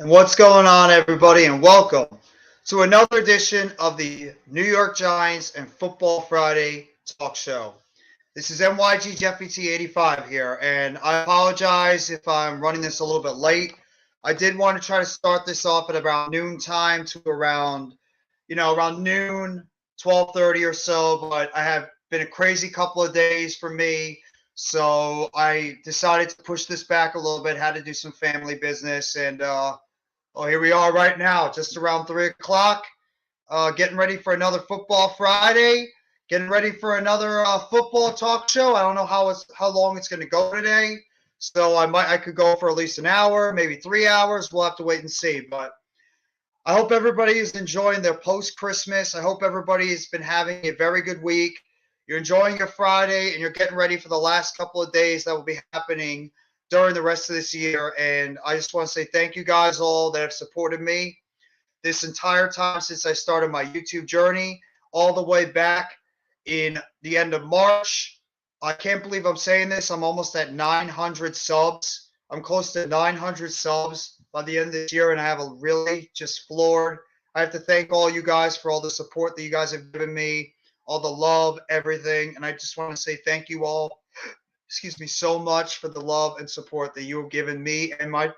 And what's going on, everybody, and welcome to another edition of the New York Giants and Football Friday talk show. This is NYG Jeff 85 here, and I apologize if I'm running this a little bit late. I did want to try to start this off at about noon time to around noon, 12:30 or so, but I have been a crazy couple of days for me. So I decided to push this back a little bit, had to do some family business, and here we are right now, just around 3 o'clock, getting ready for another Football Friday, getting ready for another football talk show. I don't know how long it's going to go today, so I could go for at least an hour, maybe 3 hours. We'll have to wait and see. But I hope everybody is enjoying their post-Christmas. I hope everybody has been having a very good week. You're enjoying your Friday, and you're getting ready for the last couple of days that will be happening during the rest of this year. And I just want to say thank you guys all that have supported me this entire time since I started my YouTube journey, all the way back in the end of March. I can't believe I'm saying this. I'm almost at 900 subs. I'm close to 900 subs by the end of this year, and I have a really just floored. I have to thank all you guys for all the support that you guys have given me, all the love, everything. And I just want to say thank you all, excuse me, so much for the love and support that you have given me and my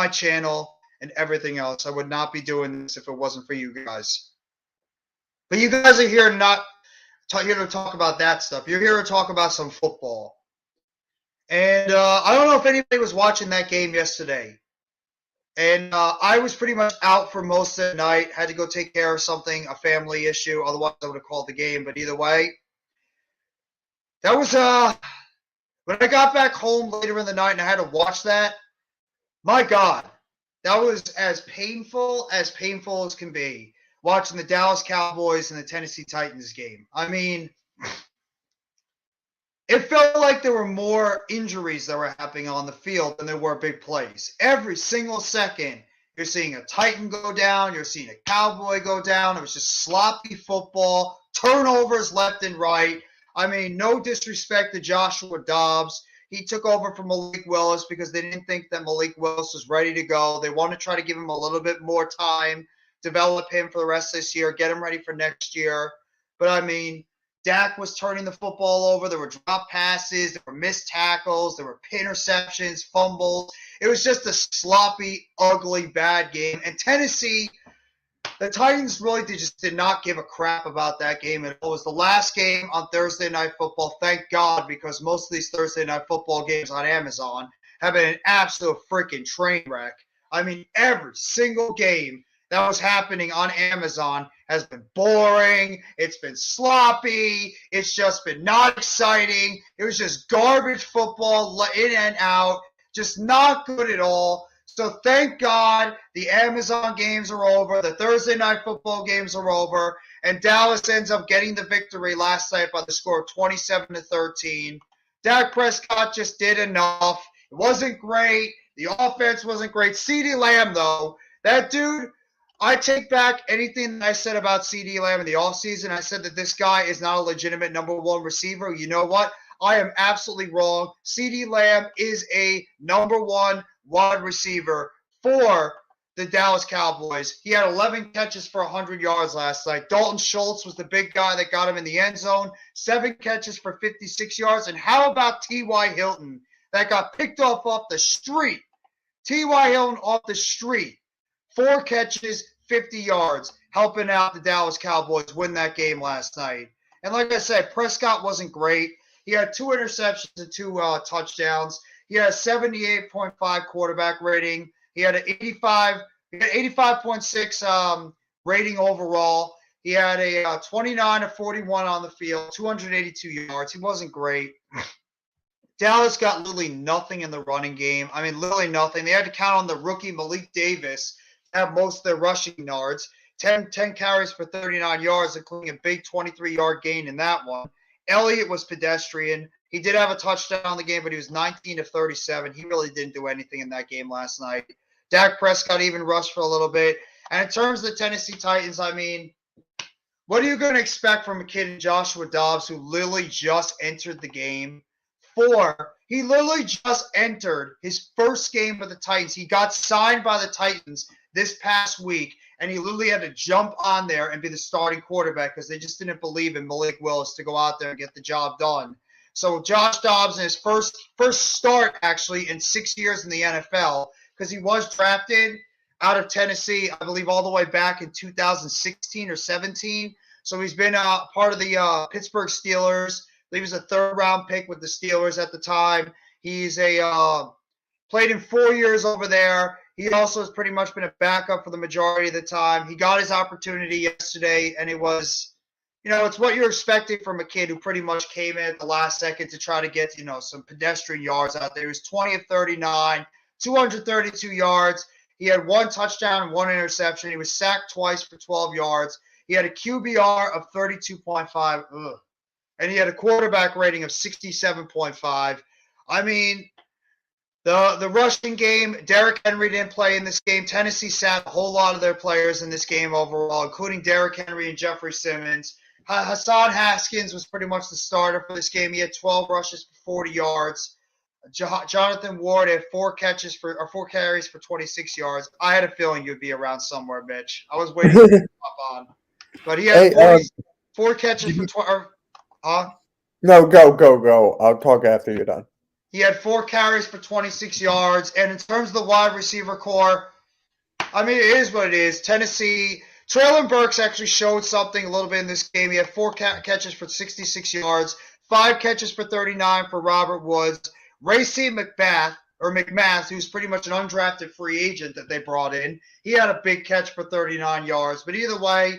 channel and everything else. I would not be doing this if it wasn't for you guys. But you guys are here not here to talk about that stuff. You're here to talk about some football. And I don't know if anybody was watching that game yesterday. And I was pretty much out for most of the night. Had to go take care of something, a family issue. Otherwise, I would have called the game. But either way, that was when I got back home later in the night and I had to watch that. My God, that was as painful as can be, watching the Dallas Cowboys and the Tennessee Titans game. I mean, it felt like there were more injuries that were happening on the field than there were big plays. Every single second, you're seeing a Titan go down, you're seeing a Cowboy go down. It was just sloppy football, turnovers left and right. I mean, no disrespect to Joshua Dobbs. He took over from Malik Willis because they didn't think that Malik Willis was ready to go. They want to try to give him a little bit more time, develop him for the rest of this year, get him ready for next year. But, I mean, Dak was turning the football over. There were drop passes. There were missed tackles. There were interceptions, fumbles. It was just a sloppy, ugly, bad game. And Tennessee, the Titans really just did not give a crap about that game. It was the last game on Thursday Night Football. Thank God, because most of these Thursday Night Football games on Amazon have been an absolute freaking train wreck. I mean, every single game that was happening on Amazon has been boring. It's been sloppy. It's just been not exciting. It was just garbage football in and out. Just not good at all. So thank God the Amazon games are over. The Thursday Night Football games are over. And Dallas ends up getting the victory last night by the score of 27-13. Dak Prescott just did enough. It wasn't great. The offense wasn't great. CeeDee Lamb, though, that dude, I take back anything that I said about CeeDee Lamb in the offseason. I said that this guy is not a legitimate number one receiver. You know what? I am absolutely wrong. CeeDee Lamb is a number one wide receiver for the Dallas Cowboys. He had 11 catches for 100 yards last night. Dalton Schultz was the big guy that got him in the end zone. 7 catches for 56 yards. And how about T.Y. Hilton that got picked off the street? T.Y. Hilton off the street. 4 catches, 50 yards, helping out the Dallas Cowboys win that game last night. And like I said, Prescott wasn't great. He had 2 interceptions and 2 touchdowns. He had a 78.5 quarterback rating. He had an 85.6 rating overall. He had a 29 of 41 on the field, 282 yards. He wasn't great. Dallas got literally nothing in the running game. I mean, literally nothing. They had to count on the rookie Malik Davis to have most of their rushing yards. 10 carries for 39 yards, including a big 23-yard gain in that one. Elliott was pedestrian. He did have a touchdown in the game, but he was 19 of 37. He really didn't do anything in that game last night. Dak Prescott even rushed for a little bit. And in terms of the Tennessee Titans, I mean, what are you going to expect from a kid in Joshua Dobbs who literally just entered the game? 4 He literally just entered his first game with the Titans. He got signed by the Titans this past week, and he literally had to jump on there and be the starting quarterback because they just didn't believe in Malik Willis to go out there and get the job done. So Josh Dobbs in his first start actually in 6 years in the NFL, because he was drafted out of Tennessee, I believe, all the way back in 2016 or 17. So he's been part of the Pittsburgh Steelers. I believe he was a third-round pick with the Steelers at the time. He's played in 4 years over there. He also has pretty much been a backup for the majority of the time. He got his opportunity yesterday, and it was, it's what you're expecting from a kid who pretty much came in at the last second to try to get, some pedestrian yards out there. He was 20 of 39, 232 yards. He had 1 touchdown and 1 interception. He was sacked twice for 12 yards. He had a QBR of 32.5, and he had a quarterback rating of 67.5. I mean, the rushing game, Derrick Henry didn't play in this game. Tennessee sat a whole lot of their players in this game overall, including Derrick Henry and Jeffrey Simmons. Hassan Haskins was pretty much the starter for this game. He had 12 rushes for 40 yards. Jonathan Ward had 4 carries for 26 yards. I had a feeling you'd be around somewhere, Mitch. I was waiting for you to pop on. But he had 4 catches for 20. No, go. I'll talk after you're done. He had 4 carries for 26 yards. And in terms of the wide receiver core, I mean, it is what it is. Tennessee, Traylon Burks actually showed something a little bit in this game. He had 4 catches for 66 yards, 5 catches for 39 for Robert Woods. Racey McMath, who's pretty much an undrafted free agent that they brought in, he had a big catch for 39 yards. But either way,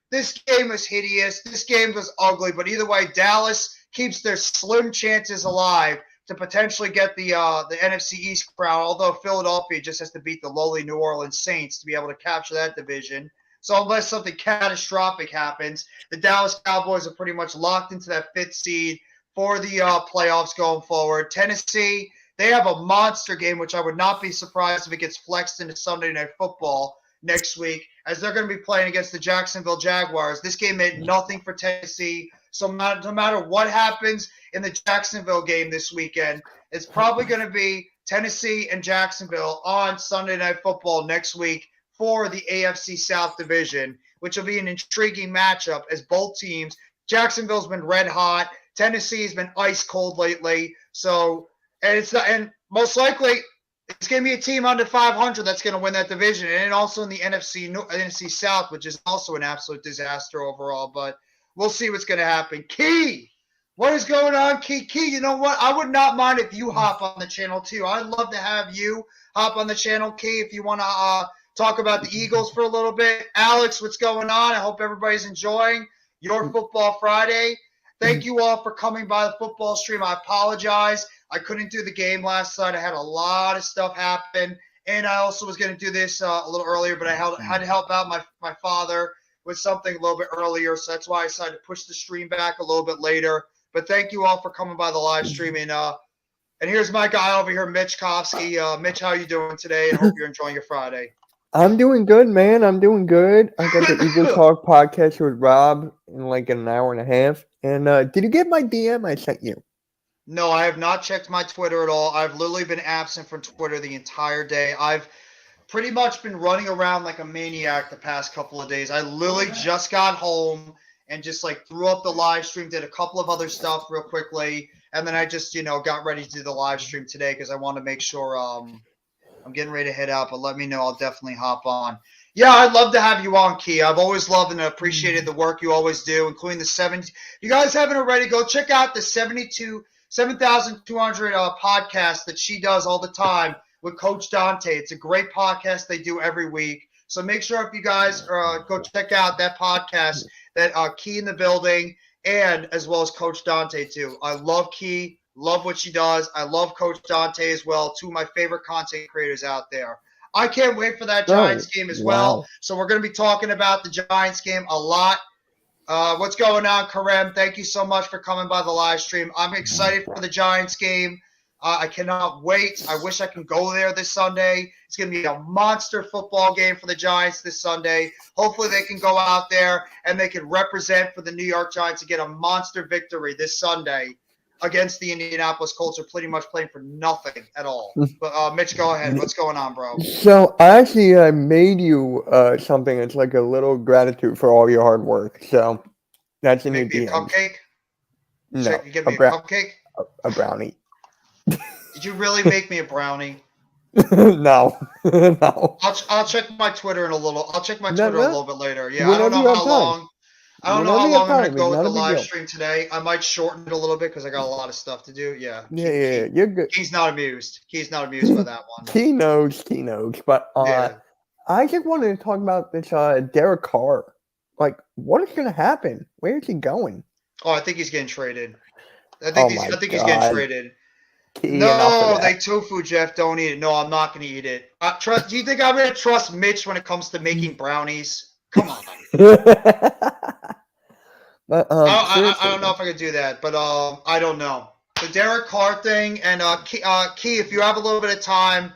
this game was hideous. This game was ugly. But either way, Dallas keeps their slim chances alive to potentially get the NFC East crown, although Philadelphia just has to beat the lowly New Orleans Saints to be able to capture that division. So unless something catastrophic happens, the Dallas Cowboys are pretty much locked into that 5th seed for the playoffs going forward. Tennessee, they have a monster game, which I would not be surprised if it gets flexed into Sunday Night Football next week, as they're going to be playing against the Jacksonville Jaguars. This game meant nothing for Tennessee. So no matter what happens in the Jacksonville game this weekend, it's probably going to be Tennessee and Jacksonville on Sunday Night Football next week for the AFC South Division, which will be an intriguing matchup as both teams, Jacksonville's been red hot, Tennessee's been ice cold lately. So, and most likely it's going to be a team under 500 that's going to win that division, and also in the NFC South, which is also an absolute disaster overall. But we'll see what's going to happen. Key, what is going on, Key? You know what? I would not mind if you hop on the channel too. I'd love to have you hop on the channel, Key, if you want to talk about the Eagles for a little bit. Alex, what's going on? I hope everybody's enjoying your Football Friday. Thank you all for coming by the football stream. I apologize. I couldn't do the game last night. I had a lot of stuff happen, and I also was going to do this a little earlier, but I had to help out my father with something a little bit earlier, so that's why I decided to push the stream back a little bit later. But thank you all for coming by the live stream. And here's my guy over here, Mitch Kofsky. Mitch, how you doing today? And hope you're enjoying your Friday. I'm doing good, man. I'm doing good. I got the Eagle Talk podcast with Rob in like an hour and a half. And did you get my DM I sent you? No, I have not checked my Twitter at all. I've literally been absent from Twitter the entire day. I've pretty much been running around like a maniac the past couple of days. I literally just got home and just like threw up the live stream, did a couple of other stuff real quickly, and then I just, got ready to do the live stream today because I want to make sure I'm getting ready to head out, but let me know. I'll definitely hop on. Yeah, I'd love to have you on, Key. I've always loved and appreciated the work you always do, including the 7. If you guys haven't already, go check out the 7,200 podcast that she does all the time with Coach Dante. It's a great podcast they do every week. So make sure if you guys go check out that podcast, that Key in the building, and as well as Coach Dante too. I love Key. Love what she does. I love Coach Dante as well. 2 of my favorite content creators out there. I can't wait for that Giants game as well. So we're going to be talking about the Giants game a lot. What's going on, Karem? Thank you so much for coming by the live stream. I'm excited for the Giants game. I cannot wait. I wish I can go there this Sunday. It's going to be a monster football game for the Giants this Sunday. Hopefully they can go out there and they can represent for the New York Giants to get a monster victory this Sunday against the Indianapolis Colts are pretty much playing for nothing at all. But Mitch, go ahead. What's going on, bro? So I actually made you something that's like a little gratitude for all your hard work. So that's in your Make me a DMs. cupcake? No, You give me a cupcake? a brownie. Did you really make me a brownie? No, no. I'll check my Twitter in a little. I'll check my No, Twitter a no. little bit later. Yeah, I don't Whenever know you have how time. long. I don't know Whenever how you have long I'm gonna time, go it's with not the a big live deal. stream today. I might shorten it a little bit because I got a lot of stuff to do. Yeah. Yeah, you're good. He's not amused. He's not amused by that one. He knows. But Yeah. I just wanted to talk about this Derek Carr. Like, what is going to happen? Where is he going? Oh, I think he's getting traded. I Oh think my he's getting God. traded. Key, enough of No, that. they tofu, Jeff. Don't eat it. No, I'm not gonna eat it. Do you think I'm gonna trust Mitch when it comes to making brownies? Come on. But I seriously, don't know if I could do that, but I don't know. The Derek Carr thing and Key, if you have a little bit of time,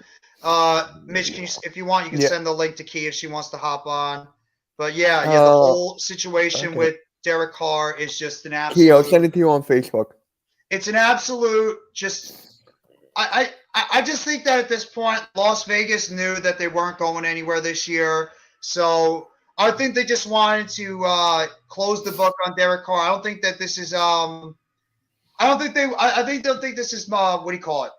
Mitch, if you want, you can Yeah. send the link to Key if she wants to hop on. But yeah, the whole situation okay. with Derek Carr is just an Key, I'll absolute. send it to you on Facebook. It's an absolute just. I just think that at this point, Las Vegas knew that they weren't going anywhere this year, so I think they just wanted to close the book on Derek Carr. I don't think that this is I don't think they'll think this is what do you call it?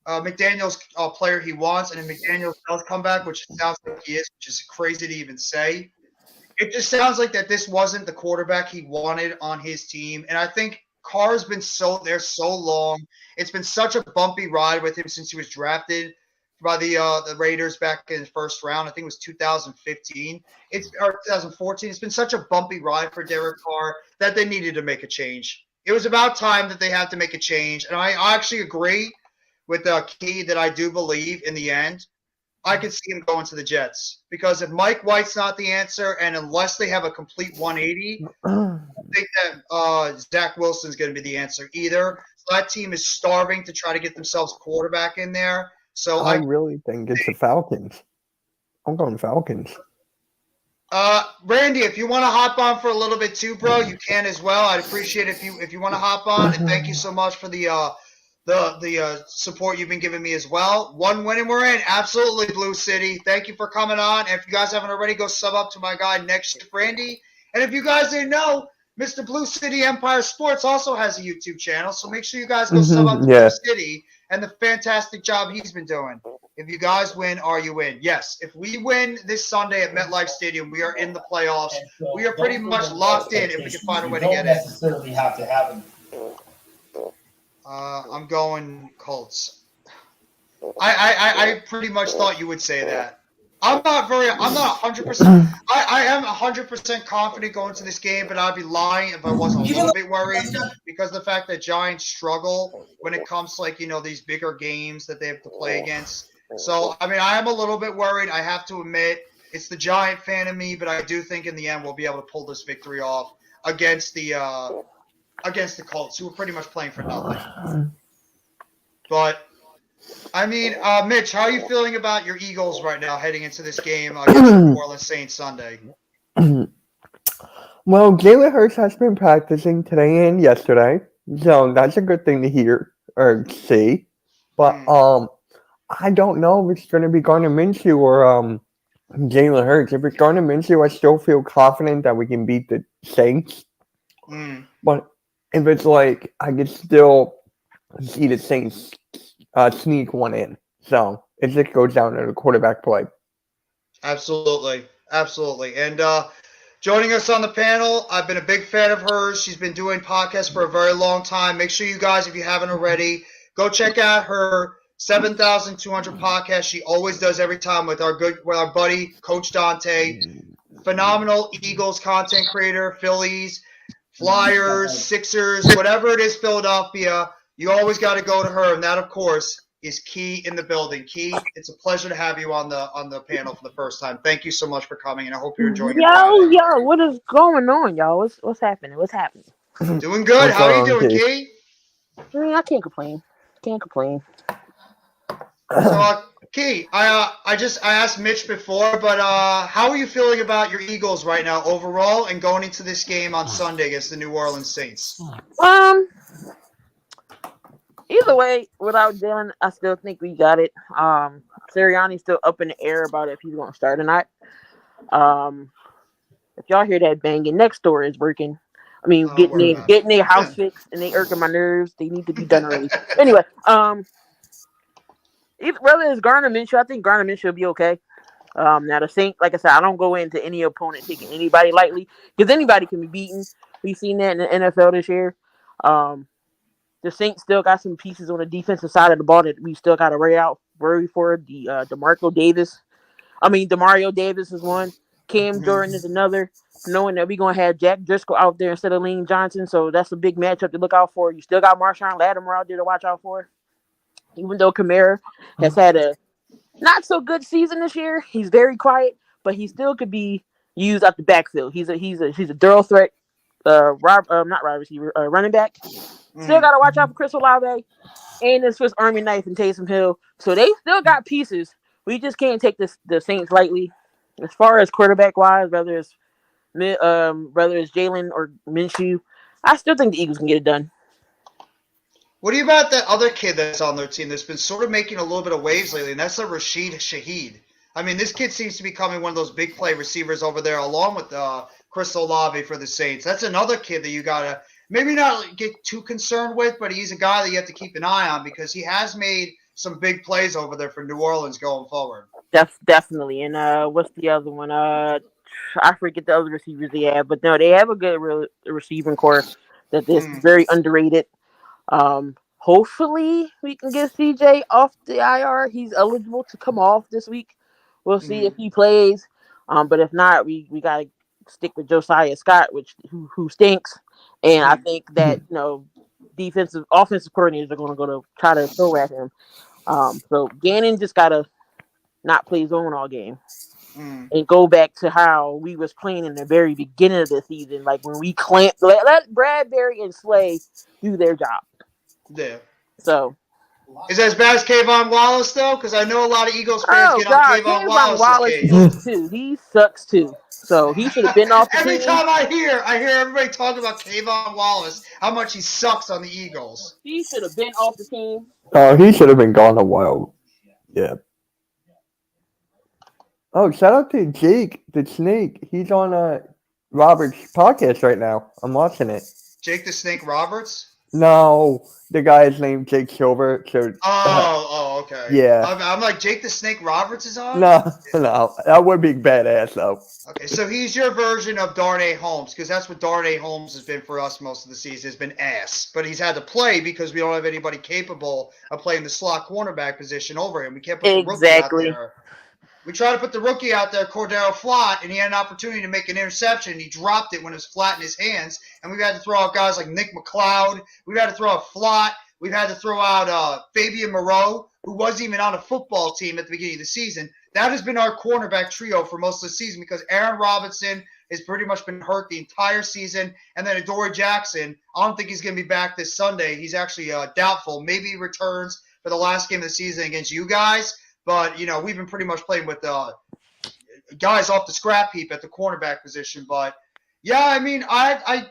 McDaniel's player he wants, and if McDaniel's does come back, which it sounds like he is, which is crazy to even say. It just sounds like that this wasn't the quarterback he wanted on his team, and I think Carr's been so long. It's been such a bumpy ride with him since he was drafted by the Raiders back in the first round. I think it was 2015. Or 2014. It's been such a bumpy ride for Derek Carr that they needed to make a change. It was about time that they had to make a change, and I actually agree with Key that I do believe in the end I could see him going to the Jets because if Mike White's not the answer, and unless they have a complete 180, I don't think that Zach Wilson's going to be the answer either. So that team is starving to try to get themselves a quarterback in there. So I really think it's the Falcons. I'm going Falcons. Randy, if you want to hop on for a little bit too, bro, you can as well. I'd appreciate if you want to hop on, and thank you so much for the support you've been giving me as well. One win and we're in. Absolutely, Blue City. Thank you for coming on. And if you guys haven't already, go sub up to my guy Next Shift Randy. And if you guys didn't know, Mr. Blue City Empire Sports also has a YouTube channel. So make sure you guys go sub up to Blue City and the fantastic job he's been doing. If you guys win, are you in? Yes. If we win this Sunday at MetLife Stadium, we are in the playoffs. We are pretty much locked in if we can find a way to get in. You don't necessarily have to have them. I'm going Colts. I pretty much thought you would say that. I'm not 100%. I am 100% confident going to this game, but I'd be lying if I wasn't a little bit worried because of the fact that Giants struggle when it comes to these bigger games that they have to play against. So I mean, I am a little bit worried. I have to admit, it's the Giant fan of me, but I do think in the end we'll be able to pull this victory off against the Colts, who are pretty much playing for nothing. But I mean, Mitch, how are you feeling about your Eagles right now heading into this game against the New Orleans Saints Sunday? Well, Jalen Hurts has been practicing today and yesterday, so that's a good thing to hear or see. But I don't know if it's going to be Gardner Minshew or Jalen Hurts. If it's Gardner Minshew, I still feel confident that we can beat the Saints. But if it's like, I could still see the Saints sneak one in. So it just goes down to the quarterback play. Absolutely. And joining us on the panel, I've been a big fan of hers. She's been doing podcasts for a very long time. Make sure you guys, if you haven't already, go check out her 7,200 podcast. She always does every time with our buddy Coach Dante. Phenomenal Eagles content creator, Phillies, Flyers, Sixers, whatever it is, Philadelphia. You always got to go to her, and that, of course, is Key in the building. Key, it's a pleasure to have you on the panel for the first time. Thank you so much for coming, and I hope you're enjoying your Friday. Yo, what is going on, y'all? What's happening? Doing good. How are you doing, Key? I can't complain. So, Key, I asked Mitch before, but how are you feeling about your Eagles right now overall and going into this game on Sunday against the New Orleans Saints? Either way, without Jalen, I still think we got it. Sirianni's still up in the air about if he's going to start or not. Um, if y'all hear that banging, next door is working. I mean, Don't worry about getting their house it. fixed and they irking my nerves. They need to be done early. Anyway, whether it's Garner Minshew, I think Garner Minshew will be okay. Now the Saints, like I said, I don't go into any opponent taking anybody lightly because anybody can be beaten. We've seen that in the NFL this year. Um, the Saints still got some pieces on the defensive side of the ball that we still got to worry for. Demario Davis is one. Cam Jordan is another. Knowing that we're gonna have Jack Driscoll out there instead of Lane Johnson, so that's a big matchup to look out for. You still got Marshawn Lattimore out there to watch out for. Even though Kamara has had a not so good season this year, he's very quiet, but he still could be used out the backfield. He's a dual threat. Not wide receiver, running back. Still got to watch out for Chris Olave and the Swiss Army knife and Taysom Hill. So they still got pieces. We just can't take the Saints lightly. As far as quarterback wise, whether it's Jalen or Minshew, I still think the Eagles can get it done. What do you about that other kid that's on their team that's been sort of making a little bit of waves lately, and that's Rashid Shaheed. I mean, this kid seems to be becoming one of those big play receivers over there, along with Chris Olave for the Saints. That's another kid that you gotta maybe not get too concerned with, but he's a guy that you have to keep an eye on because he has made some big plays over there for New Orleans going forward. Definitely. And what's the other one? I forget the other receivers they have, but no, they have a good receiving core that is very underrated. Hopefully we can get CJ off the IR. He's eligible to come off this week. We'll see if he plays. But if not, we gotta stick with Josiah Scott, who stinks. And I think that offensive coordinators are gonna go to try to throw at him. So Gannon just gotta not play zone all game and go back to how we was playing in the very beginning of the season, like when we let Bradbury and Slay do their job. Yeah. So is that as bad as Kayvon Wallace though? Because I know a lot of Eagles fans get on Kayvon Kayvon Wallace case. sucks too. He sucks too. So he should have been off the Every team. time I hear everybody talking about Kayvon Wallace, how much he sucks on the Eagles. He should have been off the team. Oh, he should have been gone a while. Yeah. Oh, shout out to Jake the Snake. He's on Robert's podcast right now. I'm watching it. Jake the Snake Roberts? No, the guy is named Jake Silver. So, okay. Yeah. I'm like, Jake the Snake Roberts is on? No, that would be badass though. Okay, so he's your version of Darnay Holmes, because that's what Darnay Holmes has been for us most of the season, has been ass. But he's had to play because we don't have anybody capable of playing the slot cornerback position over him. We can't put the rookie out there. We tried to put the rookie out there, Cordero Flott, and he had an opportunity to make an interception. He dropped it when it was flat in his hands. And we've had to throw out guys like Nick McLeod. We've had to throw out Flott. We've had to throw out Fabian Moreau, who wasn't even on a football team at the beginning of the season. That has been our cornerback trio for most of the season because Aaron Robinson has pretty much been hurt the entire season. And then Adoree Jackson, I don't think he's going to be back this Sunday. He's actually doubtful. Maybe he returns for the last game of the season against you guys. But, we've been pretty much playing with guys off the scrap heap at the cornerback position. But, yeah, I mean, I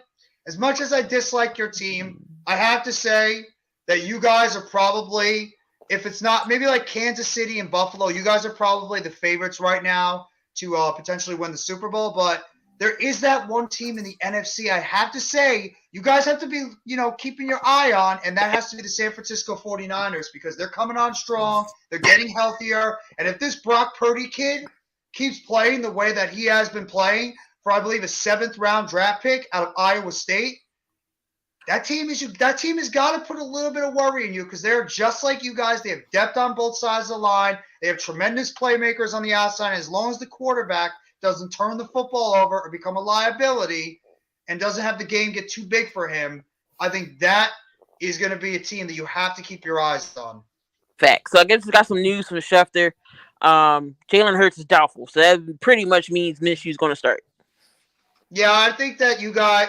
as much as I dislike your team, I have to say that you guys are probably, if it's not, maybe like Kansas City and Buffalo, you guys are probably the favorites right now to potentially win the Super Bowl. But there is that one team in the NFC I have to say you guys have to be, keeping your eye on, and that has to be the San Francisco 49ers because they're coming on strong. They're getting healthier. And if this Brock Purdy kid keeps playing the way that he has been playing for, I believe, a 7th-round draft pick out of Iowa State, that team has got to put a little bit of worry in you because they're just like you guys. They have depth on both sides of the line. They have tremendous playmakers on the outside. And as long as the quarterback doesn't turn the football over or become a liability and doesn't have the game get too big for him, I think that is going to be a team that you have to keep your eyes on. Fact. So I guess we got some news from Schefter. Jalen Hurts is doubtful, so that pretty much means Minshew's going to start. Yeah, I think that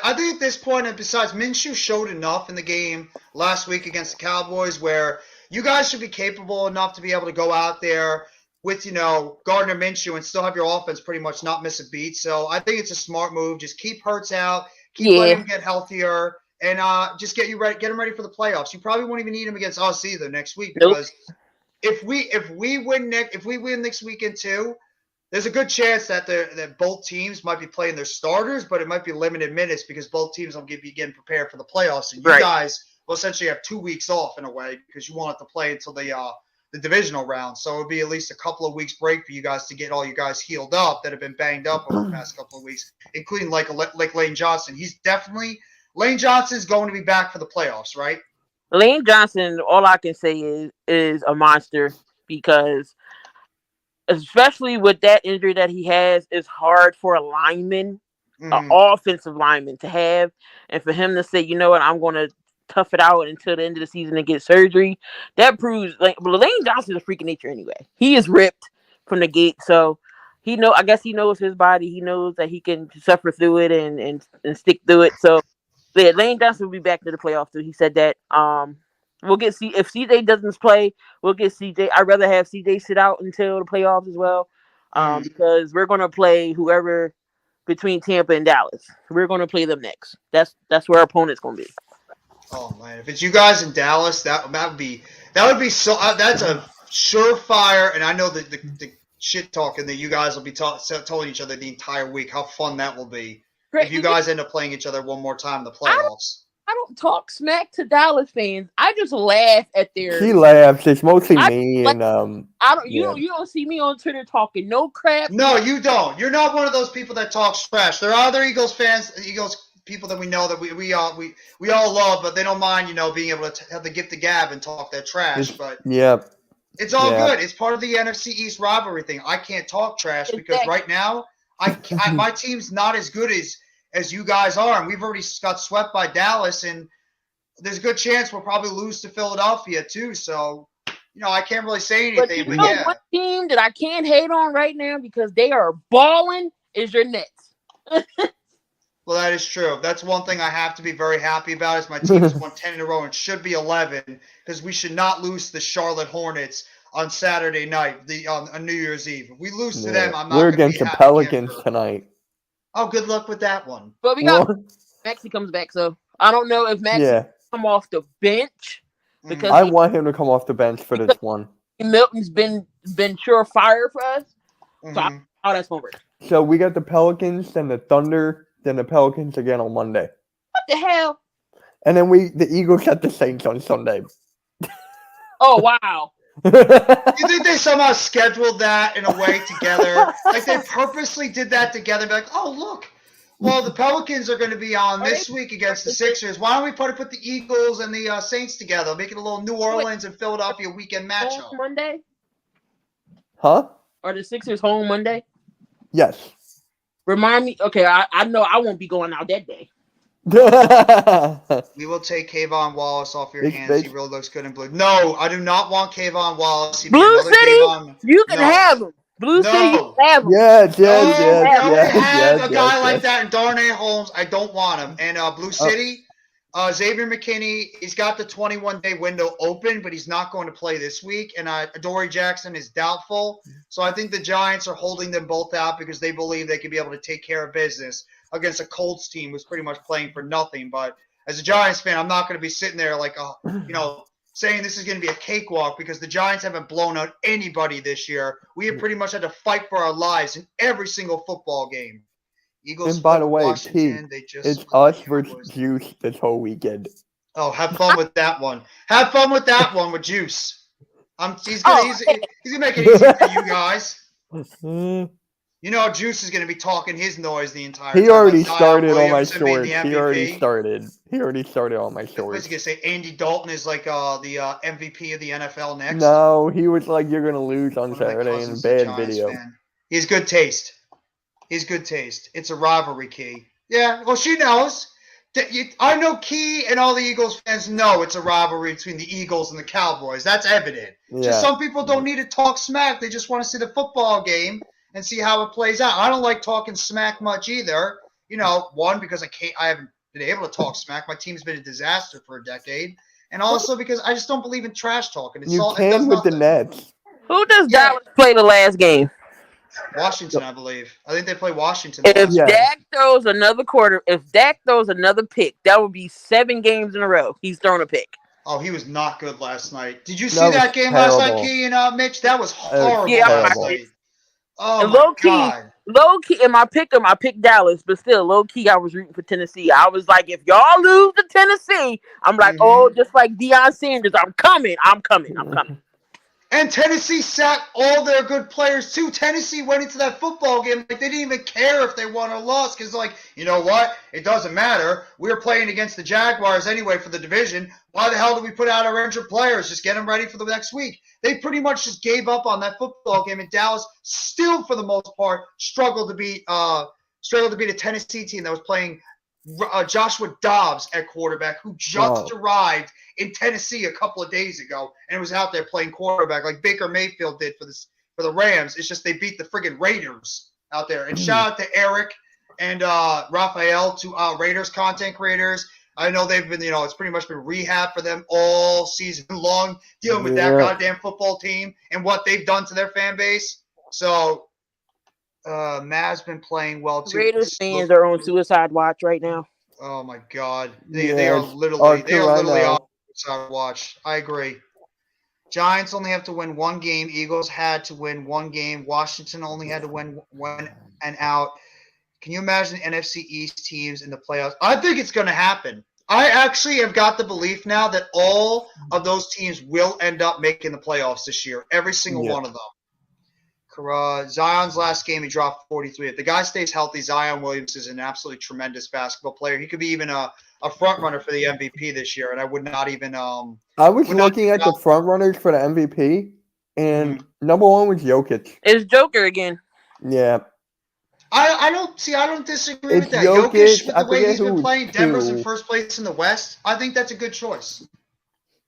I think at this point, and besides, Minshew showed enough in the game last week against the Cowboys where you guys should be capable enough to be able to go out there with, Gardner Minshew and still have your offense pretty much not miss a beat. So I think it's a smart move. Just keep Hurts out, letting him get healthier, and just get them ready for the playoffs. You probably won't even need them against us either next week Nope. because if we win next weekend too, there's a good chance that both teams might be playing their starters, but it might be limited minutes because both teams will be getting prepared for the playoffs, and you guys will essentially have 2 weeks off in a way because you won't have to play until the divisional round. So it'll be at least a couple of weeks break for you guys to get all you guys healed up that have been banged up over the past couple of weeks, including like Lane Johnson. Lane Johnson's going to be back for the playoffs, right? Lane Johnson, all I can say is a monster because especially with that injury that he has, it's hard for a lineman, an offensive lineman to have, and for him to say, you know what, I'm going to tough it out until the end of the season and get surgery. That proves Lane Johnson is a freak of nature anyway. He is ripped from the gate, so I guess he knows his body. He knows that he can suffer through it and stick through it. So yeah, Lane Johnson will be back to the playoffs too. He said that. We'll get if CJ doesn't play, we'll get CJ. I'd rather have CJ sit out until the playoffs as well, because we're gonna play whoever between Tampa and Dallas. We're gonna play them next. That's where our opponent's gonna be. Oh man, if it's you guys in Dallas, that would be so. That's a surefire, and I know that the shit talking that you guys will be telling each other the entire week. How fun that will be if you guys end up playing each other one more time in the playoffs. I don't talk smack to Dallas fans. I just laugh at their. She laughs. It's mostly me and I don't. You don't see me on Twitter talking no crap. No, you don't. You're not one of those people that talks trash. There are other Eagles fans, people that we know that we all love, but they don't mind, being able to have the gift of gab and talk that trash. But it's all good. It's part of the NFC East rivalry thing. I can't talk trash because right now my team's not as good as you guys are, and we've already got swept by Dallas, and there's a good chance we'll probably lose to Philadelphia too. So, I can't really say anything. But one team that I can't hate on right now because they are balling is your Nets. Well, that is true. That's one thing I have to be very happy about is my team has won 10 in a row and should be 11 because we should not lose to the Charlotte Hornets on Saturday night, on New Year's Eve. If we lose to them, I'm not We're going to be against the happy Pelicans tonight. Oh, good luck with that one. But we got Maxey comes back, so I don't know if Maxey come off the bench because I want him to come off the bench for this one. Milton's been surefire for us. So I don't know how that's gonna work. So we got the Pelicans, then the Thunder, then the Pelicans again on Monday. What the hell? And then the Eagles got the Saints on Sunday. Oh wow. You think they somehow scheduled that in a way together? Like they purposely did that together? Be like, oh look, well the Pelicans are going to be on this week against the Sixers. Why don't we put the Eagles and the Saints together, make it a little New Orleans and Philadelphia weekend matchup? Monday? Huh? Are the Sixers home Monday? Yes. Remind me. Okay, I know I won't be going out that day. We will take Kayvon Wallace off your hands. He really looks good in blue. No, I do not want Kayvon Wallace. Blue City, you can have him. Blue City, you can have him. Yes. A guy like that in Darnay Holmes, I don't want him. And Blue City, Xavier McKinney, he's got the 21-day window open, but he's not going to play this week. And Adoree Jackson is doubtful. So I think the Giants are holding them both out because they believe they can be able to take care of business against a Colts team who's pretty much playing for nothing. But as a Giants fan, I'm not going to be sitting there like, saying this is going to be a cakewalk because the Giants haven't blown out anybody this year. We have pretty much had to fight for our lives in every single football game. Eagles. And by the way, it's us versus Juice this whole weekend. Oh, have fun with that one. Have fun with that one with Juice. He's gonna make it easy for you guys. Juice is going to be talking his noise the entire time. He already started on my shorts. He already started on my shorts. What's he going to say? Andy Dalton is like the MVP of the NFL next? No, he was like, you're going to lose on Saturday in a bad video. Fan. He has good taste. It's a rivalry, Key. Yeah, well, she knows. I know Key and all the Eagles fans know it's a rivalry between the Eagles and the Cowboys. That's evident. Yeah. Just some people don't need to talk smack. They just want to see the football game and see how it plays out. I don't like talking smack much either. One, because I haven't been able to talk smack. My team's been a disaster for a decade. And also because I just don't believe in trash talking. You can with the Nets. Who does Dallas play the last game? Washington, I believe. I think they play Washington the If last Yeah. week. Dak throws another pick, that would be 7 games in a row. He's thrown a pick. Oh, he was not good last night. Did you see That was that game last night, terrible. Key and Mitch? That was That was horrible Yeah, I last terrible. watched it. night. Oh And my God. low key, in my pick 'em, I picked Dallas, but still, low key, I was rooting for Tennessee. I was like, if y'all lose to Tennessee, I'm like, oh, just like Deion Sanders, I'm coming. And Tennessee sat all their good players too. Tennessee went into that football game like they didn't even care if they won or lost because, like, you know what? It doesn't matter. We're playing against the Jaguars anyway for the division. Why the hell do we put out our injured players? Just get them ready for the next week. They pretty much just gave up on that football game, and Dallas still, for the most part, struggled to beat a Tennessee team that was playing Joshua Dobbs at quarterback, who just arrived in Tennessee a couple of days ago and was out there playing quarterback like Baker Mayfield did for the Rams. It's just they beat the friggin' Raiders out there. And shout out to Eric and Raphael, two Raiders content creators. I know they've been, it's pretty much been rehab for them all season long, dealing with that goddamn football team and what they've done to their fan base. So Mav's been playing well too. Raiders fans are on suicide watch right now. Oh my God, they are literally on suicide watch. I agree. Giants only have to win one game. Eagles had to win one game. Washington only had to win one and out. Can you imagine NFC East teams in the playoffs? I think it's going to happen. I actually have got the belief now that all of those teams will end up making the playoffs this year. Every single one of them. Zion's last game, he dropped 43. If the guy stays healthy, Zion Williams is an absolutely tremendous basketball player. He could be even a front runner for the MVP this year, and I would not even I was looking at the front runners for the MVP, and number one was Jokic. It's Joker again. Yeah. I don't disagree with that. Jokic, with the way he's been playing, Denver's in first place in the West. I think that's a good choice.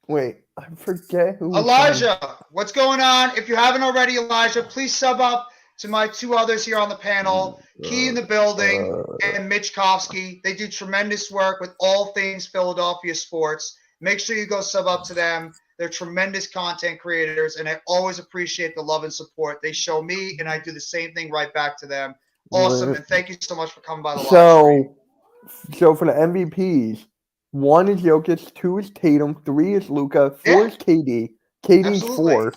Wait, I forget who. Elijah, what's going on? If you haven't already, Elijah, please sub up to my two others here on the panel, Key in the building and Mitch Kofsky. They do tremendous work with all things Philadelphia sports. Make sure you go sub up to them. They're tremendous content creators, and I always appreciate the love and support they show me, and I do the same thing right back to them. Awesome, and thank you so much for coming by the live stream. So for the MVPs, 1 is Jokic, 2 is Tatum, 3 is Luka, 4 is KD. KD's 4.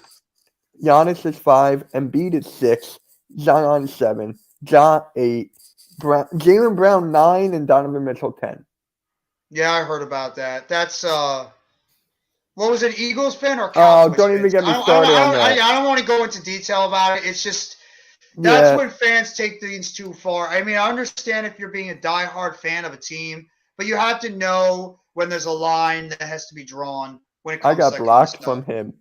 Giannis is 5. Embiid is 6. Zion 7. Ja 8. Jaylen Brown 9, and Donovan Mitchell 10. Yeah, I heard about that. That's what was it, Eagles fan or Cowboys? Don't even get me started on that. I don't want to go into detail about it. It's just that's when fans take things too far. I mean, I understand if you're being a diehard fan of a team, but you have to know when there's a line that has to be drawn. When it comes I got blocked from him.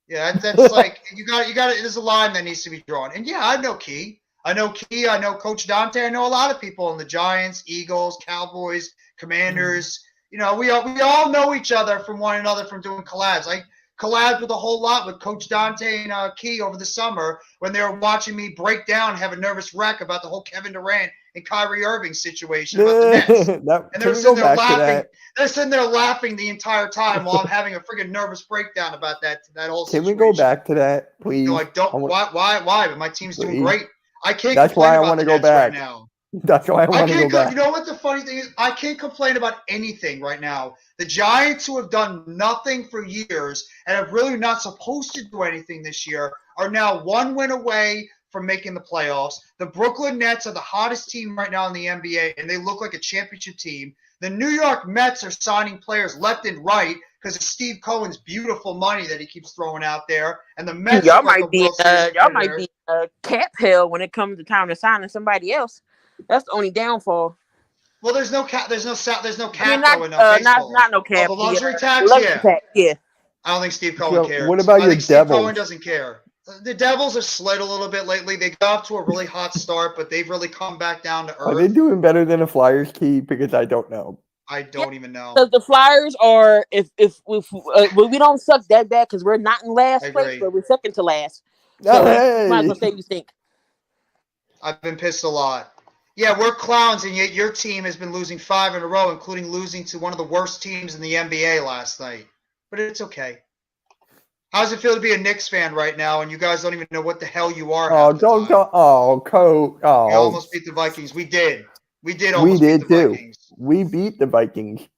Yeah, that's like you got. There's a line that needs to be drawn, and yeah, I know Key. I know Coach Dante. I know a lot of people in the Giants, Eagles, Cowboys, Commanders. We all know each other from one another from doing collabs. I collabed with a whole lot with Coach Dante and Key over the summer when they were watching me break down and have a nervous wreck about the whole Kevin Durant and Kyrie Irving situation about the Nets. And they're sitting there laughing. They're sitting there laughing the entire time while I'm having a freaking nervous breakdown about that whole situation. Can we go back to that, please? You're like, why? But my team's doing great. I can't. That's why I want to go back. Right now. That's why I want to go back. You know what the funny thing is? I can't complain about anything right now. The Giants, who have done nothing for years and have really not supposed to do anything this year, are now 1 win away from making the playoffs. The Brooklyn Nets are the hottest team right now in the NBA, and they look like a championship team. The New York Mets are signing players left and right because of Steve Cohen's beautiful money that he keeps throwing out there. And the Mets might be cap hell when it comes to time to signing somebody else. That's the only downfall. Well, there's no cap. There's no cap. Not no cap. The luxury tax. Yeah. I don't think Steve Cohen cares. What about your Devils? Steve Cohen doesn't care. The Devils have slid a little bit lately. They got off to a really hot start, but they've really come back down to earth. Are they doing better than the Flyers, Key? Because I don't know. I don't even know. Because the Flyers are, if we don't suck that bad, because we're not in last place, but we're second to last. So might as well say you stink. I've been pissed a lot. Yeah, we're clowns, and yet your team has been losing 5 in a row, including losing to one of the worst teams in the NBA last night. But it's okay. How's it feel to be a Knicks fan right now, and you guys don't even know what the hell you are? Oh, half the don't time? go. Oh, We almost beat the Vikings. We did. We did we almost beat did the too. Vikings. We beat the Vikings.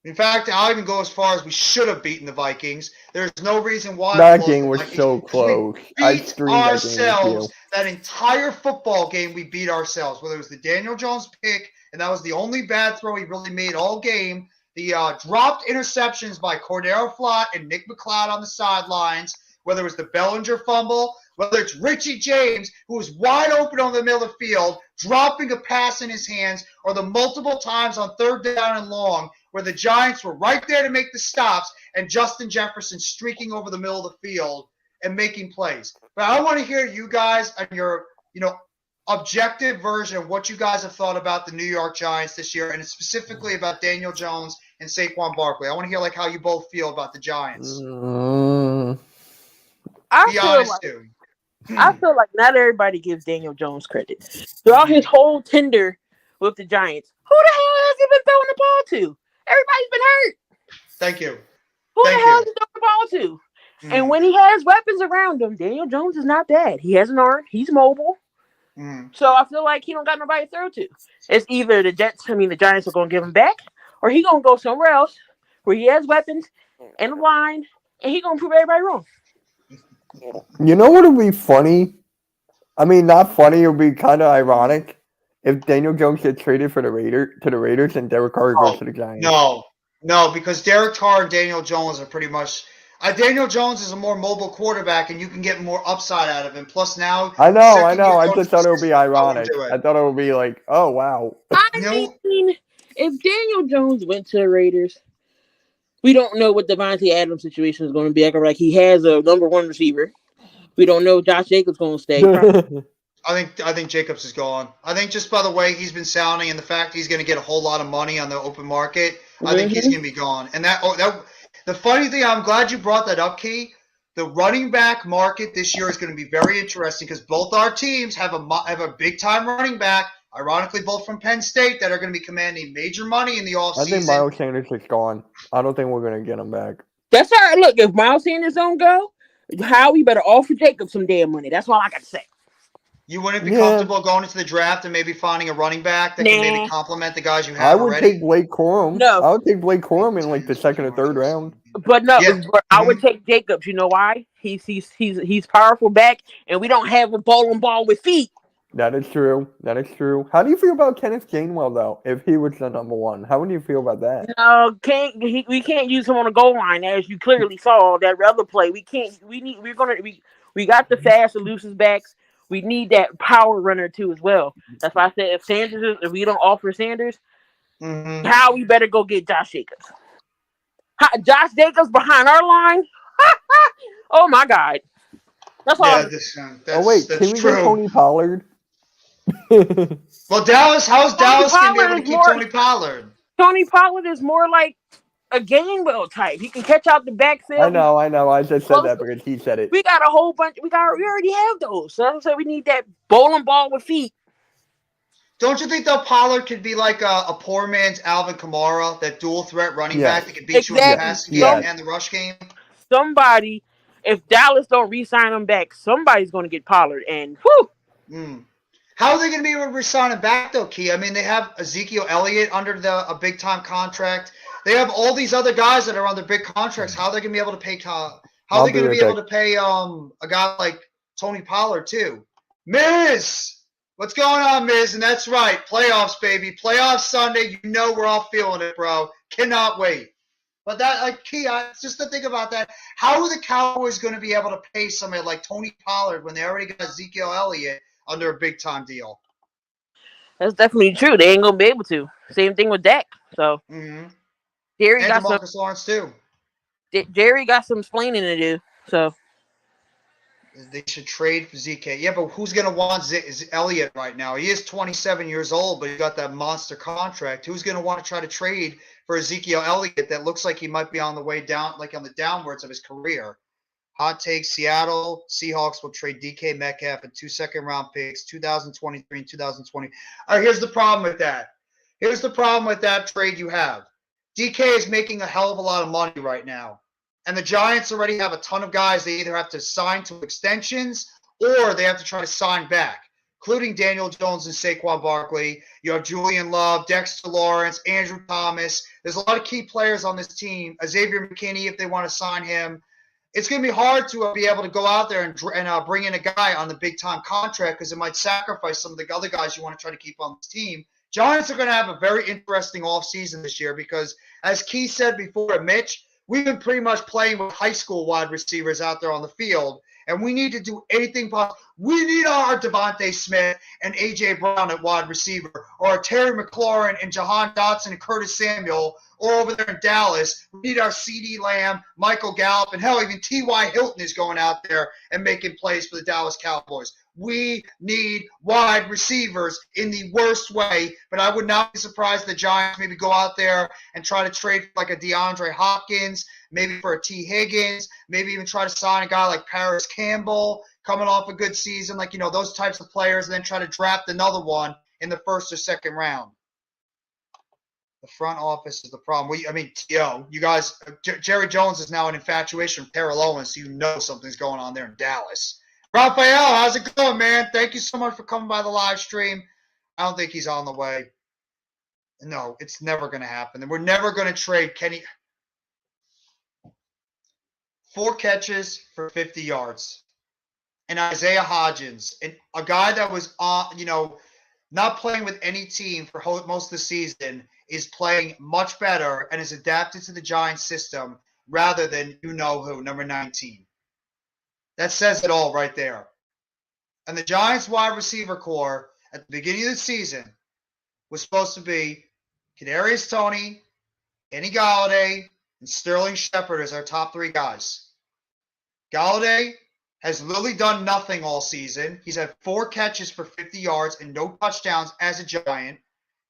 In fact, I'll even go as far as we should have beaten the Vikings. There's no reason why That we lost game the was Vikings. so Because we close. I beat streamed that game with ourselves. you. That entire football game, we beat ourselves. Whether it was the Daniel Jones pick, and that was the only bad throw he really made all game. The dropped interceptions by Cordero Flott and Nick McLeod on the sidelines. Whether it was the Bellinger fumble, whether it's Richie James, who was wide open on the middle of the field, dropping a pass in his hands, or the multiple times on third down and long where the Giants were right there to make the stops and Justin Jefferson streaking over the middle of the field and making plays. But I want to hear you guys and your, objective version of what you guys have thought about the New York Giants this year, and specifically about Daniel Jones and Saquon Barkley. I want to hear how you both feel about the Giants. Be honest too. I feel like not everybody gives Daniel Jones credit. Throughout his whole tender with the Giants, who the hell has he been throwing the ball to? Everybody's been hurt. Thank you. Who the hell has he thrown the ball to? And when he has weapons around him, Daniel Jones is not bad. He has an arm. He's mobile. So I feel like he don't got nobody to throw to. It's either the Giants are going to give him back, or he going to go somewhere else where he has weapons and a line, and he going to prove everybody wrong. You know what would be funny? I mean, not funny. It would be kind of ironic if Daniel Jones gets traded to the Raiders and Derek Carr goes to the Giants. No, because Derek Carr and Daniel Jones are pretty much. Daniel Jones is a more mobile quarterback, and you can get more upside out of him. Plus, now I know. I just thought it would be ironic. I thought it would be like, oh wow. I mean, if Daniel Jones went to the Raiders, we don't know what Devontae Adams' situation is going to be. Like he has a number one receiver. We don't know if Josh Jacobs going to stay. I think Jacobs is gone. I think just by the way he's been sounding and the fact he's going to get a whole lot of money on the open market, I think he's going to be gone. And the funny thing, I'm glad you brought that up, Key. The running back market this year is going to be very interesting because both our teams have a big time running back. Ironically, both from Penn State that are going to be commanding major money in the offseason. I think Miles Sanders is gone. I don't think we're going to get him back. That's all right. Look, if Miles Sanders don't go, Howie better offer Jacobs some damn money. That's all I got to say. You wouldn't be comfortable going into the draft and maybe finding a running back that can maybe complement the guys you have already? I would take Blake Corum. No. I would take Blake Corum in the second or third round. But no, I would take Jacobs. You know why? He's powerful back, and we don't have a ball with feet. That is true. How do you feel about Kenneth Gainwell though? If he was the number one, how would you feel about that? No, we can't use him on the goal line, as you clearly saw that other play. We can't. We got the fast elusive backs. We need that power runner too as well. That's why I said if we don't offer Sanders, how we better go get Josh Jacobs. Josh Jacobs behind our line. Oh my God. That's all. Can we get Tony Pollard? Well, Dallas, how's Dallas going to be able to keep Tony Pollard? Tony Pollard is more like a Gainwell type. He can catch out the backfield. I know. I just said that because he said it. We got a whole bunch. We already have those. So we need that bowling ball with feet. Don't you think though Pollard could be like a poor man's Alvin Kamara, that dual threat running back that could beat you in the passing game and the rush game? Somebody, if Dallas don't re-sign him back, somebody's going to get Pollard. And whew. How are they going to be able to re-sign him back though, Key? I mean, they have Ezekiel Elliott under a big time contract. They have all these other guys that are on their big contracts. How are they going to be able to pay? How are they going to be able to pay a guy like Tony Pollard too? Miz, what's going on, Miz? And that's right, playoffs, baby, playoffs Sunday. You know we're all feeling it, bro. Cannot wait. But that, Key, just to think about that. How are the Cowboys going to be able to pay somebody like Tony Pollard when they already got Ezekiel Elliott under a big time deal? That's definitely true. They ain't gonna be able to. Same thing with Dak. So. Jerry got Marcus Lawrence too. Jerry got some explaining to do. So they should trade for ZK. Yeah, but who's gonna want Elliott right now? He is 27 years old, but he got that monster contract. Who's gonna want to try to trade for Ezekiel Elliott that looks like he might be on the way down, like on the downwards of his career? Hot take: Seattle Seahawks will trade DK Metcalf and 2 second-round picks, 2023 and 2020. All right, here's the problem with that. Here's the problem with that trade you have. DK is making a hell of a lot of money right now. And the Giants already have a ton of guys they either have to sign to extensions or they have to try to sign back, including Daniel Jones and Saquon Barkley. You have Julian Love, Dexter Lawrence, Andrew Thomas. There's a lot of key players on this team. Xavier McKinney, if they want to sign him. It's going to be hard to be able to go out there and bring in a guy on the big-time contract because it might sacrifice some of the other guys you want to try to keep on this team. Giants are going to have a very interesting offseason this year because, as Key said before, Mitch, we've been pretty much playing with high school wide receivers out there on the field, and we need to do anything possible. We need our Devontae Smith and A.J. Brown at wide receiver, or Terry McLaurin and Jahan Dotson and Curtis Samuel, or over there in Dallas. We need our C.D. Lamb, Michael Gallup, and hell, even T.Y. Hilton is going out there and making plays for the Dallas Cowboys. We need wide receivers in the worst way, but I would not be surprised if the Giants maybe go out there and try to trade like a DeAndre Hopkins, maybe for a T. Higgins, maybe even try to sign a guy like Paris Campbell coming off a good season, like, those types of players, and then try to draft another one in the first or second round. The front office is the problem. You guys, Jerry Jones is now an infatuation with Terrell Owens, so something's going on there in Dallas. Raphael, how's it going, man? Thank you so much for coming by the live stream. I don't think he's on the way. No, it's never going to happen. And we're never going to trade Kenny. 4 catches for 50 yards. And Isaiah Hodgins, and a guy that was not playing with any team for most of the season, is playing much better and is adapted to the Giants system rather than who, number 19. That says it all right there. And the Giants wide receiver core at the beginning of the season was supposed to be Kadarius Toney, Kenny Galladay, and Sterling Shepard as our top 3 guys. Galladay has literally done nothing all season. He's had 4 catches for 50 yards and no touchdowns as a Giant.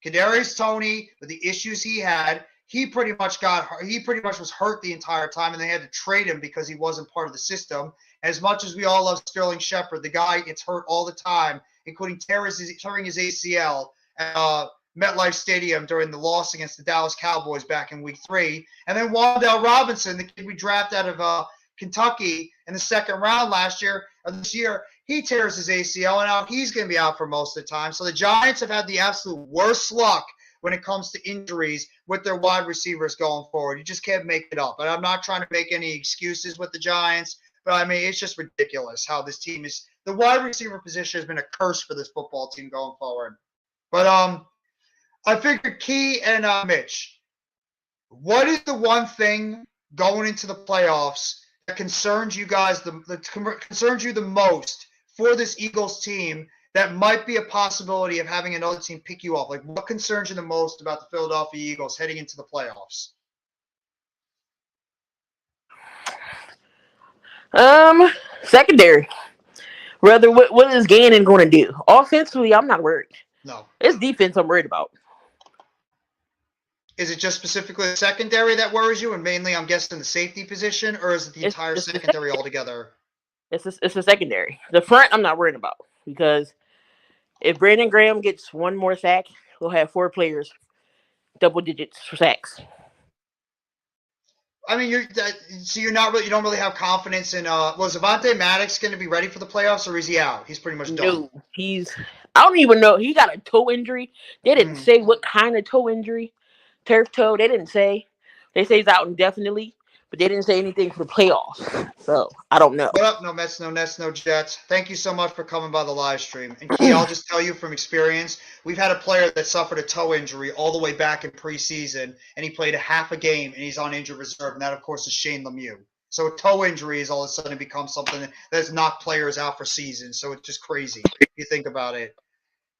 Kadarius Toney, with the issues he had, he pretty much was hurt the entire time, and they had to trade him because he wasn't part of the system. As much as we all love Sterling Shepard, the guy gets hurt all the time, including tearing his ACL at MetLife Stadium during the loss against the Dallas Cowboys back in Week 3. And then Wan'Dale Robinson, the kid we drafted out of Kentucky in the second round this year, he tears his ACL, and now he's going to be out for most of the time. So the Giants have had the absolute worst luck when it comes to injuries with their wide receivers going forward. You just can't make it up. And I'm not trying to make any excuses with the Giants, but it's just ridiculous how this team is. The wide receiver position has been a curse for this football team going forward. But I figured Key and Mitch, what is the one thing going into the playoffs that concerns you guys, concerns you the most for this Eagles team that might be a possibility of having another team pick you up? Like, what concerns you the most about the Philadelphia Eagles heading into the playoffs? Secondary. Rather, what is Gannon going to do? Offensively, I'm not worried. No. It's defense I'm worried about. Is it just specifically the secondary that worries you, and mainly, I'm guessing, the safety position, or is it the entire secondary altogether? It's the secondary. The front, I'm not worried about, because if Brandon Graham gets one more sack, we'll have 4 players, double digits for sacks. You don't really have confidence in. Was Avonte Maddox going to be ready for the playoffs, or is he out? He's pretty much done. No, I don't even know. He got a toe injury. They didn't say what kind of toe injury. Turf toe. They didn't say. They say he's out indefinitely, but they didn't say anything for the playoffs. So I don't know. What up, no Mets, no Nets, no Jets? Thank you so much for coming by the live stream. And Key, I'll just tell you from experience, we've had a player that suffered a toe injury all the way back in preseason, and he played a half a game, and he's on injured reserve, and that, of course, is Shane Lemieux. So a toe injury has all of a sudden become something that's knocked players out for seasons. So it's just crazy if you think about it.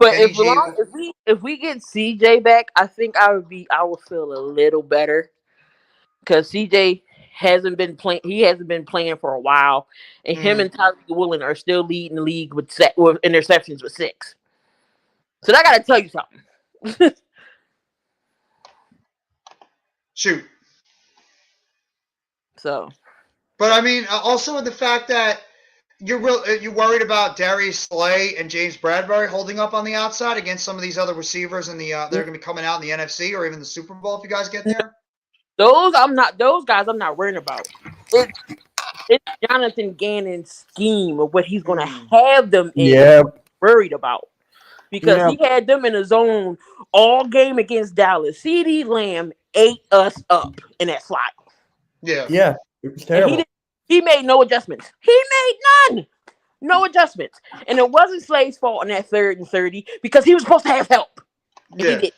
But if we get CJ back, I think I will feel a little better, because CJ hasn't been playing. He hasn't been playing for a while, and him and Tyreek Woolen are still leading the league with interceptions with 6. So I got to tell you something. Shoot. So, but also the fact that you're worried about Darius Slay and James Bradbury holding up on the outside against some of these other receivers in the they're going to be coming out in the NFC or even the Super Bowl if you guys get there. Those guys I'm not worried about. it's Jonathan Gannon's scheme of what he's going to Mm. have them in. Yeah. Worried about because Yeah. he had them in a zone all game against Dallas. CeeDee Lamb ate us up in that slot, Yeah. Yeah. It was and terrible. he made no adjustments. He made none. No adjustments. And it wasn't Slade's fault on that 3rd and 30 because he was supposed to have help. And he Yeah. did.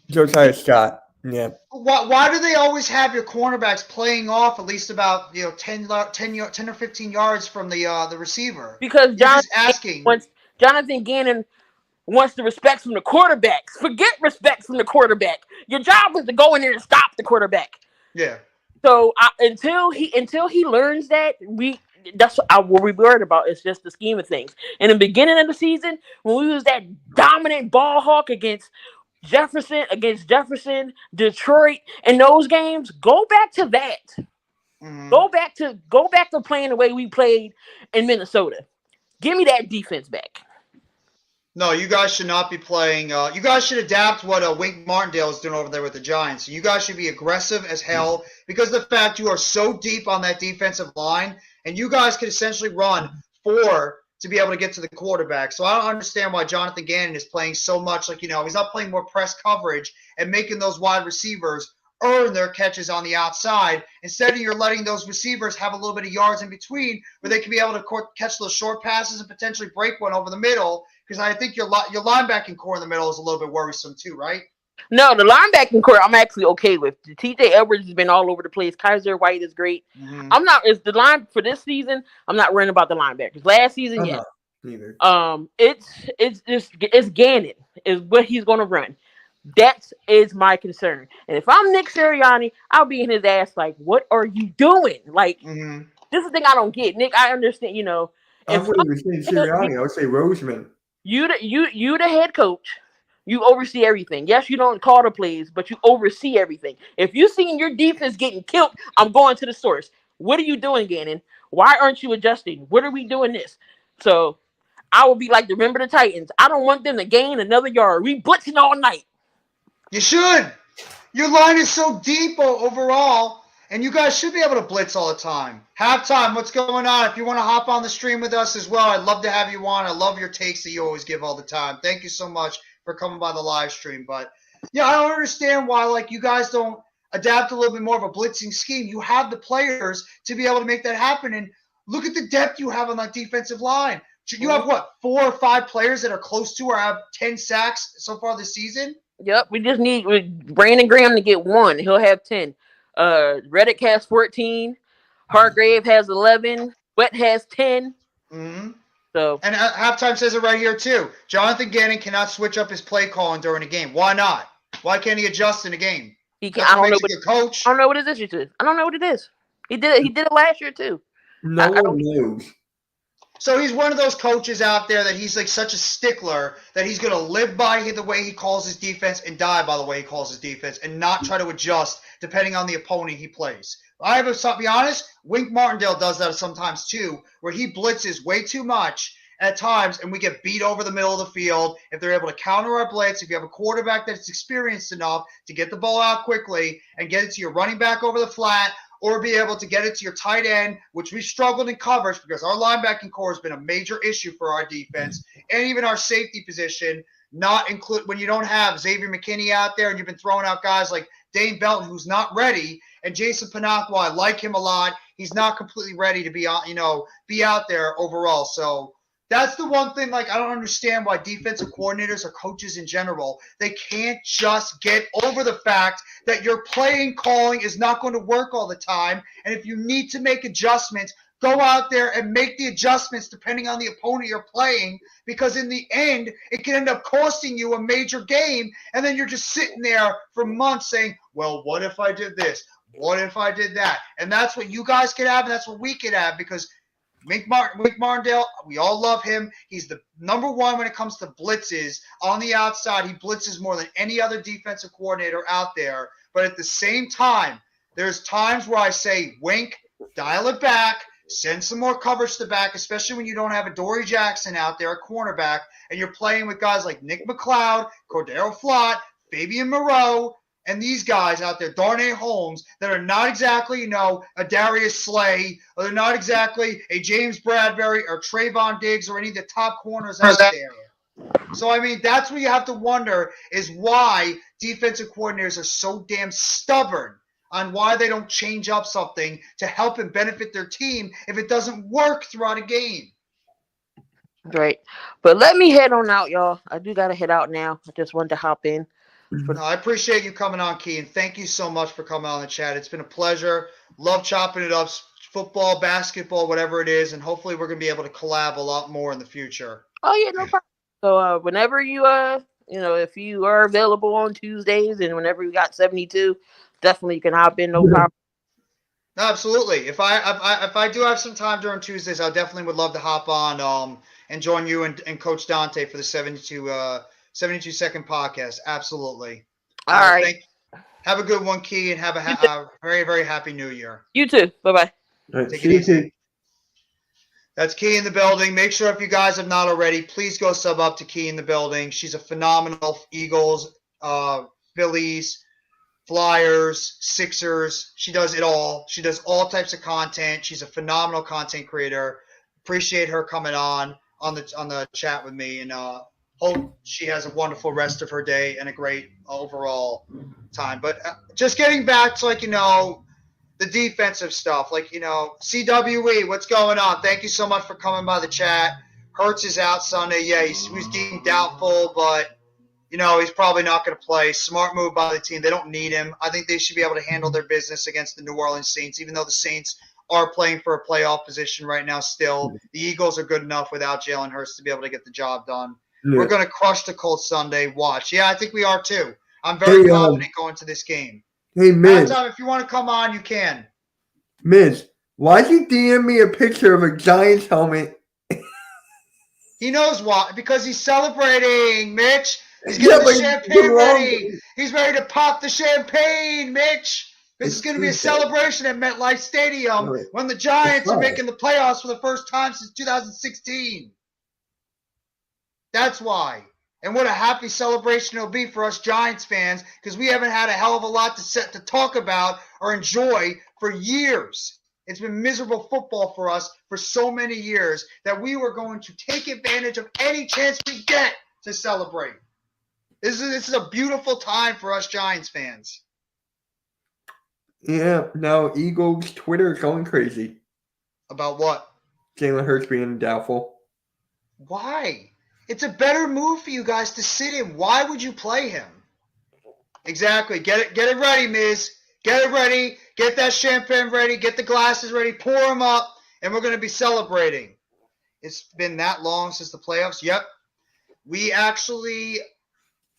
Josiah Scott. Yeah. Why do they always have your cornerbacks playing off at least about 10 or 15 yards from the receiver? Because You're just asking. Jonathan Gannon wants the respect from the quarterbacks. Forget respect from the quarterback. Your job is to go in there and stop the quarterback. Yeah. So until he learns that, that's what we're worried about. It's just the scheme of things. In the beginning of the season, when we was that dominant ball hawk against Jefferson, Detroit, in those games, go back to that. Mm-hmm. Go back to playing the way we played in Minnesota. Give me that defense back. No, you guys should not be playing. You guys should adapt what Wink Martindale is doing over there with the Giants. You guys should be aggressive as hell because of the fact you are so deep on that defensive line, and you guys could essentially run 4 to be able to get to the quarterback. So I don't understand why Jonathan Gannon is playing so much. He's not playing more press coverage and making those wide receivers earn their catches on the outside. Instead of you're letting those receivers have a little bit of yards in between where they can be able to catch those short passes and potentially break one over the middle. Because I think your linebacking core in the middle is a little bit worrisome too, right? No, the linebacking core I'm actually okay with. TJ Edwards has been all over the place. Kaiser White is great. Mm-hmm. I'm not. It's the line for this season. I'm not worrying about the linebackers. Last season, I'm yeah. not either. It's Gannon is what he's going to run. That is my concern. And if I'm Nick Sirianni, I'll be in his ass like, what are you doing? Like, Mm-hmm. this is the thing I don't get. Nick, I understand, I if wouldn't even say Sirianni. I would say Roseman. you the head coach, you oversee everything. Yes, you don't call the plays, but you oversee everything. If you seen your defense getting killed, I'm going to the source. What are you doing, Gannon? Why aren't you adjusting? What are we doing this? So I will be like, remember the Titans. I don't want them to gain another yard. We blitzing all night. You should. Your line is so deep overall, and you guys should be able to blitz all the time. Halftime, what's going on? If you want to hop on the stream with us as well, I'd love to have you on. I love your takes that you always give all the time. Thank you so much for coming by the live stream. But yeah, I don't understand why you guys don't adapt a little bit more of a blitzing scheme. You have the players to be able to make that happen, and look at the depth you have on that defensive line. You have 4 or 5 players that are close to or have 10 sacks so far this season? Yep, we just need Brandon Graham to get 1. He'll have 10. Reddick has 14. Hargrave has 11. Wet has 10. Mm-hmm. So, and halftime says it right here too. Jonathan Gannon cannot switch up his play calling during a game. Why not? Why can't he adjust in a game? he can. I don't know. Coach. I don't know what his issue is. I don't know what it is. He did it. He did it last year too. No one knows. So he's one of those coaches out there that he's such a stickler that he's going to live by the way he calls his defense and die by the way he calls his defense and not try to adjust depending on the opponent he plays. To be honest, Wink Martindale does that sometimes too, where he blitzes way too much at times and we get beat over the middle of the field. If they're able to counter our blitz, if you have a quarterback that's experienced enough to get the ball out quickly and get it to your running back over the flat, or be able to get it to your tight end, which we struggled in coverage because our linebacking core has been a major issue for our defense, and even our safety position, not include when you don't have Xavier McKinney out there and you've been throwing out guys like Dane Belton, who's not ready, and Jason Panakwa, I like him a lot. He's not completely ready to be out there overall. So that's the one thing, I don't understand why defensive coordinators or coaches in general, they can't just get over the fact that your playing calling is not going to work all the time. And if you need to make adjustments, go out there and make the adjustments depending on the opponent you're playing, because in the end, it can end up costing you a major game. And then you're just sitting there for months saying, well, what if I did this? What if I did that? And that's what you guys could have, and that's what we could have, because Wink Martindale, we all love him. He's the number one when it comes to blitzes. On the outside, he blitzes more than any other defensive coordinator out there. But at the same time, there's times where I say, Wink, dial it back, send some more coverage to the back, especially when you don't have a Dory Jackson out there, a cornerback, and you're playing with guys like Nick McLeod, Cordero Flott, Fabian Moreau, and these guys out there, Darnay Holmes, that are not exactly, a Darius Slay, or they're not exactly a James Bradbury or Trayvon Diggs or any of the top corners out there. So, I mean, that's what you have to wonder is why defensive coordinators are so damn stubborn on why they don't change up something to help and benefit their team if it doesn't work throughout a game. Right. But let me head on out, y'all. I do got to head out now. I just wanted to hop in. No, I appreciate you coming on, Key, and thank you so much for coming on the chat. It's been a pleasure. Love chopping it up, football, basketball, whatever it is, and hopefully we're going to be able to collab a lot more in the future. Oh, yeah, no problem. So whenever you, if you are available on Tuesdays and whenever you got 72, definitely you can hop in, no problem. No, absolutely. If I do have some time during Tuesdays, I definitely would love to hop on and join you and Coach Dante for the 72-second podcast. Absolutely. All right. Have a good one, Key, and have a very, very happy New Year. You too. Bye-bye. Take it easy. That's Key in the building. Make sure if you guys have not already, please go sub up to Key in the building. She's a phenomenal Eagles, Phillies, Flyers, Sixers. She does it all. She does all types of content. She's a phenomenal content creator. Appreciate her coming on the chat with me, and hope she has a wonderful rest of her day and a great overall time. But just getting back to the defensive stuff, CWE, what's going on? Thank you so much for coming by the chat. Hurts is out Sunday. Yeah, he was deemed doubtful, but he's probably not going to play. Smart move by the team. They don't need him. I think they should be able to handle their business against the New Orleans Saints, even though the Saints are playing for a playoff position right now still. The Eagles are good enough without Jalen Hurts to be able to get the job done. Yeah. We're going to crush the Colts Sunday. Watch. Yeah, I think we are too. I'm very confident going to this game. Hey, Miz. If you want to come on, you can. Miz, why'd you DM me a picture of a Giants helmet? He knows why. Because he's celebrating, Mitch. He's getting the champagne ready. He's ready to pop the champagne, Mitch. This is going to be a celebration at MetLife Stadium when the Giants are making the playoffs for the first time since 2016. That's why. And what a happy celebration it'll be for us Giants fans, because we haven't had a hell of a lot to talk about or enjoy for years. It's been miserable football for us for so many years that we were going to take advantage of any chance we get to celebrate. This is a beautiful time for us Giants fans. Yeah, now Eagles Twitter is going crazy. About what? Jalen Hurts being doubtful. Why? It's a better move for you guys to sit him. Why would you play him? Exactly. Get it ready, Miz. Get it ready. Get that champagne ready. Get the glasses ready. Pour them up, and we're going to be celebrating. It's been that long since the playoffs. Yep. We actually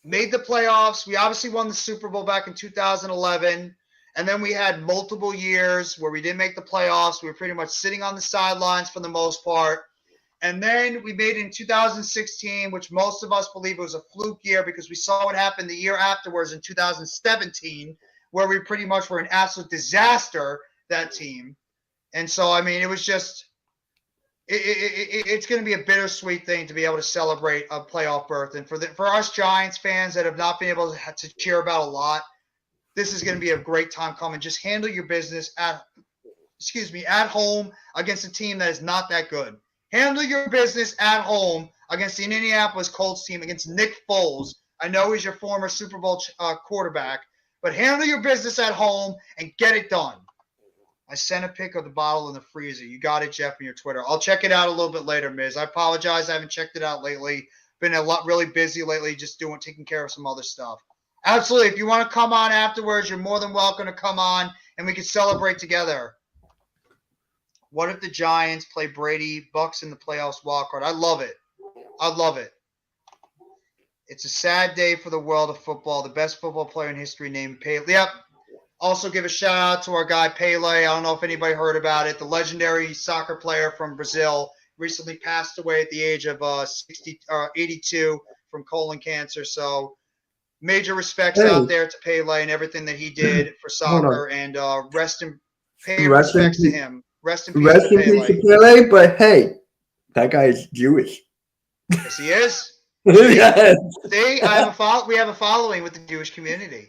made the playoffs. We obviously won the Super Bowl back in 2011. And then we had multiple years where we didn't make the playoffs. We were pretty much sitting on the sidelines for the most part. And then we made it in 2016, which most of us believe it was a fluke year because we saw what happened the year afterwards in 2017, where we pretty much were an absolute disaster, that team. And so, I mean, it was just it's going to be a bittersweet thing to be able to celebrate a playoff berth. And for us Giants fans that have not been able to cheer about a lot, this is going to be a great time coming. Just handle your business at home against a team that is not that good. Handle your business at home against the Indianapolis Colts team, against Nick Foles. I know he's your former Super Bowl quarterback, but handle your business at home and get it done. I sent a pic of the bottle in the freezer. You got it, Jeff, on your Twitter. I'll check it out a little bit later, Miz. I apologize. I haven't checked it out lately. Been really busy lately, just taking care of some other stuff. Absolutely. If you want to come on afterwards, you're more than welcome to come on, and we can celebrate together. What if the Giants play Brady, Bucks in the playoffs wildcard? I love it. I love it. It's a sad day for the world of football. The best football player in history named Pele. Yep. Also give a shout out to our guy Pele. I don't know if anybody heard about it. The legendary soccer player from Brazil recently passed away at the age of 82 from colon cancer. So major respects out there to Pele and everything that he did for soccer. And respects to him. Rest in peace to Pele. But hey, that guy is Jewish. Yes, he is. Yes. See, we have a following with the Jewish community.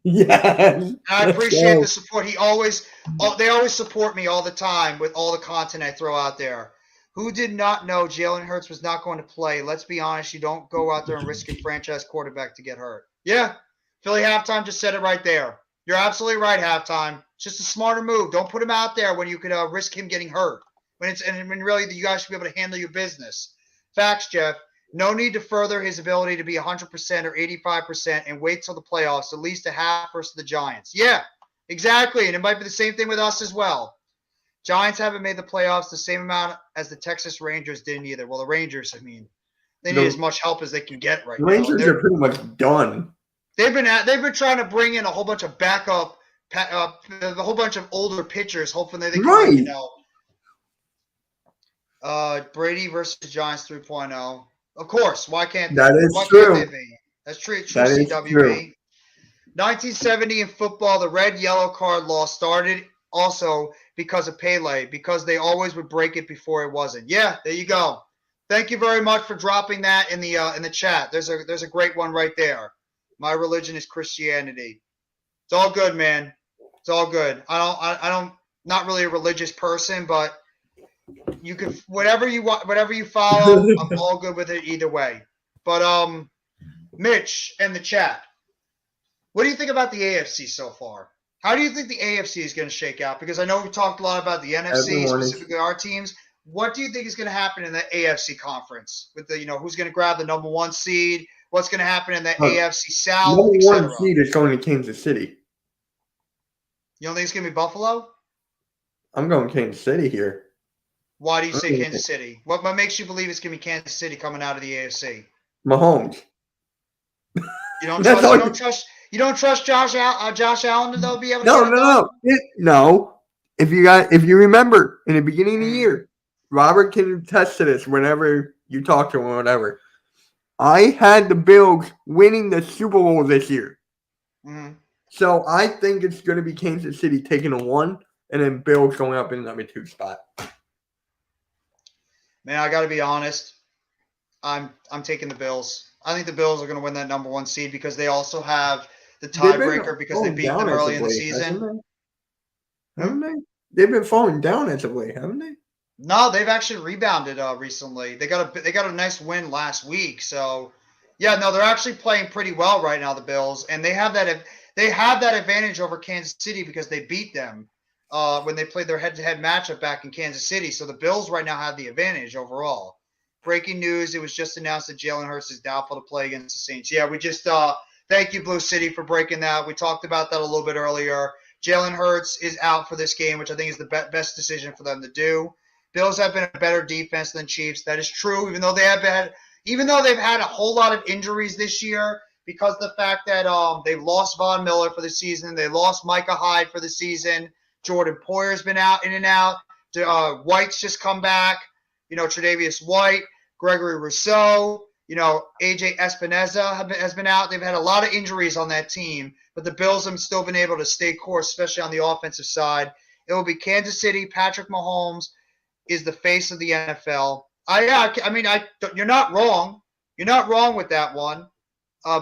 Yes. I let's appreciate go. the support. They always support me all the time with all the content I throw out there. Who did not know Jalen Hurts was not going to play? Let's be honest. You don't go out there and risk your franchise quarterback to get hurt. Yeah, Philly halftime just said it right there. You're absolutely right. Halftime, it's just a smarter move. Don't put him out there when you could risk him getting hurt. When really you guys should be able to handle your business. Facts, Jeff. No need to further his ability to be 100% or 85% and wait till the playoffs, at least a half versus the Giants. Yeah, exactly. And it might be the same thing with us as well. Giants haven't made the playoffs the same amount as the Texas Rangers didn't either. Well, the Rangers, they need as much help as they can get right now. Rangers are pretty much done. They've been trying to bring in a whole bunch of backup, a whole bunch of older pitchers, hoping that they can, Brady versus Giants 3.0. Of course, why can't they? That is Why true. can't they be? That's true. That is CWB. true. 1970 in football, the red-yellow card law started also because of Pele, because they always would break it before it wasn't. Yeah, there you go. Thank you very much for dropping that in the chat. There's a great one right there. My religion is Christianity. It's all good, man. It's all good. I don't not really a religious person, but you can whatever you want, whatever you follow, I'm all good with it either way. But Mitch and the chat, what do you think about the AFC so far? How do you think the AFC is going to shake out? Because I know we talked a lot about the NFC, specifically our teams. What do you think is going to happen in the AFC conference with the who's going to grab the number 1 seed? What's going to happen in the AFC South? Number 1 seed is going to Kansas City. You don't think it's going to be Buffalo? I'm going Kansas City here. Why do you say Kansas City? What makes you believe it's going to be Kansas City coming out of the AFC? Mahomes. You don't trust Josh Allen to be able to get it done? No. If you remember in the beginning of the year, Robert can attest to this whenever you talk to him or whatever. I had the Bills winning the Super Bowl this year. Mm-hmm. So I think it's going to be Kansas City taking a 1 and then Bills going up in the number 2 spot. Man, I got to be honest. I'm taking the Bills. I think the Bills are going to win that number 1 seed because they also have the tiebreaker because they beat them early in the season. Haven't they? They've been falling down as of late, haven't they? No, they've actually rebounded recently. They got a nice win last week. So, yeah, no, they're actually playing pretty well right now, the Bills, and they have that advantage over Kansas City because they beat them when they played their head-to-head matchup back in Kansas City. So the Bills right now have the advantage overall. Breaking news, it was just announced that Jalen Hurts is doubtful to play against the Saints. Yeah, we just thank you, Blue City, for breaking that. We talked about that a little bit earlier. Jalen Hurts is out for this game, which I think is the best decision for them to do. Bills have been a better defense than Chiefs. That is true, even though they've had a whole lot of injuries this year because of the fact that they've lost Von Miller for the season. They lost Micah Hyde for the season. Jordan Poyer's been out in and out. White's just come back. Tre'Davious White, Gregory Rousseau, AJ Espinoza has been out. They've had a lot of injuries on that team, but the Bills have still been able to stay course, especially on the offensive side. It will be Kansas City. Patrick Mahomes is the face of the NFL. You're not wrong. You're not wrong with that one.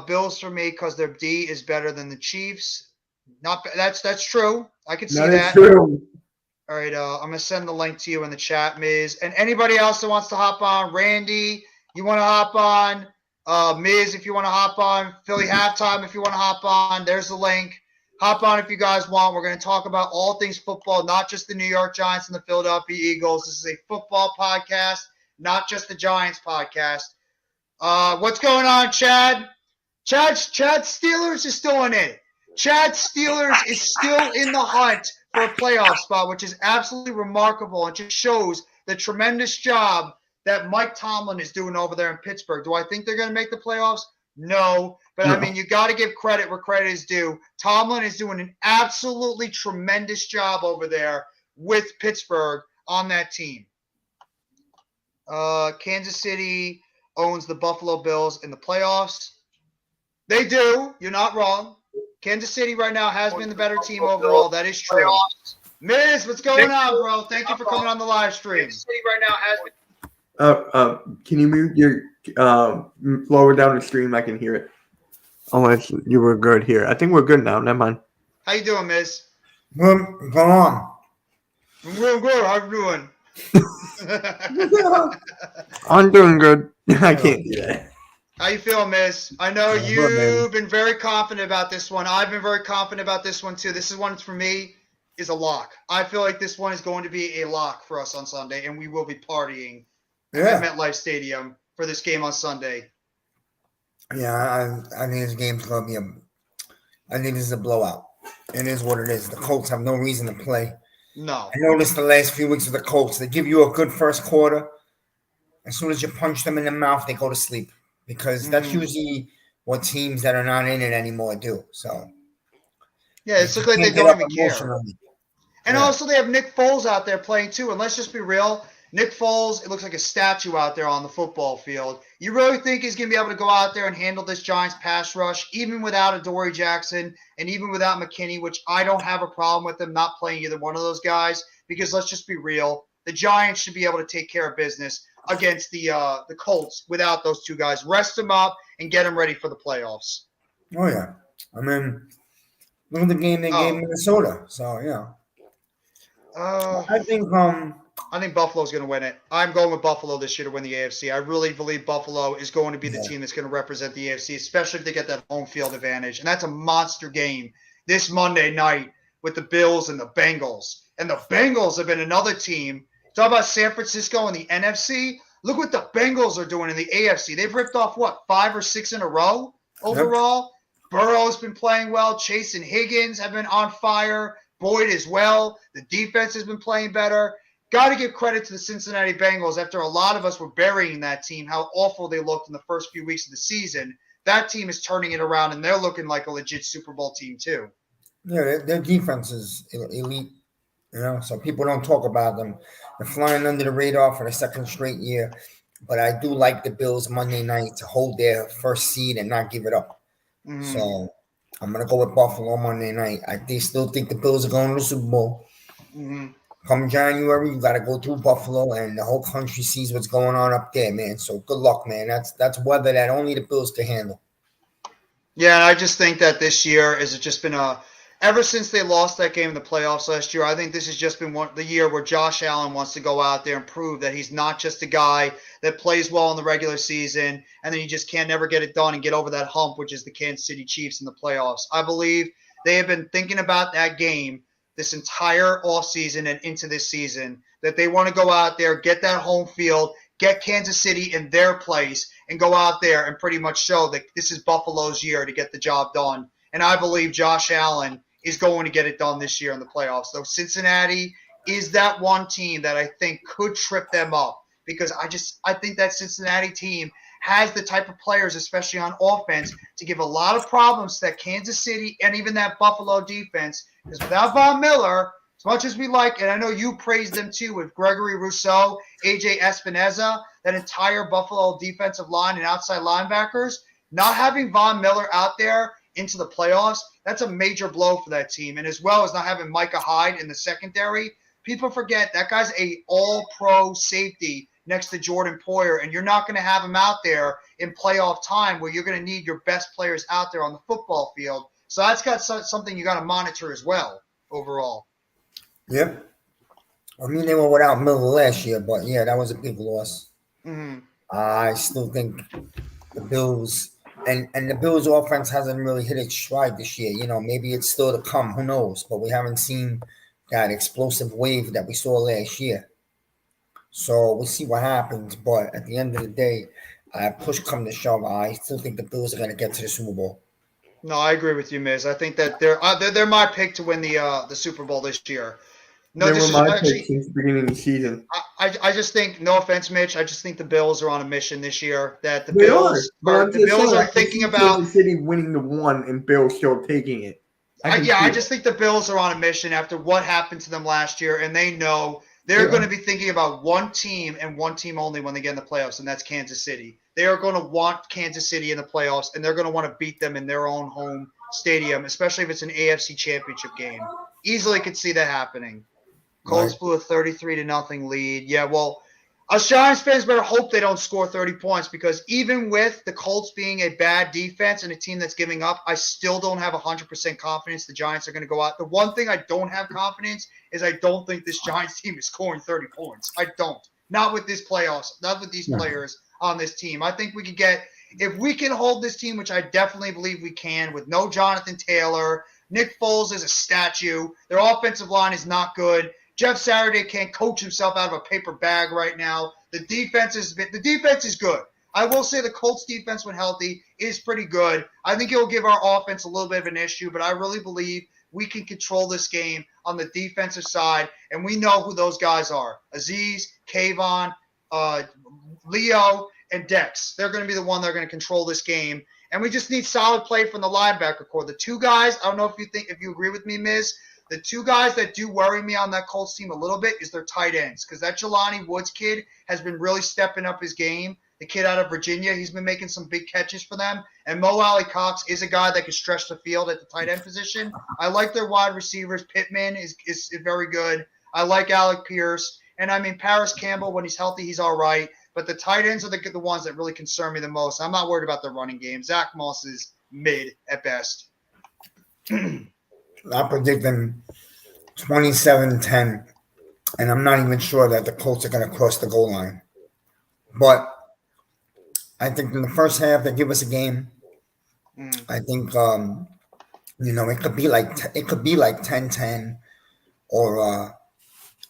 Bills for me because their D is better than the Chiefs. That's true. I can see that. That's true. All right, I'm going to send the link to you in the chat, Miz. And anybody else that wants to hop on, Randy, you want to hop on, Miz, if you want to hop on, Philly Halftime, if you want to hop on, there's the link. Hop on if you guys want. We're going to talk about all things football, not just the New York Giants and the Philadelphia Eagles. This is a football podcast, not just the Giants podcast. What's going on, Chad? Chad Steelers is still in it. Chad Steelers is still in the hunt for a playoff spot, which is absolutely remarkable and just shows the tremendous job that Mike Tomlin is doing over there in Pittsburgh. Do I think they're going to make the playoffs? No. But, I mean, you got to give credit where credit is due. Tomlin is doing an absolutely tremendous job over there with Pittsburgh on that team. Kansas City owns the Buffalo Bills in the playoffs. They do. You're not wrong. Kansas City right now has been the better team overall. That is true. Miz, what's going on, bro? Thank you for coming on the live stream. Kansas City right now has been. Can you move your lower down the stream? I can hear it. Unless you were good here. I think we're good now. Never mind. How you doing, Miz? Good, go on. I'm doing good. How you doing? I'm doing good. I can't do that. How you feeling, Miz? I know I'm good, man. you've been very confident about this one. I've been very confident about this one too. This is one for me is a lock. I feel like this one is going to be a lock for us on Sunday, and we will be partying at Yeah. MetLife Stadium for this game on Sunday. Yeah, I think this game's going to be I think this is a blowout. It is what it is. The Colts have no reason to play. No. I noticed the last few weeks of the Colts, they give you a good first quarter. As soon as you punch them in the mouth, they go to sleep because that's usually what teams that are not in it anymore do. So Yeah, it's you look like they can't get don't up even care. emotionally. And Yeah. also they have Nick Foles out there playing too. And let's just be real. Nick Foles, it looks like a statue out there on the football field. You really think he's going to be able to go out there and handle this Giants pass rush, even without a Dory Jackson and even without McKinney, which I don't have a problem with them not playing either one of those guys because let's just be real. The Giants should be able to take care of business against the Colts without those two guys. Rest them up and get them ready for the playoffs. Oh, yeah. I mean, look at the game they gave Minnesota. So, yeah. I think Buffalo's going to win it. I'm going with Buffalo this year to win the AFC. I really believe Buffalo is going to be the team that's going to represent the AFC, especially if they get that home field advantage. And that's a monster game this Monday night with the Bills and the Bengals. And the Bengals have been another team. Talk about San Francisco and the NFC. Look what the Bengals are doing in the AFC. They've ripped off, 5 or 6 in a row overall? Yep. Burrow's been playing well. Chase and Higgins have been on fire. Boyd as well. The defense has been playing better. Got to give credit to the Cincinnati Bengals after a lot of us were burying that team, how awful they looked in the first few weeks of the season. That team is turning it around, and they're looking like a legit Super Bowl team too. Yeah, their defense is elite, so people don't talk about them. They're flying under the radar for the second straight year. But I do like the Bills Monday night to hold their first seed and not give it up. Mm-hmm. So I'm going to go with Buffalo Monday night. I still think the Bills are going to the Super Bowl. Mm-hmm. Come January, you got to go through Buffalo, and the whole country sees what's going on up there, man. So good luck, man. That's weather that only the Bills can handle. Yeah, and I just think that this year has just been ever since they lost that game in the playoffs last year, I think this has just been the year where Josh Allen wants to go out there and prove that he's not just a guy that plays well in the regular season and then he just can't never get it done and get over that hump, which is the Kansas City Chiefs in the playoffs. I believe they have been thinking about that game this entire offseason and into this season, that they want to go out there, get that home field, get Kansas City in their place, and go out there and pretty much show that this is Buffalo's year to get the job done. And I believe Josh Allen is going to get it done this year in the playoffs. So Cincinnati is that one team that I think could trip them up because I think that Cincinnati team has the type of players, especially on offense, to give a lot of problems to that Kansas City and even that Buffalo defense. Because without Von Miller, as much as we like, and I know you praised them too with Gregory Rousseau, AJ Espinoza, that entire Buffalo defensive line and outside linebackers, not having Von Miller out there into the playoffs, that's a major blow for that team. And as well as not having Micah Hyde in the secondary, people forget that guy's a all-pro safety next to Jordan Poyer, and you're not going to have him out there in playoff time where you're going to need your best players out there on the football field. So that's got something you got to monitor as well overall. Yep. I mean, they were without Miller last year, but yeah, that was a big loss. Mm-hmm. I still think the Bills and the Bills offense hasn't really hit its stride this year. Maybe it's still to come. Who knows? But we haven't seen that explosive wave that we saw last year. So we'll see what happens. But at the end of the day, push come to shove, I still think the Bills are going to get to the Super Bowl. No, I agree with you, Miz. I think that they're my pick to win the Super Bowl this year. No, they were my pick since the beginning of the season. I just think, no offense, Mitch, I just think the Bills are on a mission this year. That the Bills are thinking about Kansas City winning the one and Bills still taking it. I just think the Bills are on a mission after what happened to them last year, and they know they're going to be thinking about one team and one team only when they get in the playoffs, and that's Kansas City. They are going to want Kansas City in the playoffs, and they're going to want to beat them in their own home stadium, especially if it's an AFC championship game. Easily could see that happening. Colts blew a 33-0 lead. Yeah, well, Us Giants fans better hope they don't score 30 points because even with the Colts being a bad defense and a team that's giving up, I still don't have 100% confidence the Giants are going to go out. The one thing I don't have confidence is I don't think this Giants team is scoring 30 points. I don't. Not with this playoffs, not with these players on this team. I think we could get, if we can hold this team, which I definitely believe we can, with no Jonathan Taylor, Nick Foles is a statue. Their offensive line is not good. Jeff Saturday can't coach himself out of a paper bag right now. The defense is good. I will say the Colts defense, when healthy, is pretty good. I think it will give our offense a little bit of an issue, but I really believe we can control this game on the defensive side, and we know who those guys are. Aziz, Kayvon, Leo, and Dex. They're going to be the one that are going to control this game. And we just need solid play from the linebacker core. The two guys, I don't know if you agree with me, Miz, the two guys that do worry me on that Colts team a little bit is their tight ends, because that Jelani Woods kid has been really stepping up his game. The kid out of Virginia, he's been making some big catches for them. And Mo Alley Cox is a guy that can stretch the field at the tight end position. I like their wide receivers. Pittman is very good. I like Alec Pierce. And, I mean, Paris Campbell, when he's healthy, he's all right. But the tight ends are the ones that really concern me the most. I'm not worried about the running game. Zach Moss is mid at best. I predict them 27-10, and I'm not even sure that the Colts are going to cross the goal line. But I think in the first half they give us a game. I think it could be like 10-10 or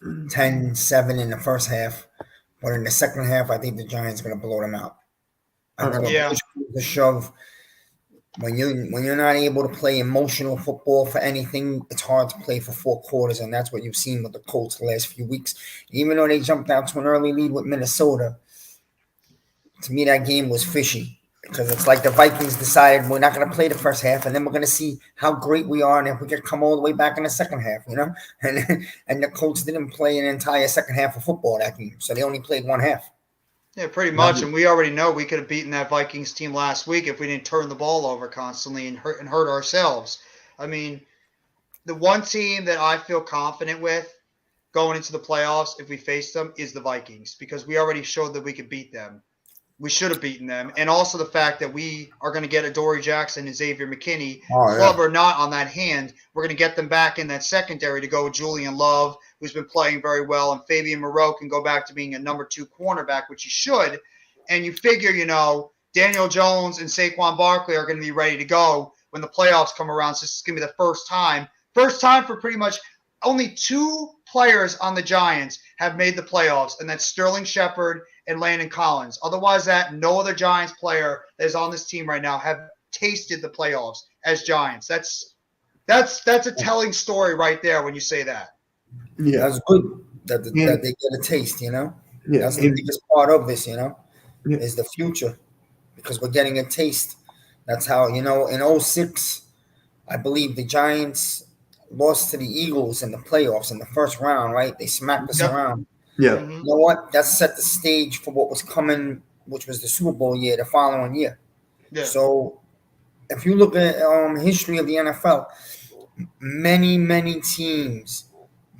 10-7 in the first half. But in the second half, I think the Giants are going to blow them out. I think the shove. When you're not able to play emotional football for anything, it's hard to play for 4 quarters, and that's what you've seen with the Colts the last few weeks. Even though they jumped out to an early lead with Minnesota, to me that game was fishy because it's like the Vikings decided we're not going to play the first half, and then we're going to see how great we are, and if we can come all the way back in the second half, And the Colts didn't play an entire second half of football that game, so they only played one half. Yeah, pretty much, and we already know we could have beaten that Vikings team last week if we didn't turn the ball over constantly and hurt ourselves. I mean, the one team that I feel confident with going into the playoffs if we face them is the Vikings because we already showed that we could beat them. We should have beaten them, and also the fact that we are going to get Adoree Jackson and Xavier McKinney, club or not, on that hand. We're going to get them back in that secondary to go with Julian Love, who's been playing very well, and Fabian Moreau can go back to being a number 2 cornerback, which he should. And you figure, Daniel Jones and Saquon Barkley are going to be ready to go when the playoffs come around. So this is going to be the first time for pretty much only 2 players on the Giants have made the playoffs, and that's Sterling Shepard and Landon Collins. Otherwise, no other Giants player that is on this team right now have tasted the playoffs as Giants. That's a telling story right there when you say that. Yeah, that's good that they get a taste. Yeah, that's the biggest part of this. Is the future because we're getting a taste. That's how in 2006, I believe the Giants lost to the Eagles in the playoffs in the first round. Right, they smacked us around. Yeah. You know what? That set the stage for what was coming, which was the Super Bowl year, the following year. Yeah. So if you look at history of the NFL, many, many teams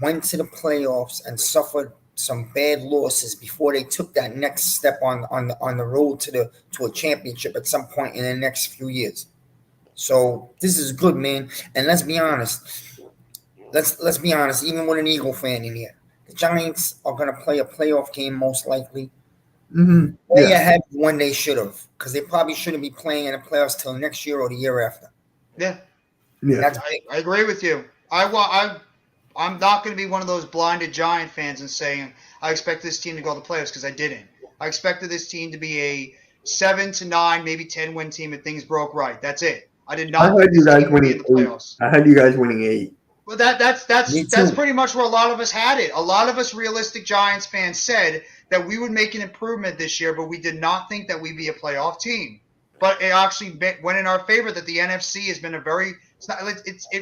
went to the playoffs and suffered some bad losses before they took that next step on the road to a championship at some point in the next few years. So this is good, man. And let's be honest. Let's be honest, even with an Eagle fan in here. The Giants are going to play a playoff game most likely. Way ahead when they should have, because they probably shouldn't be playing in the playoffs till next year or the year after. Yeah. I agree with you. I'm not going to be one of those blinded Giant fans and saying I expect this team to go to the playoffs because I didn't. I expected this team to be a 7 to 9, maybe 10 win team if things broke right. That's it. I did not. I had you guys winning 8. I had you guys winning 8. Well, that's pretty much where a lot of us had it. A lot of us realistic Giants fans said that we would make an improvement this year, but we did not think that we'd be a playoff team. But it actually went in our favor that the NFC has been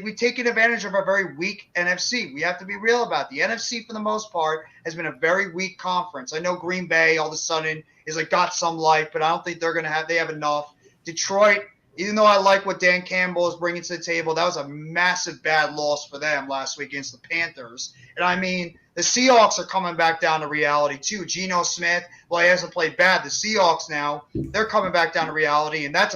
we've taken advantage of a very weak NFC. We have to be real about it. The NFC for the most part has been a very weak conference. I know Green Bay all of a sudden is got some life, but I don't think they have enough. Detroit Even though I like what Dan Campbell is bringing to the table, that was a massive bad loss for them last week against the Panthers. And I mean, the Seahawks are coming back down to reality too. Geno Smith, well, he hasn't played bad. The Seahawks now, they're coming back down to reality, and that's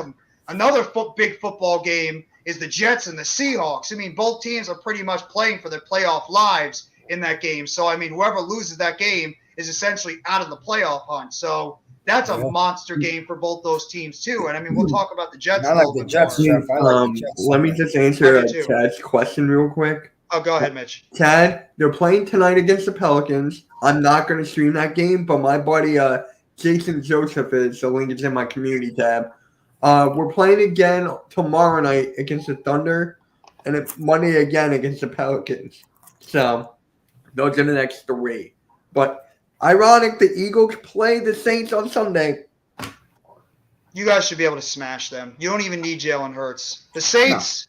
another big football game is the Jets and the Seahawks. I mean, both teams are pretty much playing for their playoff lives in that game. So, I mean, whoever loses that game is essentially out of the playoff hunt. So that's a monster game for both those teams too. And I mean, we'll talk about the Jets. I like the Jets, Jeff. I like the Jets. Let me just answer Chad's question real quick. Oh, go ahead, Mitch. Chad, they're playing tonight against the Pelicans. I'm not going to stream that game, but my buddy Jason Joseph is. The link is in my community tab. We're playing again tomorrow night against the Thunder, and it's Monday again against the Pelicans. So those are the next 3. But ironic, the Eagles play the Saints on Sunday. You guys should be able to smash them. You don't even need Jalen Hurts. The Saints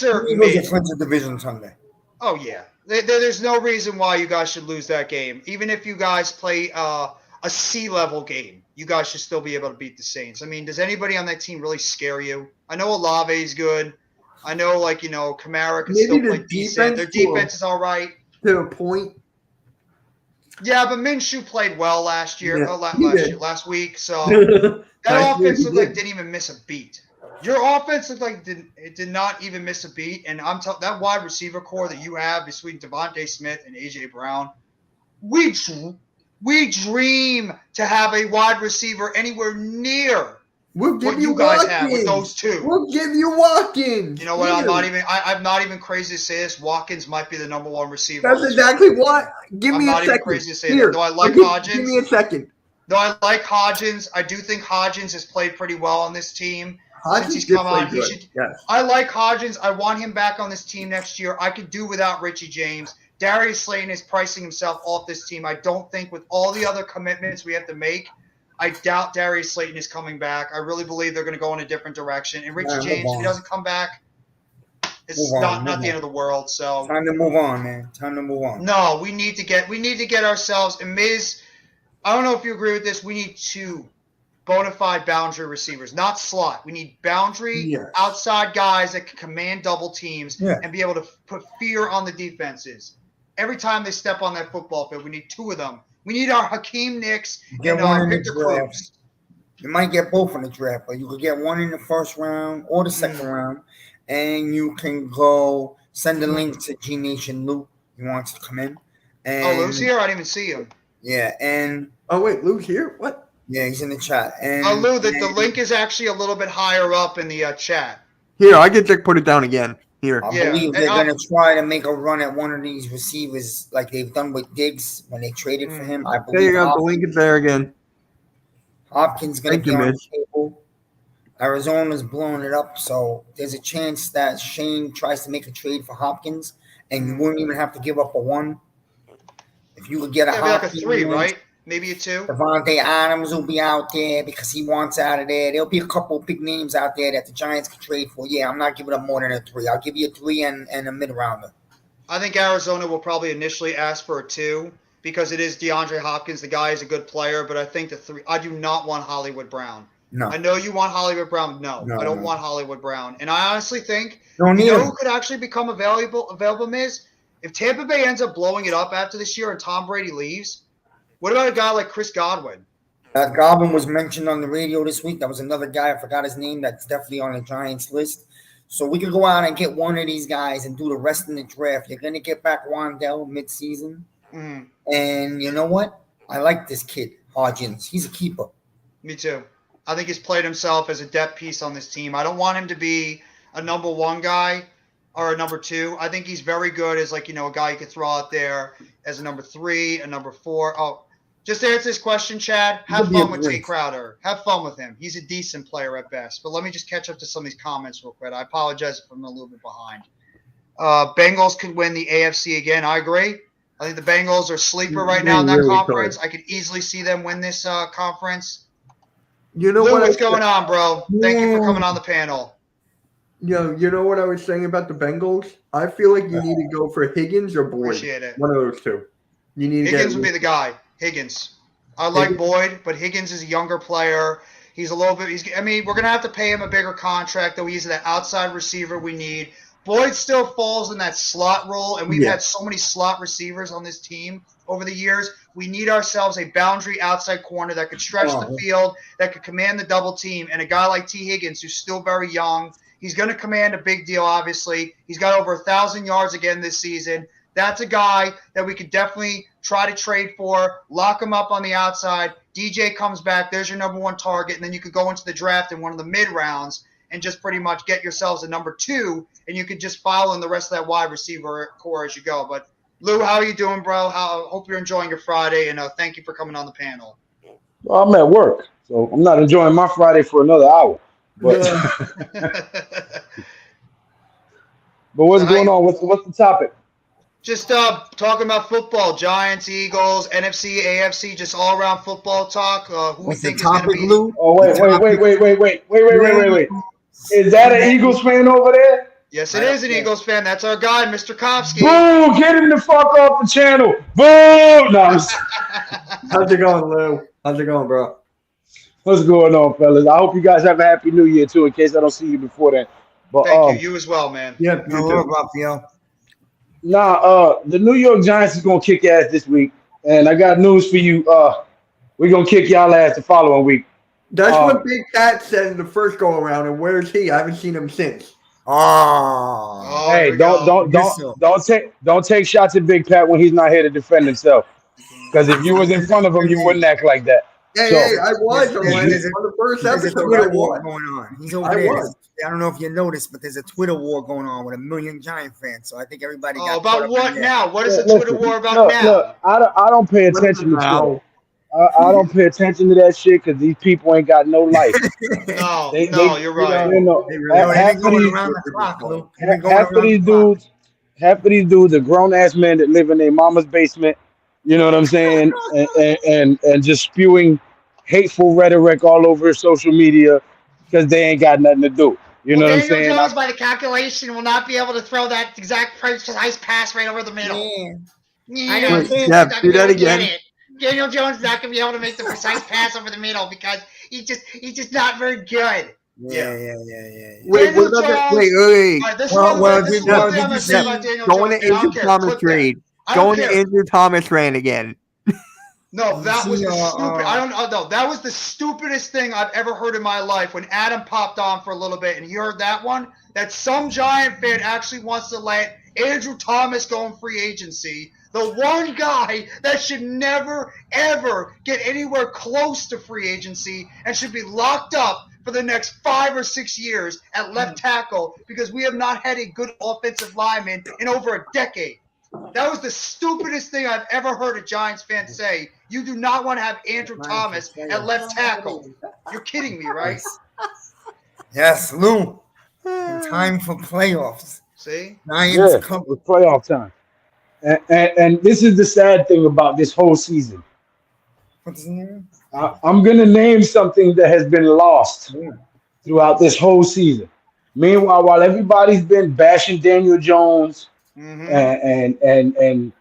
are Eagles are division Sunday. Oh, yeah. There's no reason why you guys should lose that game. Even if you guys play a C-level game, you guys should still be able to beat the Saints. I mean, does anybody on that team really scare you? I know Olave's good. I know, Kamara can still play decent. Their defense is all right. To a point. Yeah, but Minshew played well last week. So that offense looked like it didn't even miss a beat. Your offense looked like it did not even miss a beat. And I'm telling that wide receiver core that you have between Devontae Smith and A.J. Brown, we dream to have a wide receiver anywhere near what you guys have with those two. We'll give you Watkins. You know what? I'm not even crazy to say this. Watkins might be the number 1 receiver. That's exactly what. Give me a second. I'm not even crazy to say that. Though I like Hodgins. Give me a second. Though I like Hodgins, I do think Hodgins has played pretty well on this team. Hodgins since he's come on. Yes. I like Hodgins. I want him back on this team next year. I could do without Richie James. Darius Slayton is pricing himself off this team. I don't think with all the other commitments we have to make, I doubt Darius Slayton is coming back. I really believe they're going to go in a different direction. And Richie James, if he doesn't come back, it's not the end of the world. So time to move on, man. Time to move on. No, we need to get ourselves and Miz. I don't know if you agree with this. We need 2 bona fide boundary receivers, not slot. We need boundary outside guys that can command double teams and be able to put fear on the defenses. Every time they step on that football field, we need 2 of them. We need our Hakeem Nicks and Victor Cruz. You might get both in the draft, but you could get one in the first round or the second round, and you can go send a link to G Nation Luke. He wants to come in. And, Luke's here? I didn't even see him. Yeah, and wait, Luke's here? What? Yeah, he's in the chat. And Lou, the link is actually a little bit higher up in the chat. Here, I can just put it down again. Here. I believe they're going to try to make a run at one of these receivers like they've done with Diggs when they traded for him. I believe there you go. The link is there again. Hopkins going to be on the table. Arizona's blowing it up, so there's a chance that Shane tries to make a trade for Hopkins, and you wouldn't even have to give up a 1. If you could get a Hopkins, like a 3, right? Maybe a 2. Devontae Adams will be out there because he wants out of there. There'll be a couple of big names out there that the Giants can trade for. Yeah, I'm not giving up more than a 3. I'll give you a 3 and a mid-rounder. I think Arizona will probably initially ask for a 2 because it is DeAndre Hopkins. The guy is a good player, but I think the 3 – I do not want Hollywood Brown. No. I know you want Hollywood Brown. No, I don't want Hollywood Brown. And I honestly think who could actually become available, Miz? If Tampa Bay ends up blowing it up after this year and Tom Brady leaves – what about a guy like Chris Godwin? Godwin was mentioned on the radio this week. That was another guy. I forgot his name. That's definitely on the Giants list. So we could go out and get one of these guys and do the rest in the draft. You're going to get back Wandell midseason. And you know what? I like this kid, Hodgins. He's a keeper. Me too. I think he's played himself as a depth piece on this team. I don't want him to be a number 1 guy or a number 2. I think he's very good as a guy you could throw out there as a number 3, a number 4. Oh, just to answer this question, Chad, have fun with Jay Crowder. Have fun with him. He's a decent player at best. But let me just catch up to some of these comments real quick. I apologize if I'm a little bit behind. Bengals could win the AFC again. I agree. I think the Bengals are sleeper right now in that conference. I could easily see them win this conference. You know what's going on, bro? Thank you for coming on the panel. You know what I was saying about the Bengals? I feel like you need to go for Higgins or Boyd. Appreciate it. One of those 2. You need Higgins would be the guy. Higgins. I like Boyd, but Higgins is a younger player. He's a little bit. I mean, we're gonna have to pay him a bigger contract, though. He's that outside receiver we need. Boyd still falls in that slot role, and we've had so many slot receivers on this team over the years. We need ourselves a boundary outside corner that could stretch the field, that could command the double team, and a guy like T. Higgins, who's still very young. He's going to command a big deal, obviously. He's got over 1,000 yards again this season. That's a guy that we could definitely try to trade for, lock him up on the outside. DJ comes back. There's your number one target, and then you could go into the draft in one of the mid-rounds and just pretty much get yourselves a number 2, and you could just follow in the rest of that wide receiver core as you go. But, Lou, how are you doing, bro? Hope you're enjoying your Friday, and thank you for coming on the panel. Well, I'm at work, so I'm not enjoying my Friday for another hour. But, but what's going on? What's the topic? Just talking about football, Giants, Eagles, NFC, AFC, just all around football talk. Who we think is going to be? Lou? Oh, wait. Is that an Eagles fan over there? Yes, it is an Eagles fan. That's our guy, Mr. Kofsky. Boo! Get him the fuck off the channel. Boo! No. How's it going, Lou? How's it going, bro? What's going on, fellas? I hope you guys have a happy New Year too. In case I don't see you before that. But thank you. You as well, man. Yeah, you too. Raphael. The New York Giants is gonna kick ass this week, and I got news for you. We're gonna kick y'all ass the following week. That's what Big Cat said in the first go around, and where's he? I haven't seen him since. Hey, don't take shots at Big Pat when he's not here to defend himself. Because if you was in front of him, you wouldn't act like that. Hey, I was on the first There's a episode. Twitter war going on. He's over there. was. I don't know if you noticed, but there's a Twitter war going on with 1 million Giant fans. So I think everybody got about what now? What is the Listen, Twitter war about now? Look, I don't pay attention to Twitter. I don't pay attention to that shit because these people ain't got no life. No, you're right. Half of these dudes are grown ass men that live in their mama's basement. You know what I'm saying? and just spewing hateful rhetoric all over social media because they ain't got nothing to do. You know what I'm saying? Daniel Jones, by the calculation, will not be able to throw that exact precise pass right over the middle. I know. Do that again. Daniel Jones is not going to be able to make the precise pass over the middle because he's just not very good. Yeah. Wait. All right, this is one thing I'm going to say about Daniel Jones. Going to Andrew Thomas trade. Going to Andrew Thomas ran again. No, that was the stupid. I don't know. That was the stupidest thing I've ever heard in my life. When Adam popped on for a little bit, and you heard that one, that some Giant fan actually wants to let Andrew Thomas go in free agency. The one guy that should never ever get anywhere close to free agency and should be locked up for the next 5 or 6 years at left tackle because we have not had a good offensive lineman in over a decade. That was the stupidest thing I've ever heard a Giants fan say. You do not want to have Andrew Thomas at left tackle. You're kidding me, right? Yes, Lou. Time for playoffs. See? Giants it's playoff time. And this is the sad thing about this whole season. What's his name? I'm going to name something that has been lost throughout this whole season. Meanwhile, while everybody's been bashing Daniel Jones and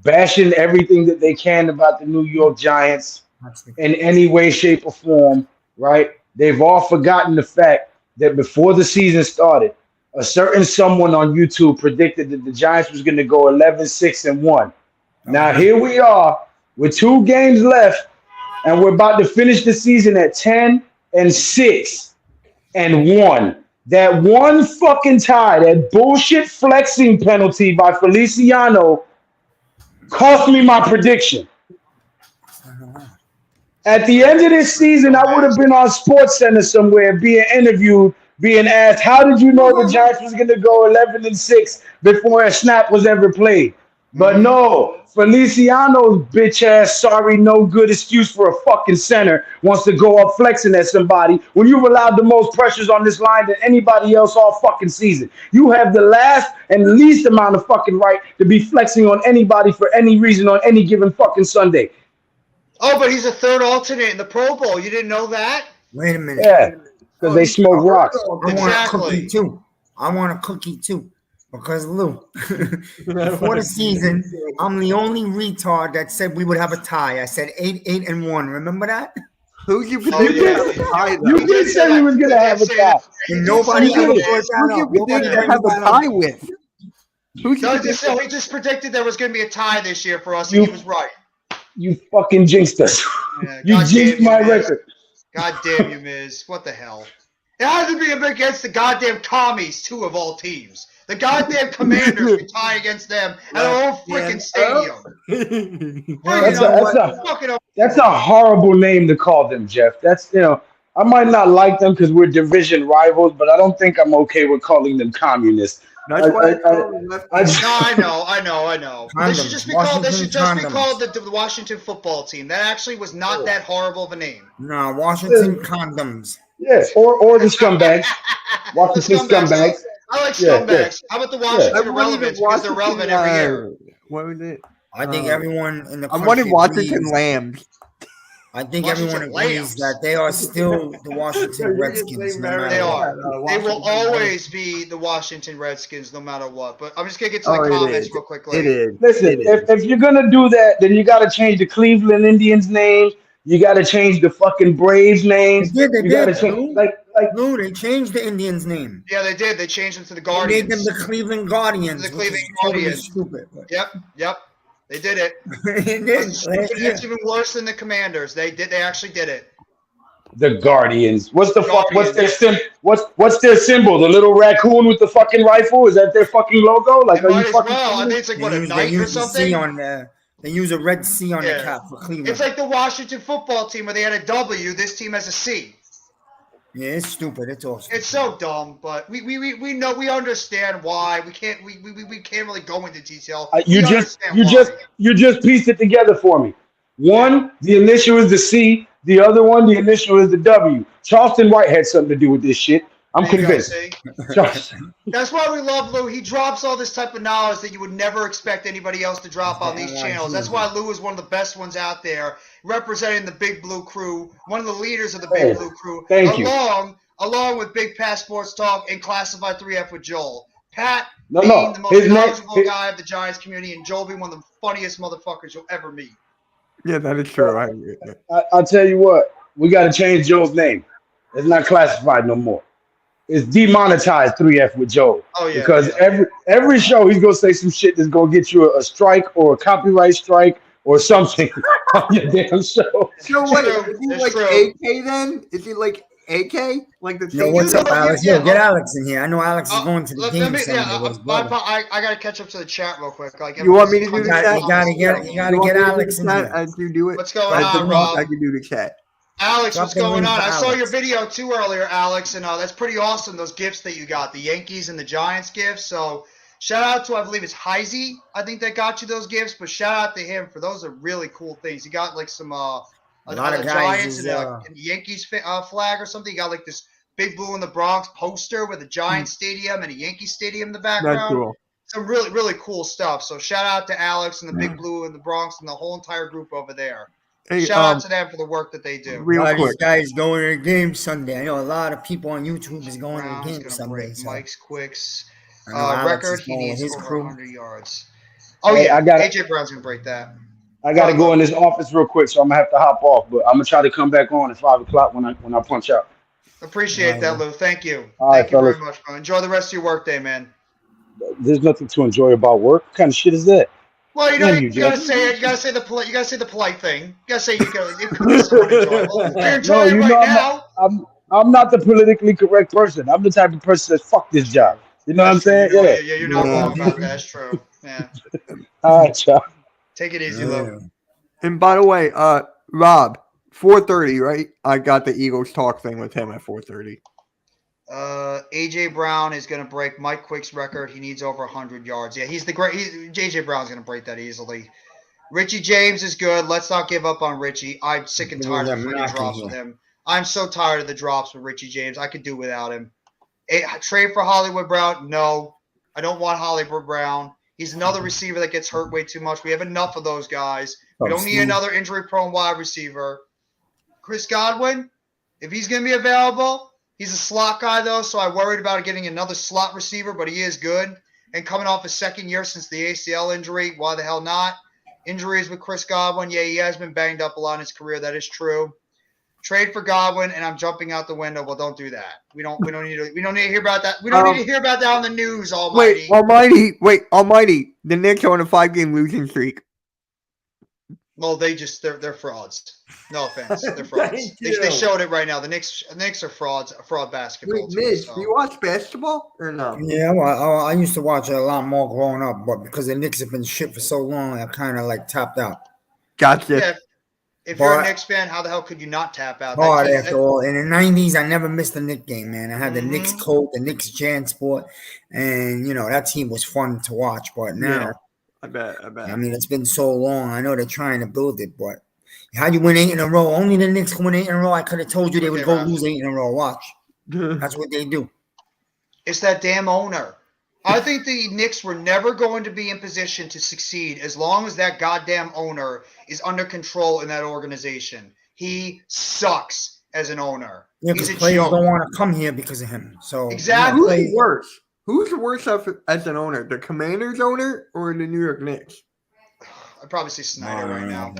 bashing everything that they can about the New York Giants in any way, shape, or form, right? They've all forgotten the fact that before the season started, a certain someone on YouTube predicted that the Giants was going to go 11-6-1. Now here we are with 2 games left, and we're about to finish the season at 10-6-1. That one fucking tie, that bullshit flexing penalty by Feliciano cost me my prediction. At the end of this season, I would have been on SportsCenter somewhere being interviewed, being asked, how did you know the Giants was going to go 11-6 before a snap was ever played? But no, Feliciano's bitch ass, sorry, no good excuse for a fucking center wants to go up flexing at somebody when you've allowed the most pressures on this line than anybody else all fucking season. You have the last and least amount of fucking right to be flexing on anybody for any reason on any given fucking Sunday. Oh, but he's a third alternate in the Pro Bowl. You didn't know that? Wait a minute. Yeah, because they smoke rocks. I want a cookie too. I want a cookie too. Because Lou, before the season, I'm the only retard that said we would have a tie. I said 8-1. Remember that? Who's you Oh, predict yeah. to have a tie, You though? did say we was gonna have a tie. And nobody You ever did. brought Who that you up. Nobody predict to brings have a that tie up. with? Who's you No, predict? he just predicted there was going to be a tie this year for us, and he You was right. you fucking jinxed us. Yeah, You God jinxed damn you, my Miz. record. God damn you, Miz. What the hell? It has to be against the goddamn commies, too, of all teams. The goddamn Commanders can tie against them at our own freaking stadium. Well, That's you know what? that's a horrible name to call them, Jeff. That's I might not like them because we're division rivals, but I don't think I'm okay with calling them communists. That's I, why I, I I, call them left I, wing. No, I know. They should just Condoms. be called. They Washington should just be condoms. called the Washington Football Team. That actually was not that horrible of a name. No, Washington condoms. yeah, or the scumbags, The Washington scumbags. scumbags. I like Yeah, yeah, scumbags. How about the yeah. Washington I wanted Irrelevance because they're relevant every year. What was it? I think everyone in the I country wanted Washington agrees. Lambs. I think Washington everyone agrees Lambs. that they are still the Washington Redskins, no matter They what. are. They will always be the Washington Redskins, no matter what. But I'm just gonna get to the Oh, it comments is. real quickly. It is. Listen, It is. if you're gonna do that, then you got to change the Cleveland Indians name. You got to change the fucking Braves names. They You got to did, change Lou. like Lou, they changed the Indians' name. Yeah, they did. They changed them to the They made them Guardians. the Cleveland Guardians, The which Cleveland is totally Guardians. stupid. But Yep. They did it. they did It's last year. even worse than the Commanders. They actually did it. the Guardians. What's the fuck? What's their Guardians. what's their symbol? The little raccoon with the fucking rifle? Is that their fucking logo? Like, It are you might as fucking well. I kidding think me? it's like They what, a use, knight or the C something. on the. They use a red C on the Yeah. cap for Cleveland. It's like the Washington Football Team where they had a W. This team has a C. Yeah, it's stupid. It's all stupid. It's so dumb, but we know, we understand why. We can't really go into detail. You We just understand you why. just you just pieced it together for me. One, the initial is the C. The other one, the initial is the W. Charleston White had something to do with this shit. I'm There you go, convinced. see? Charleston- That's why we love Lou. He drops all this type of knowledge that you would never expect anybody else to drop on these channels. That's why Lou is one of the best ones out there, representing the Big Blue Crew, one of the leaders of the Big Blue Crew, thank you. along with Big Pat Sports Talk and Classified 3F with Joel. Pat No, being no. the most His name- knowledgeable his- guy of the Giants community, and Joel being one of the funniest motherfuckers you'll ever meet. Yeah, that is true. I'll tell you what. We got to change Joe's name. It's not classified no more. It's demonetized 3F with Joe. Oh, yeah, Because yeah. every show he's gonna say some shit that's gonna get you a strike or a copyright strike or something on your damn show. So what? True. Is he It's like true. AK then? Is he like AK? Like the Yo, thing? what's You up, know, Alex? yeah, Yo, get Alex in here. I know Alex is going to the Let game me, Sunday with his brother. I gotta catch up to the chat real quick. Like, You want me to do You the gotta chat? get Alex in here. As you do it. What's going As the on, boss, Rob? I can do the chat. Alex, Drop what's the going link on? for I saw your Alex. video too earlier, Alex, and that's pretty awesome. Those gifts that you got, the Yankees and the Giants gifts. So shout out to, I believe it's Heisey, I think that got you those gifts. But shout out to him for those are really cool things. He got like some A lot of guys Giants is, and the Yankees flag or something. He got like this Big Blue in the Bronx poster with a Giants stadium and a Yankee stadium in the That's background. cool. Some really, really cool stuff. So shout out to Alex and the Big Blue in the Bronx and the whole entire group over there. Hey, Shout out to them for the work that they do. A real lot of these quick. guys going to the game Sunday. I know a lot of people on YouTube is going to Brown's the game gonna Sunday. break So Mike's Quicks I know Alex record. is He going with needs his over crew. 100 yards. Oh Hey, yeah, I got- AJ Brown's gonna break that. I gotta go in this office real quick, so I'm gonna have to hop off. But I'm gonna try to come back on at 5 o'clock when I punch out. Appreciate that, Lou. Thank you. All right, Thank you very fellas. much, man. Enjoy the rest of your workday, man. There's nothing to enjoy about work. What kind of shit is that? Well, you know, Damn you, you, gotta Jeff. say it. You gotta say the polite. You gotta say the polite thing. You gotta say it could be somewhat enjoyable. You're No, enjoying you it know right I'm now. not, I'm not the politically correct person. I'm the type of person that fuck this job. You know what I'm saying? You know, Yeah. you're not wrong about that. That's true. Yeah. All right, y'all. Take it easy, Lou. And by the way, Rob, 4:30, right? I got the Eagles talk thing with him at 4:30. AJ Brown is going to break Mike Quick's record. He needs over 100 yards. Yeah, he's the great. JJ Brown's going to break that easily. Richie James is good. Let's not give up on Richie. I'm sick and tired of the freaking drops with him. I'm so tired of the drops with Richie James. I could do without him. Trade for Hollywood Brown? No. I don't want Hollywood Brown. He's another receiver that gets hurt way too much. We have enough of those guys. We don't need another injury-prone wide receiver. Chris Godwin, if he's going to be available, he's a slot guy, though, so I worried about getting another slot receiver, but he is good. And coming off his second year since the ACL injury, why the hell not? Injuries with Chris Godwin, yeah, he has been banged up a lot in his career. That is true. trade for Godwin, and I'm jumping out the window. Well, don't do that. We don't need to hear about that. We don't need to hear about that on the news, Almighty. Almighty. The Knicks are on a 5-game losing streak. Well, they're frauds. No offense, they're frauds. They showed it right now. The Knicks are frauds. A fraud basketball team. Mitch, do you watch basketball or no? Yeah, well, I used to watch it a lot more growing up, but because the Knicks have been shit for so long, I kind of like tapped out. Gotcha. Yeah, if you're a Knicks fan, how the hell could you not tap out? Hard after all. In the 90s, I never missed a Knicks game, man. I had the Knicks coat, the Knicks Jansport, and that team was fun to watch. But now, I bet. I mean, it's been so long. I know they're trying to build it, but how you win 8 in a row? Only the Knicks can win 8 in a row. I could have told you they would go lose 8 in a row. Watch. That's what they do. It's that damn owner. I think the Knicks were never going to be in position to succeed as long as that goddamn owner is under control in that organization. He sucks as an owner. Yeah, because players don't want to come here because of him. So exactly. Who's worse? Who's the worst as an owner? The Commanders owner or the New York Knicks? I'd probably say Snyder right now.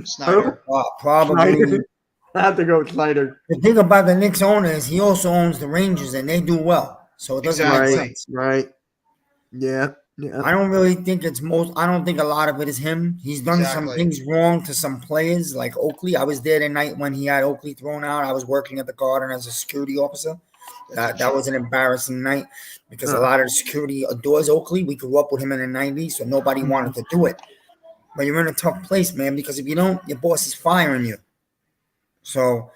Snyder. Probably. Snyder. I have to go with Snyder. The thing about the Knicks owner is he also owns the Rangers, and they do well. So it doesn't make sense. Right. Yeah. I don't really think I don't think a lot of it is him. He's done some things wrong to some players like Oakley. I was there the night when he had Oakley thrown out. I was working at the Garden as a security officer. That was an embarrassing night because a lot of the security adores Oakley. We grew up with him in the 90s, so nobody wanted to do it. But you're in a tough place, man, because if you don't, your boss is firing you. So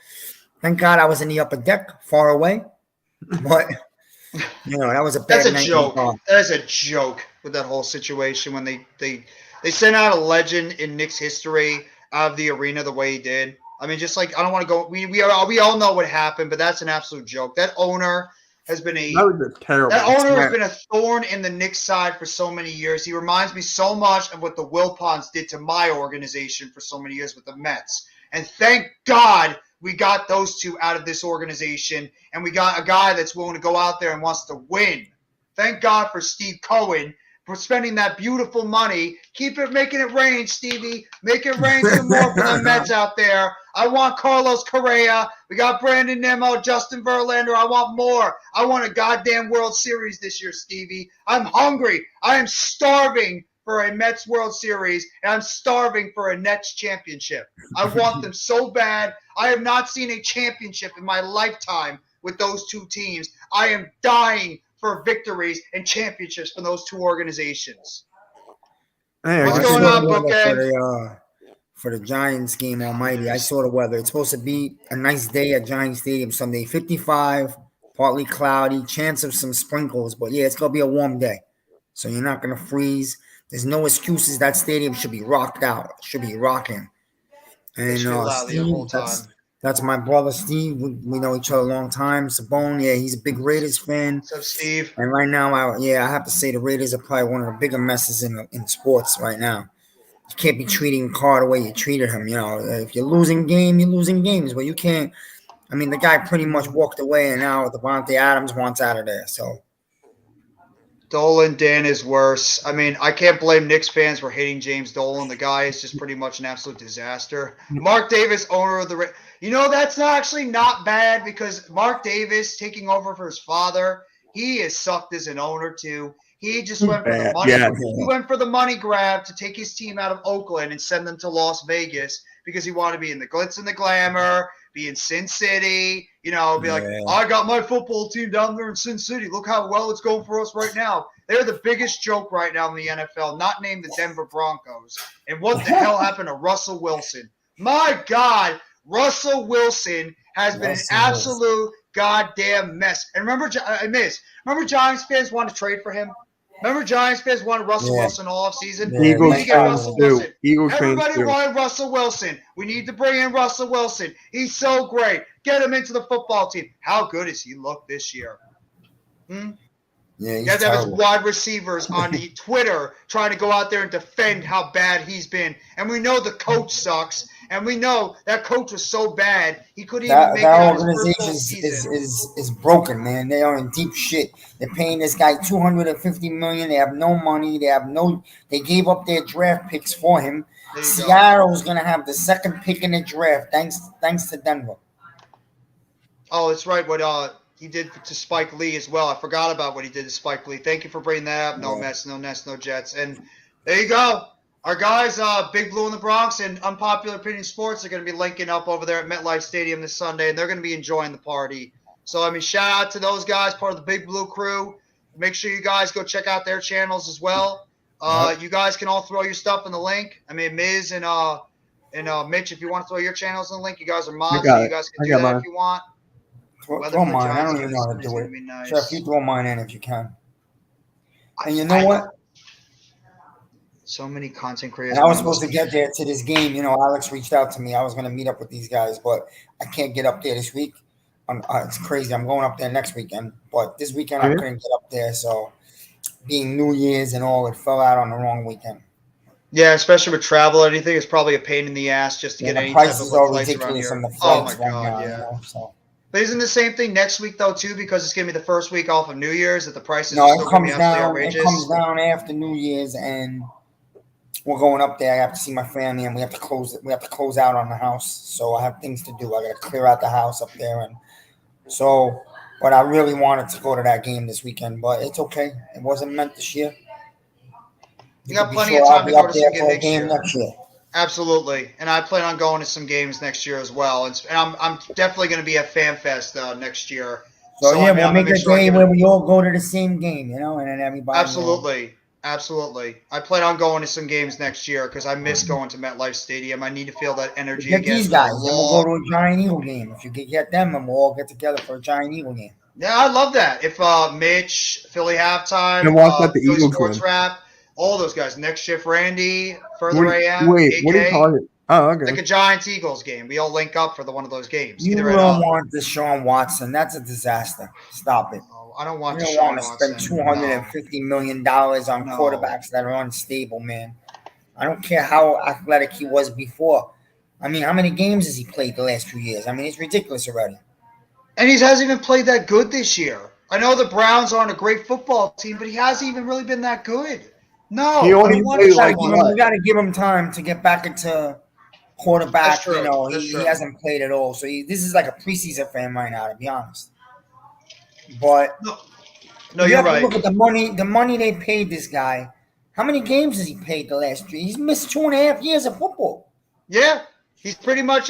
thank God I was in the upper deck, far away. But that was a bad night. That's a joke. That's a joke with that whole situation when they sent out a legend in Knicks history out of the arena the way he did. I mean, just like I don't want to go. We all know what happened, but that's an absolute joke. That owner has been has been a thorn in the Knicks side for so many years. He reminds me so much of what the Wilpons did to my organization for so many years with the Mets. And thank God we got those two out of this organization, and we got a guy that's willing to go out there and wants to win. Thank God for Steve Cohen for spending that beautiful money. Making it rain, Stevie. Make it rain some more for the Mets out there. I want Carlos Correa. We got Brandon Nimmo, Justin Verlander. I want more. I want a goddamn World Series this year, Stevie. I'm hungry. I am starving for a Mets World Series, and I'm starving for a Nets championship. I want them so bad. I have not seen a championship in my lifetime with those two teams. I am dying for victories and championships from those two organizations. Hey, what's going on, Bookend? For the Giants game, Almighty, I saw the weather. It's supposed to be a nice day at Giant Stadium Sunday. 55, partly cloudy, chance of some sprinkles. But, yeah, it's going to be a warm day. So you're not going to freeze. There's no excuses. That stadium should be rocked out. It should be rocking. And Steve, that's my brother, Steve. We know each other a long time. Sabone, yeah, he's a big Raiders fan. What's up, Steve? And right now, I have to say the Raiders are probably one of the bigger messes in sports right now. You can't be treating Carr the way you treated him. If you're losing game, you're losing games. But you can't. I mean, the guy pretty much walked away, and now Devontae Adams wants out of there. So Dolan, Dan is worse. I mean, I can't blame Knicks fans for hating James Dolan. The guy is just pretty much an absolute disaster. Mark Davis, owner of the that's actually not bad because Mark Davis taking over for his father, he is sucked as an owner too. He just went for the money. Yeah. He went for the money grab to take his team out of Oakland and send them to Las Vegas because he wanted to be in the glitz and the glamour, be in Sin City, be like, I got my football team down there in Sin City. Look how well it's going for us right now. They're the biggest joke right now in the NFL, not named the Denver Broncos. And what the hell happened to Russell Wilson? My God, Russell Wilson has been an absolute goddamn mess. And remember Giants fans wanted to trade for him? Remember Giants fans wanted Russell Wilson all offseason? Everybody wanted Russell Wilson. We need to bring in Russell Wilson. He's so great. Get him into the football team. How good has he looked this year? Yeah, you guys have his wide receivers on the Twitter trying to go out there and defend how bad he's been. And we know the coach sucks. And we know that coach was so bad he couldn't even make it out his first season. Is broken, man. They are in deep shit. They're paying this guy $250 million. They have no money. They gave up their draft picks for him. There you go. Seattle's gonna have the second pick in the draft, thanks to Denver. Oh, that's right. What he did to Spike Lee as well. I forgot about what he did to Spike Lee. Thank you for bringing that up. No Yeah. Mets, no Nets, no Jets. And there you go. Our guys, Big Blue in the Bronx and Unpopular Opinion Sports are going to be linking up over there at MetLife Stadium this Sunday, and they're going to be enjoying the party. So, I mean, shout out to those guys, part of the Big Blue crew. Make sure you guys go check out their channels as well. Yep. You guys can all throw your stuff in the link. I mean, Miz and Mitch, if you want to throw your channels in the link, you guys are mods, so you guys can do that if you want. Throw mine. I don't even know how to do it. Nice. Sure, if you throw mine in if you can. And you I know what? So many content creators. And I was supposed to get there to this game. You know, Alex reached out to me. I was going to meet up with these guys, but I can't get up there this week. It's crazy. I'm going up there next weekend, but this weekend I couldn't get up there. So, being New Year's and all, it fell out on the wrong weekend. Yeah, especially with travel or anything, it's probably a pain in the ass just to get any type of flights around here. On the flights Oh my right god, now, yeah. You know, so. But isn't the same thing next week though too? Because it's gonna be the first week off of New Year's that the prices No, are it still gonna be comes absolutely down. outrageous. It comes down after New Year's, and we're going up there. I have to see my family, and we have to close out on the house. So I have things to do. I got to clear out the house up there, and so. But I really wanted to go to that game this weekend, but it's okay. It wasn't meant this year. You got plenty of time to go to some games next year. Absolutely, and I plan on going to some games next year as well. And I'm definitely going to be at Fan Fest next year. So yeah, we'll make a day where we all go to the same game, you know, and then everybody. Absolutely. I plan on going to some games next year because I miss going to MetLife Stadium. I need to feel that energy again. These guys, then we'll go to a Giant Eagle game. If you could get them, and we'll all get together for a Giant Eagle game. Yeah, I love that. If Mitch, Philly Halftime, Philly Sports Rap, all those guys, Next Shift Randy, Further AM, wait, AK, what do you call it? Oh, okay. Like a Giants-Eagles game. We all link up for one of those games. You don't want Deshaun Watson. That's a disaster. Stop it. Oh, I don't want you Deshaun don't want to Watson. spend $250 million on quarterbacks that are unstable, man. I don't care how athletic he was before. I mean, how many games has he played the last 2 years? I mean, it's ridiculous already. And he hasn't even played that good this year. I know the Browns aren't a great football team, but he hasn't even really been that good. No, he only played you got to give him time to get back into quarterback. You know, he hasn't played at all. So this is like a preseason for him right now, to be honest. But no, you're right. Look at the money they paid this guy. How many games has he played the last year? He's missed 2.5 years of football. Yeah, he's pretty much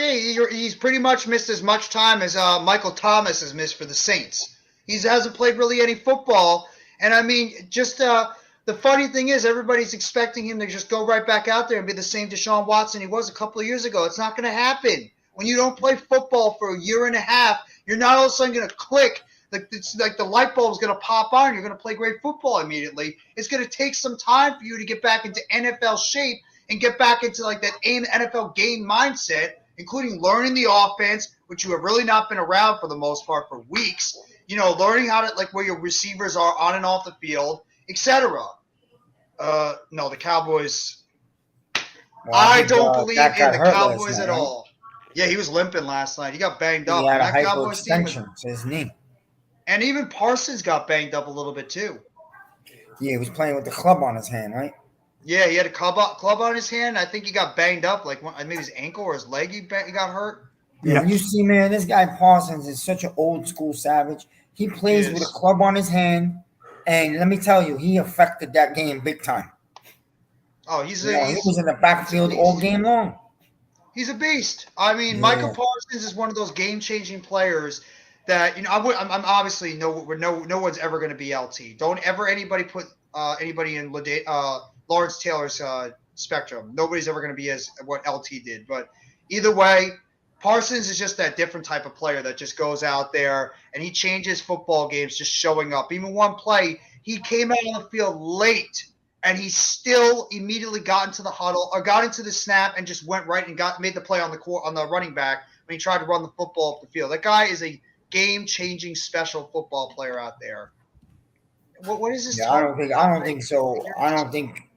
missed as much time as Michael Thomas has missed for the Saints. He hasn't played really any football, and I mean, just the funny thing is, everybody's expecting him to just go right back out there and be the same Deshaun Watson he was a couple of years ago. It's not going to happen. When you don't play football for a year and a half, you're not all of a sudden going to click. It's like the light bulb is going to pop on. You're going to play great football immediately. It's going to take some time for you to get back into NFL shape and get back into like that NFL game mindset, including learning the offense, which you have really not been around for the most part for weeks. You know, learning how to like where your receivers are on and off the field, etc. No, the Cowboys. Well, I don't believe in the Cowboys at all. Yeah, he was limping last night. He got banged up. He had a hyperextension to his knee. And even Parsons got banged up a little bit too. Yeah, he was playing with the club on his hand, right? Yeah, he had a club on his hand. I think he got banged up, like maybe his ankle or his leg. He got hurt. Yeah, you see, man, this guy Parsons is such an old school savage. He plays with a club on his hand. And let me tell you, he affected that game big time. Oh, he was in the backfield all game long. He's a beast. I mean, Michael Parsons is one of those game-changing players that I'm obviously no one's ever going to be LT. Don't ever anybody put anybody in Lawrence Taylor's spectrum. Nobody's ever going to be as what LT did. But either way, Parsons is just that different type of player that just goes out there and he changes football games just showing up. Even one play, he came out on the field late and he still immediately got into the huddle or got into the snap and just went right and made the play on the running back when he tried to run the football up the field. That guy is a game-changing special football player out there. What is this? Yeah, I don't think so. I don't think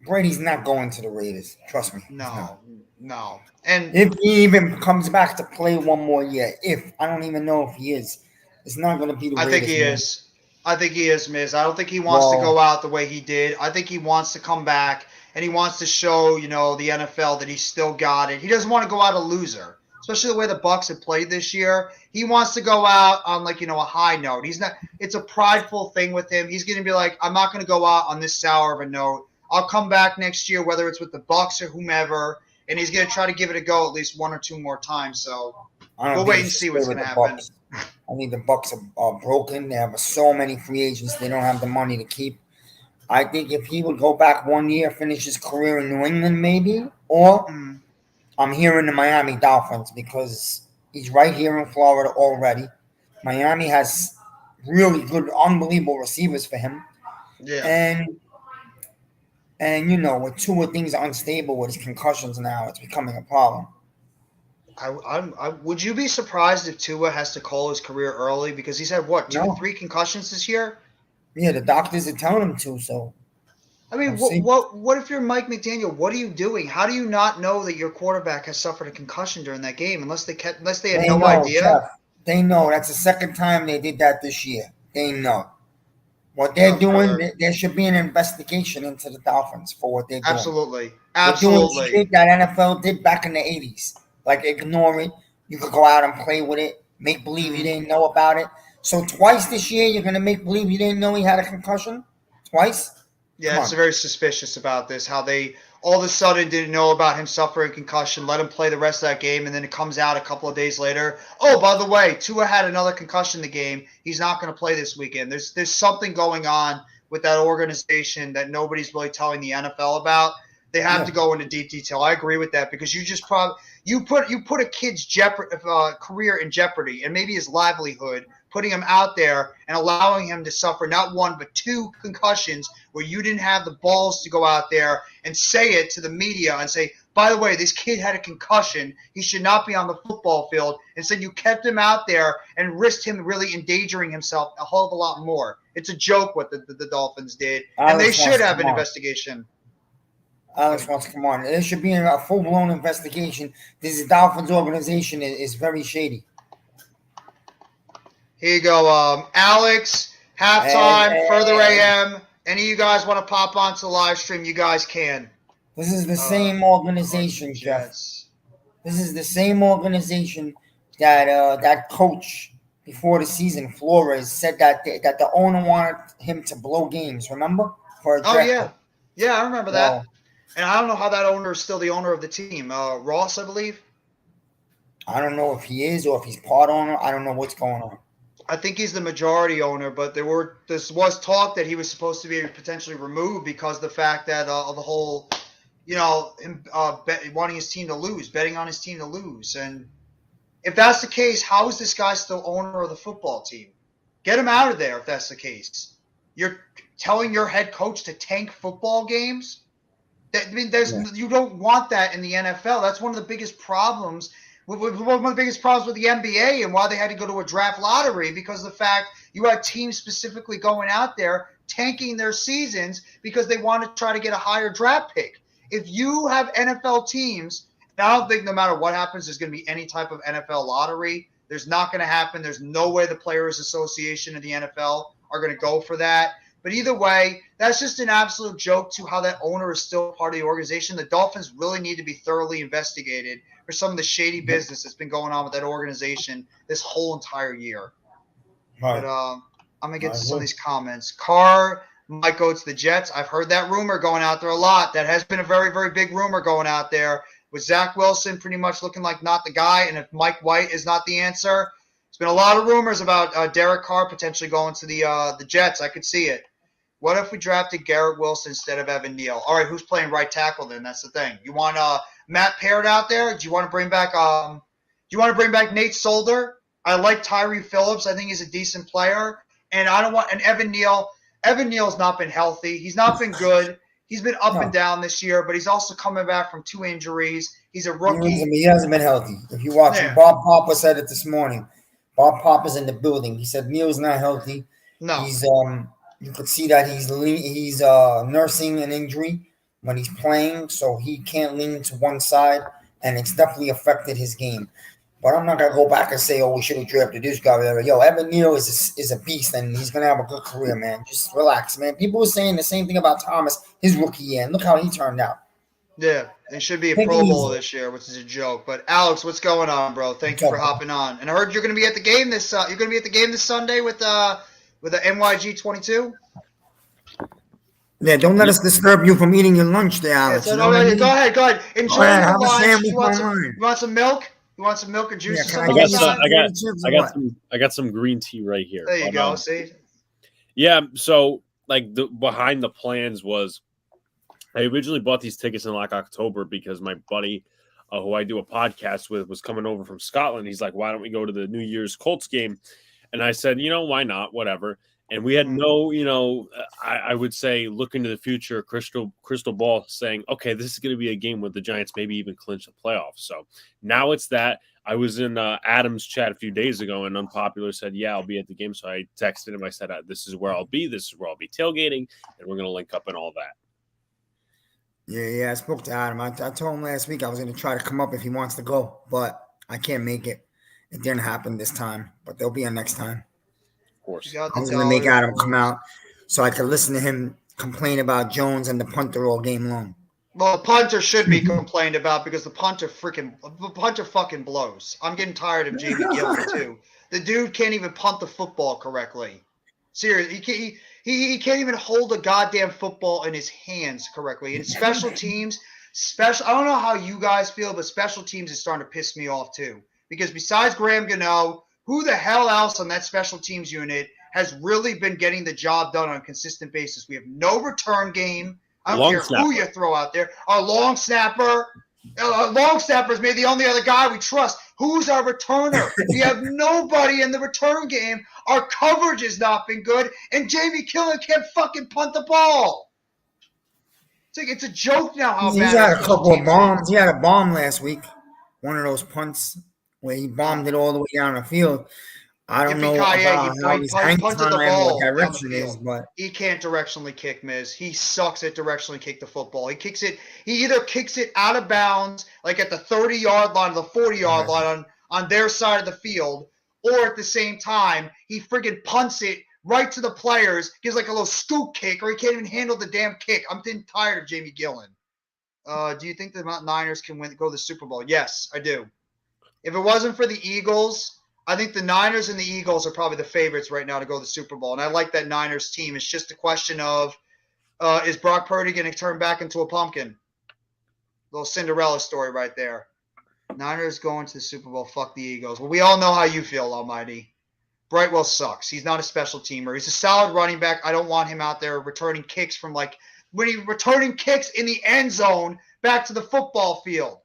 Brady's not going to the Raiders. Trust me. No. And if he even comes back to play one more year, I don't even know if he is, it's not going to be the Raiders. I think he is, Miz. I don't think he wants to go out the way he did. I think he wants to come back and he wants to show, the NFL that he's still got it. He doesn't want to go out a loser, especially the way the Bucs have played this year. He wants to go out on a high note. He's not. It's a prideful thing with him. He's going to be like, I'm not going to go out on this sour of a note. I'll come back next year, whether it's with the Bucs or whomever, and he's going to try to give it a go at least one or two more times. So we'll wait and see what's going to happen. I think the Bucs are broken. They have so many free agents. They don't have the money to keep. I think if he would go back 1 year, finish his career in New England, maybe, or I'm hearing the Miami Dolphins because he's right here in Florida already. Miami has really good, unbelievable receivers for him. Yeah. And with Tua, things are unstable with his concussions now. It's becoming a problem. Would you be surprised if Tua has to call his career early because he's had three concussions this year? Yeah, the doctors are telling him to. So, I mean, what if you're Mike McDaniel? What are you doing? How do you not know that your quarterback has suffered a concussion during that game unless they had no idea? Jeff, they know. That's the second time they did that this year. They know. What they're doing, there should be an investigation into the Dolphins for what they're doing. Absolutely. They're doing shit that NFL did back in the 80s. Like, ignore it. You could go out and play with it. Make believe you didn't know about it. So twice this year, you're going to make believe you didn't know he had a concussion? Twice? Yeah, it's very suspicious about this, how they all of a sudden didn't know about him suffering concussion, let him play the rest of that game, and then it comes out a couple of days later. Oh, by the way, Tua had another concussion in the game. He's not going to play this weekend. There's something going on with that organization that nobody's really telling the NFL about. They have to go into deep detail. I agree with that because you put a kid's career in jeopardy and maybe his livelihood, putting him out there and allowing him to suffer not one but two concussions where you didn't have the balls to go out there and say it to the media and say, by the way, this kid had a concussion. He should not be on the football field. Instead, you kept him out there and risked him really endangering himself a whole of a lot more. It's a joke what the Dolphins did, and they should have an investigation. Alex wants to come on. There should be a full-blown investigation. This Dolphins organization is very shady. Here you go, Alex, halftime, Further AM. Any of you guys want to pop onto the live stream, you guys can. This is the same organization, Jeff. This is the same organization that coach before the season, Flores, said that the owner wanted him to blow games, remember? For a draft pick. Yeah, I remember that. And I don't know how that owner is still the owner of the team. Ross, I believe. I don't know if he is or if he's part owner. I don't know what's going on. I think he's the majority owner, but this was talk that he was supposed to be potentially removed because of the fact that of the whole, him wanting his team to lose, betting on his team to lose. And if that's the case, how is this guy still owner of the football team? Get him out of there if that's the case. You're telling your head coach to tank football games? You don't want that in the NFL. That's one of the biggest problems. One of the biggest problems with the NBA and why they had to go to a draft lottery because of the fact you had teams specifically going out there tanking their seasons because they want to try to get a higher draft pick. If you have NFL teams, and I don't think no matter what happens, there's going to be any type of NFL lottery. There's not going to happen. There's no way the Players Association and the NFL are going to go for that. But either way, that's just an absolute joke to how that owner is still part of the organization. The Dolphins really need to be thoroughly investigated for some of the shady business that's been going on with that organization this whole entire year. Right. But I'm going to get to some of these comments. Carr might go to the Jets. I've heard that rumor going out there a lot. That has been a very, very big rumor going out there with Zach Wilson pretty much looking like not the guy. And if Mike White is not the answer, there's been a lot of rumors about Derek Carr potentially going to the Jets. I could see it. What if we drafted Garrett Wilson instead of Evan Neal? All right, who's playing right tackle then? That's the thing. You want Matt Parrott out there? Do you want to bring back Nate Solder? I like Tyree Phillips. I think he's a decent player. And Evan Neal. Evan Neal's not been healthy. He's not been good. He's been up and down this year, but he's also coming back from 2 injuries. He's a rookie. He hasn't been healthy. If you watch him, Bob Papa said it this morning. Bob Papa's in the building. He said Neal's not healthy. No. He's you could see that he's nursing an injury when he's playing, so he can't lean to one side, and it's definitely affected his game. But I'm not gonna go back and say, "Oh, we should have drafted this guy." Whatever. Yo, Evan Neal is a beast, and he's gonna have a good career, man. Just relax, man. People were saying the same thing about Thomas his rookie year, and look how he turned out. Yeah, he should be a Take it Pro Bowl easy. this year, which is a joke. But Alex, what's going on, bro? Thank What's you for up? hopping on. And I heard you're going to be at the game this. You're going to be at the game this Sunday with the NYG 22. Yeah, don't let us disturb you from eating your lunch there, Yeah, Alex. so You know what I mean? go ahead, go ahead. Go Enjoy ahead, your have a lunch. sandwich online. You want some milk? You want some milk and juice Yeah, or can something I like get that? I got some green tea right here. There you go. See. Yeah, so like behind the plans was I originally bought these tickets in like October because my buddy who I do a podcast with was coming over from Scotland. He's like, why don't we go to the New Year's Colts game? And I said, why not? Whatever. And we had no, I would say look into the future, crystal ball saying, okay, this is going to be a game where the Giants maybe even clinch the playoffs. So now it's that. I was in Adam's chat a few days ago, and Unpopular said, yeah, I'll be at the game. So I texted him. I said, this is where I'll be. This is where I'll be tailgating, and we're going to link up and all that. Yeah, I spoke to Adam. I told him last week I was going to try to come up if he wants to go, but I can't make it. It didn't happen this time, but there'll be a next time. Of course. I was going to make Adam come out so I could listen to him complain about Jones and the punter all game long. Well, the punter should be complained about because the punter fucking blows. I'm getting tired of Jamie Gillen too. The dude can't even punt the football correctly. Seriously, he can't even hold a goddamn football in his hands correctly. And special teams, I don't know how you guys feel, but special teams is starting to piss me off too. Because besides Graham Gano, who the hell else on that special teams unit has really been getting the job done on a consistent basis? We have no return game. I don't care who you throw out there. Our long snapper. Long snapper is maybe the only other guy we trust. Who's our returner? We have nobody in the return game. Our coverage has not been good, and Jamie Gillen can't fucking punt the ball. It's a joke now how He's bad had our a couple of team's bombs. He had a bomb last week. One of those punts where he bombed it all the way down the field. I don't know about how his hang punted the time ball or down the direction is, field. but He can't directionally kick, Miz. He sucks at directionally kick the football. He either kicks it out of bounds, like at the 30-yard line or the 40-yard line on their side of the field, or at the same time, he friggin' punts it right to the players, gives like a little scoop kick, or he can't even handle the damn kick. I'm getting tired of Jamie Gillen. Do you think the Niners can go to the Super Bowl? Yes, I do. If it wasn't for the Eagles, I think the Niners and the Eagles are probably the favorites right now to go to the Super Bowl. And I like that Niners team. It's just a question of, is Brock Purdy going to turn back into a pumpkin? Little Cinderella story right there. Niners going to the Super Bowl. Fuck the Eagles. Well, we all know how you feel, Almighty. Brightwell sucks. He's not a special teamer. He's a solid running back. I don't want him out there returning kicks from when he's returning kicks in the end zone back to the football field.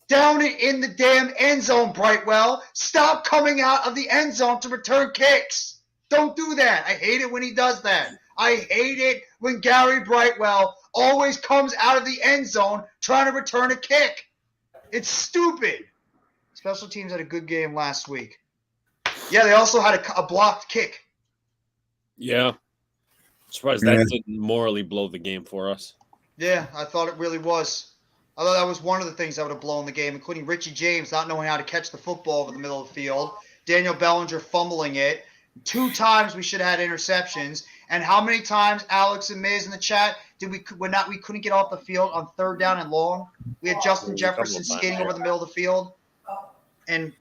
Down it in the damn end zone, Brightwell. Stop coming out of the end zone to return kicks. Don't do that. I hate it when he does that. I hate it when Gary Brightwell always comes out of the end zone trying to return a kick. It's stupid. Special teams had a good game last week. Yeah, they also had a blocked kick. Yeah. Surprised that didn't morally blow the game for us. Yeah, I thought it really was. I thought that was one of the things that would have blown the game, including Richie James not knowing how to catch the football over the middle of the field, Daniel Bellinger fumbling it. 2 times we should have had interceptions. And how many times, Alex and Miz in the chat, we couldn't get off the field on 3rd down and long? We had Justin Jefferson skating over the middle of the field. And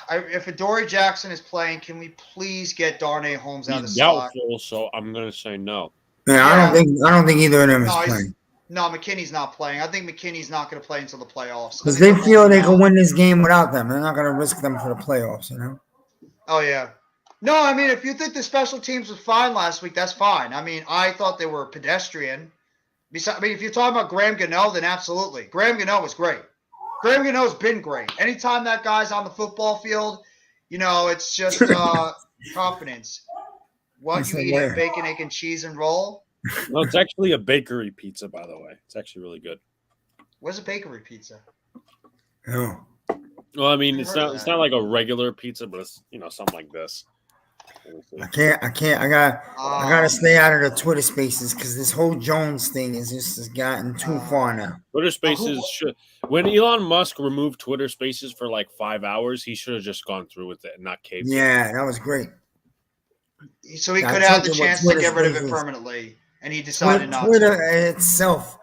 if Adoree Jackson is playing, can we please get Darnay Holmes out of the slot? He's doubtful, so I'm going to say no. Yeah, I don't think either of them is playing. No, McKinney's not playing. I think McKinney's not going to play until the playoffs. Because they feel they can win this game without them. They're not going to risk them for the playoffs, Oh, yeah. No, I mean, if you think the special teams was fine last week, that's fine. I mean, I thought they were pedestrian. If you're talking about Graham Gano, then absolutely. Graham Gano was great. Graham Gano's been great. Anytime that guy's on the football field, it's just confidence. What, you eat a bacon, egg, and cheese and roll? No, it's actually a bakery pizza, by the way. It's actually really good. Where's a bakery pizza? Yeah. Well, I mean, it's not like a regular pizza, but it's something like this. I can't. I gotta stay out of the Twitter spaces because this whole Jones thing has gotten too far now. Twitter Spaces should. When Elon Musk removed Twitter Spaces for like 5 hours, he should have just gone through with it and not caved. Yeah, that was great. So he I could have told the you what chance to Twitter get rid of it Spaces- permanently, and he decided not Twitter to. itself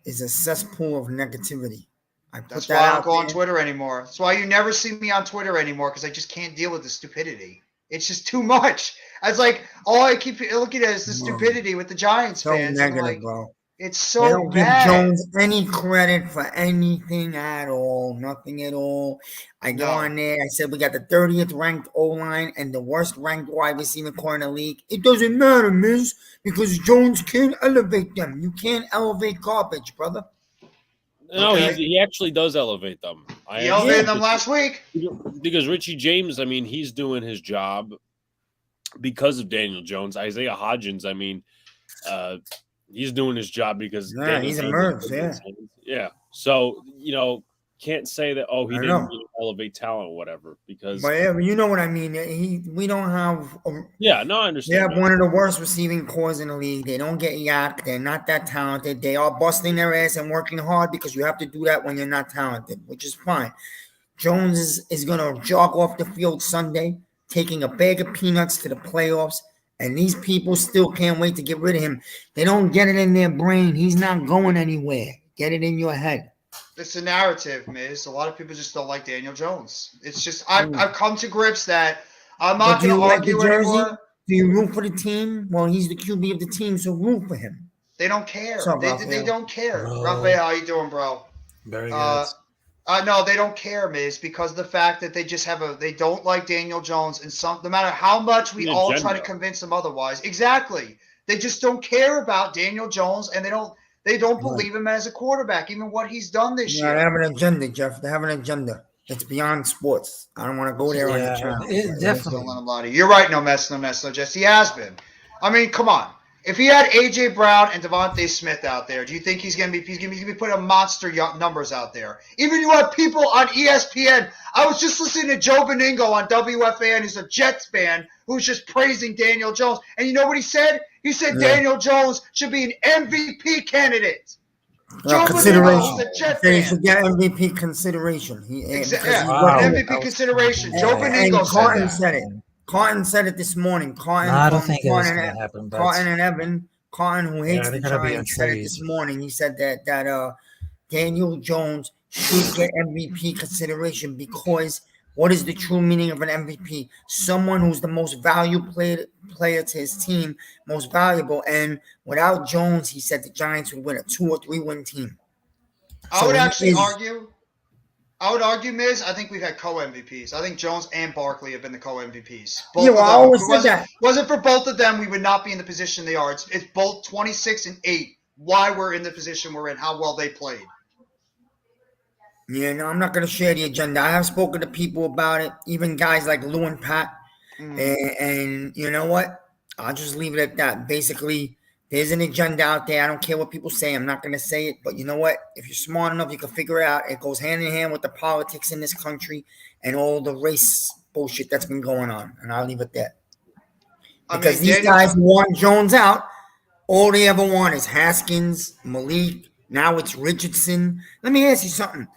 is a cesspool of negativity. I put That's that why I out don't go on there. Twitter anymore. That's why you never see me on Twitter anymore, because I just can't deal with the stupidity. It's just too much. I was like, all I keep looking at is the stupidity with the Giants So fans. And I'm negative, like, bro. it's They so don't give bad. Jones any credit for anything at all. Nothing at all. I go on there. I said we got the 30th ranked O line and the worst ranked wide receiver core in the league. It doesn't matter, Miz, because Jones can't elevate them. You can't elevate garbage, brother. No, Okay. he actually does elevate them. He elevated them last week. Because Richie James, I mean, he's doing his job because of Daniel Jones. Isaiah Hodgins, I mean, he's doing his job because Daniel he's Jones emerged. Yeah. So, can't say that, he I didn't know. elevate talent or whatever. Because But yeah, you know what I mean. We don't have. I understand. They have one of the worst receiving cores in the league. They don't get yak. They're not that talented. They are busting their ass and working hard because you have to do that when you're not talented, which is fine. Jones is going to jog off the field Sunday, taking a bag of peanuts to the playoffs, and these people still can't wait to get rid of him. They don't get it in their brain. He's not going anywhere. Get it in your head. It's a narrative, Miz. A lot of people just don't like Daniel Jones. It's just I've come to grips that I'm not going to argue anymore. Do you root for the team? Well, he's the QB of the team, so root for him. They don't care. What's up, They don't care. Bro. Raphael, how you doing, bro? Very good. No, they don't care, Miz, because of the fact that they just they don't like Daniel Jones, and no matter how much we all try to convince them otherwise, exactly, they just don't care about Daniel Jones, and they don't believe him as a quarterback, even what he's done this year. They have an agenda, Jeff. They have an agenda. It's beyond sports. I don't want to go there on the channel. Definitely. You're right, no mess, Jess. He has been. I mean, come on. If he had AJ Brown and Devontae Smith out there, do you think he's gonna be putting up monster numbers out there? Even you have people on ESPN. I was just listening to Joe Beningo on WFAN. He's a Jets fan who's just praising Daniel Jones. And you know what he said? He said Daniel Jones should be an MVP candidate. Joe Consideration. Beningo is a Jet He fan. should get MVP consideration. MVP consideration. Joe Beningo said that. said it. Carton said it this morning. I don't think it was going to happen. Carton and Evan. Carton, who hates the they're gonna be Giants, said it this morning. He said that Daniel Jones should get MVP consideration because what is the true meaning of an MVP? Someone who's the most valuable player to his team, most valuable. And without Jones, he said the Giants would win a 2 or 3 win team. I would actually argue, Miz, I think we've had co-MVPs. I think Jones and Barkley have been the co-MVPs. I always said that. Wasn't for both of them, we would not be in the position they are. It's both 26 and 8. Why we're in the position we're in, how well they played. Yeah, no, I'm not going to share the agenda. I have spoken to people about it, even guys like Lou and Pat. And you know what? I'll just leave it at that. Basically, there's an agenda out there. I don't care what people say. I'm not going to say it. But you know what? If you're smart enough, you can figure it out. It goes hand in hand with the politics in this country and all the race bullshit that's been going on. And I'll leave it there. Because these guys want Jones out. All they ever want is Haskins, Malik. Now it's Richardson. Let me ask you something.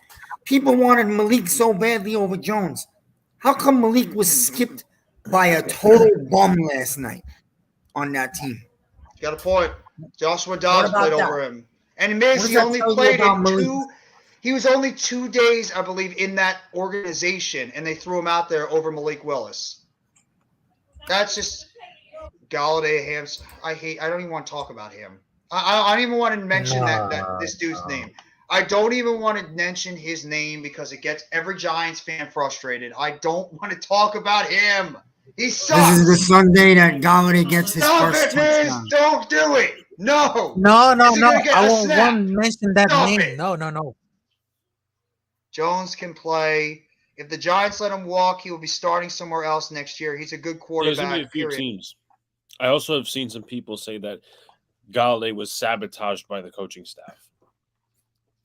People wanted Malik so badly over Jones. How come Malik was skipped by a total bum last night on that team? You got a point. Joshua Dobbs played over him. And Miz, he only played in he was only 2 days, I believe, in that organization, and they threw him out there over Malik Willis. That's just Galladay, I don't even want to talk about him. I don't even want to mention this dude's name. I don't even want to mention his name because it gets every Giants fan frustrated. I don't want to talk about him. He sucks. This is the Sunday that Galladay gets his first touchdown. Don't do it. No. No. I won't mention that name. No. Jones can play. If the Giants let him walk, he will be starting somewhere else next year. He's a good quarterback. There's going to be a few teams. I also have seen some people say that Galladay was sabotaged by the coaching staff.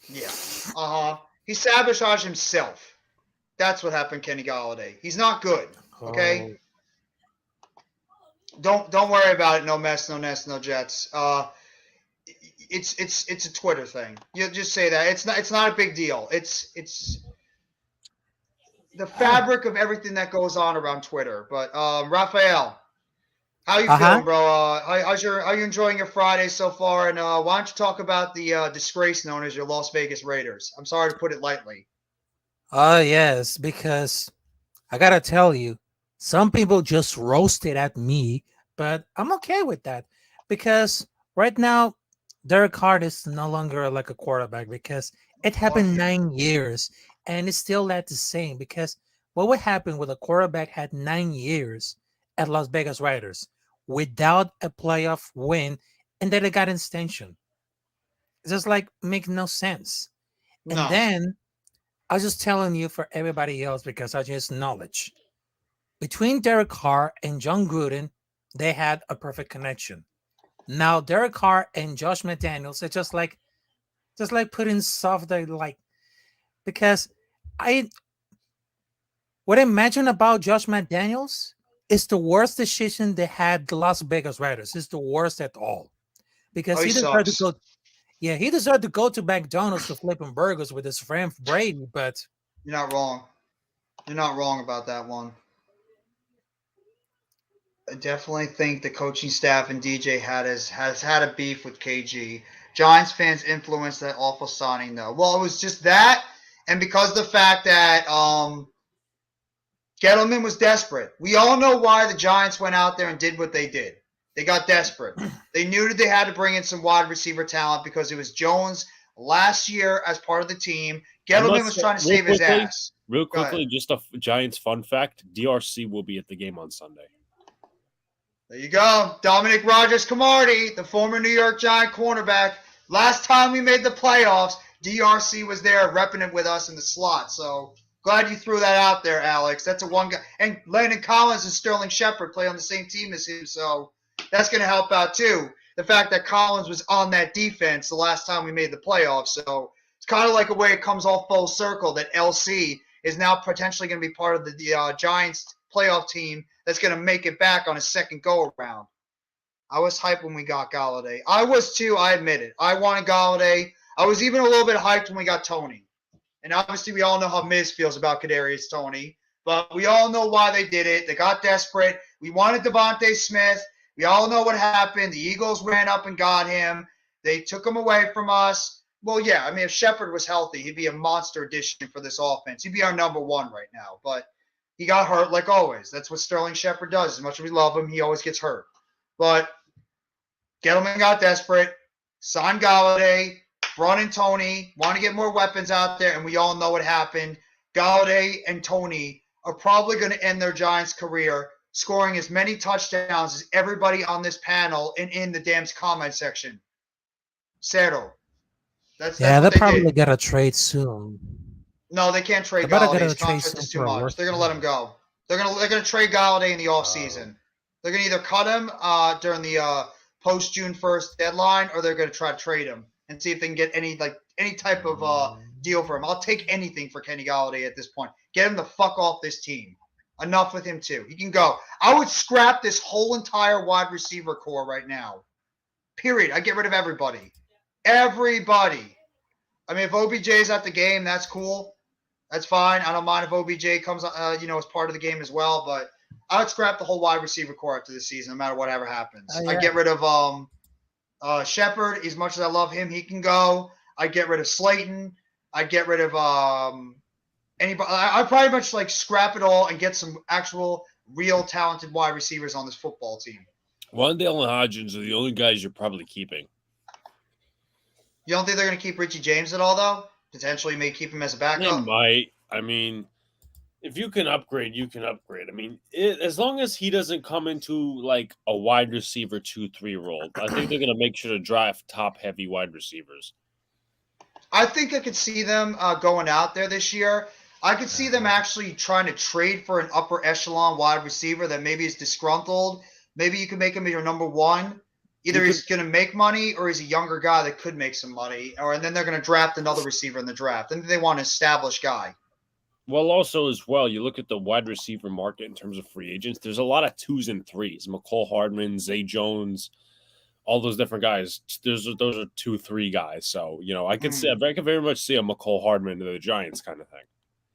Yeah. He sabotaged himself. That's what happened, Kenny Galladay. He's not good. Okay. Don't worry about it. No mess, no nest, no jets. It's a Twitter thing. You just say that. It's not a big deal. It's the fabric of everything that goes on around Twitter. But Raphael, how you Uh-huh. feeling, bro? Are you enjoying your Friday so far? And why don't you talk about the disgrace known as your Las Vegas Raiders? I'm sorry to put it lightly. Oh, yes, because I gotta tell you, some people just roasted at me, but I'm okay with that because right now, Derek Carr is no longer like a quarterback because it Fuck happened you. 9 years and it's still not the same. Because what would happen with a quarterback had 9 years at Las Vegas Raiders without a playoff win and then it got an extension? It's just like make no sense. And No, then I was just telling you for everybody else because I just knowledge between Derek Carr and John Gruden, they had a perfect connection. Now Derek Carr and Josh McDaniels, it's just like putting soft like because I what I imagine about Josh McDaniels is the worst decision they had the Las Vegas Raiders. It's the worst at all because oh, he he deserved to sucks. go. Yeah, he deserved to go to McDonald's to flipping burgers with his friend Brady, but You're not wrong. You're not wrong about that one. I definitely think the coaching staff and DJ has had a beef with KG. Giants fans influenced that awful signing though. Well, it was just that, and because of the fact that Gettleman was desperate. We all know why the Giants went out there and did what they did. They got desperate. They knew that they had to bring in some wide receiver talent because it was Jones last year as part of the team. I Gettleman must was trying to real save his quickly, ass. real Go ahead. quickly, just a Giants fun fact: DRC will be at the game on Sunday. There you go. Dominic Rogers-Cromartie, the former New York Giant cornerback. Last time we made the playoffs, DRC was there repping it with us in the slot. So glad you threw that out there, Alex. That's a one guy. And Landon Collins and Sterling Shepard play on the same team as him, so that's going to help out too. The fact that Collins was on that defense the last time we made the playoffs. So it's kind of like a way it comes all full circle that LC is now potentially going to be part of the Giants playoff team that's going to make it back on a second go around. I was hyped when we got Galladay. I was too, I admit it. I wanted Galladay. I was even a little bit hyped when we got Tony. And obviously we all know how Miz feels about Kadarius Toney. But we all know why they did it. They got desperate. We wanted Devontae Smith. We all know what happened. The Eagles ran up and got him. They took him away from us. Well, yeah, I mean, if Shepard was healthy, he'd be a monster addition for this offense. He'd be our number one right now. But he got hurt like always. That's what Sterling Shepard does. As much as we love him, he always gets hurt. But Gettleman got desperate, signed Galladay, brought in Tony, want to get more weapons out there, and we all know what happened. Galladay and Tony are probably going to end their Giants career scoring as many touchdowns as everybody on this panel and in the damn comment section. Zero. That's yeah, they what they probably did. got a trade soon. No, they can't trade They better Galladay. get His a trade contract soon is too for a much. worse They're going to let him player. go. They're going to trade Galladay in the offseason. They're going to either cut him during the post June 1st deadline, or they're going to try to trade him and see if they can get any type of deal for him. I'll take anything for Kenny Galladay at this point. Get him the fuck off this team. Enough with him too. He can go. I would scrap this whole entire wide receiver core right now. Period. I get rid of everybody. Everybody. I mean, if OBJ's at the game, that's cool. That's fine. I don't mind if OBJ comes, as part of the game as well. But I would scrap the whole wide receiver core after this season, no matter whatever happens. Oh, I yeah. get rid of Shepard. As much as I love him, he can go. I get rid of Slayton. I get rid of anybody. I pretty much scrap it all and get some actual, real talented wide receivers on this football team. Wandale and Hodgins are the only guys you're probably keeping. You don't think they're going to keep Richie James at all, though? Potentially, may keep him as a They backup. might. I mean, if you can upgrade, you can upgrade. I mean, as long as he doesn't come into like a wide receiver 2-3 role, I think they're going to make sure to draft top heavy wide receivers. I think I could see them going out there this year. I could see them actually trying to trade for an upper echelon wide receiver that maybe is disgruntled. Maybe you can make him your number one. Either he's going to make money or he's a younger guy that could make some money. And then they're going to draft another receiver in the draft. And they want an established guy. Well, also as well, you look at the wide receiver market in terms of free agents. There's a lot of 2s and 3s. McCole Hardman, Zay Jones, all those different guys. Those are 2-3 guys. So I could very much see a McCole Hardman to the Giants kind of thing.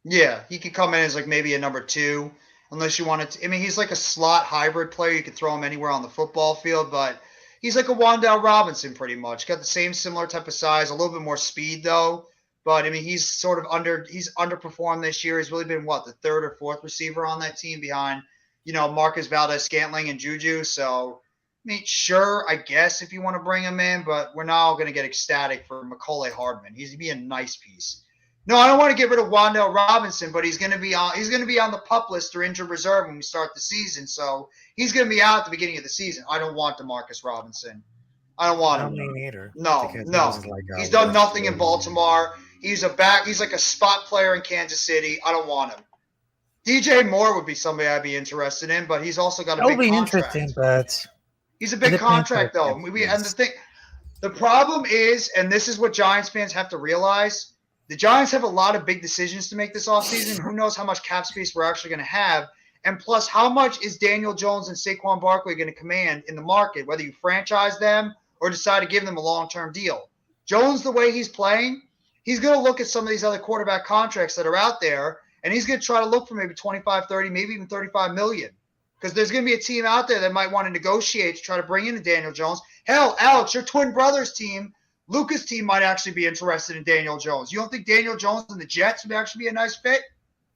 Yeah, he could come in as like maybe a number 2, unless you wanted to. I mean, he's like a slot hybrid player. You could throw him anywhere on the football field, but he's like a Wan'Dale Robinson pretty much. Got the same similar type of size, a little bit more speed though. But I mean, he's underperformed this year. He's really been the third or fourth receiver on that team behind, Marcus Valdez-Scantling and Juju. So I mean, sure, I guess if you want to bring him in, but we're not all going to get ecstatic for Macaulay Hardman. He's be a nice piece. No, I don't want to get rid of Wan'Dale Robinson, but he's going to be on the PUP list or injured reserve when we start the season. So he's going to be out at the beginning of the season. I don't want DeMarcus Robinson. I don't want him. Me neither. No. He's done nothing in Baltimore. He's like a spot player in Kansas City. I don't want him. DJ Moore would be somebody I'd be interested in, but he's also got a big contract. Interesting, but he's a big contract though. And the problem is, and this is what Giants fans have to realize, the Giants have a lot of big decisions to make this offseason. Who knows how much cap space we're actually going to have? And plus, how much is Daniel Jones and Saquon Barkley going to command in the market, whether you franchise them or decide to give them a long-term deal? Jones, the way he's playing, he's going to look at some of these other quarterback contracts that are out there, and he's going to try to look for maybe 25, 30, maybe even 35 million. Because there's going to be a team out there that might want to negotiate to try to bring in a Daniel Jones. Hell, Alex, your twin brother's team, Luca's team, might actually be interested in Daniel Jones. You don't think Daniel Jones and the Jets would actually be a nice fit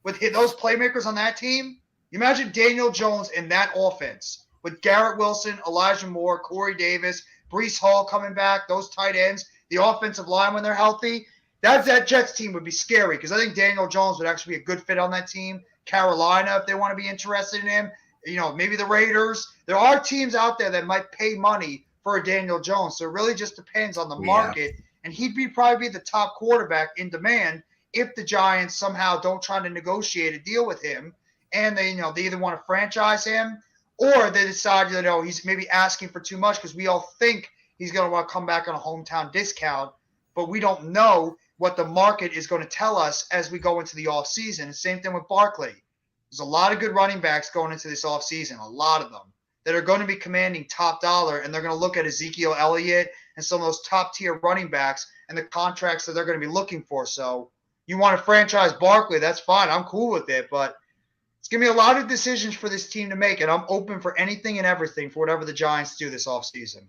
with those playmakers on that team? You imagine Daniel Jones in that offense with Garrett Wilson, Elijah Moore, Corey Davis, Breece Hall coming back, those tight ends, the offensive line when they're healthy. That Jets team would be scary because I think Daniel Jones would actually be a good fit on that team. Carolina, if they want to be interested in him, maybe the Raiders. There are teams out there that might pay money for a Daniel Jones. So it really just depends on the market. And he'd probably be the top quarterback in demand if the Giants somehow don't try to negotiate a deal with him. And they either want to franchise him or they decide, he's maybe asking for too much because we all think he's going to want to come back on a hometown discount. But we don't know what the market is going to tell us as we go into the offseason. Same thing with Barkley. There's a lot of good running backs going into this offseason, a lot of them, that are going to be commanding top dollar, and they're going to look at Ezekiel Elliott and some of those top-tier running backs and the contracts that they're going to be looking for. So you want to franchise Barkley, that's fine. I'm cool with it, but it's going to be a lot of decisions for this team to make, and I'm open for anything and everything for whatever the Giants do this offseason.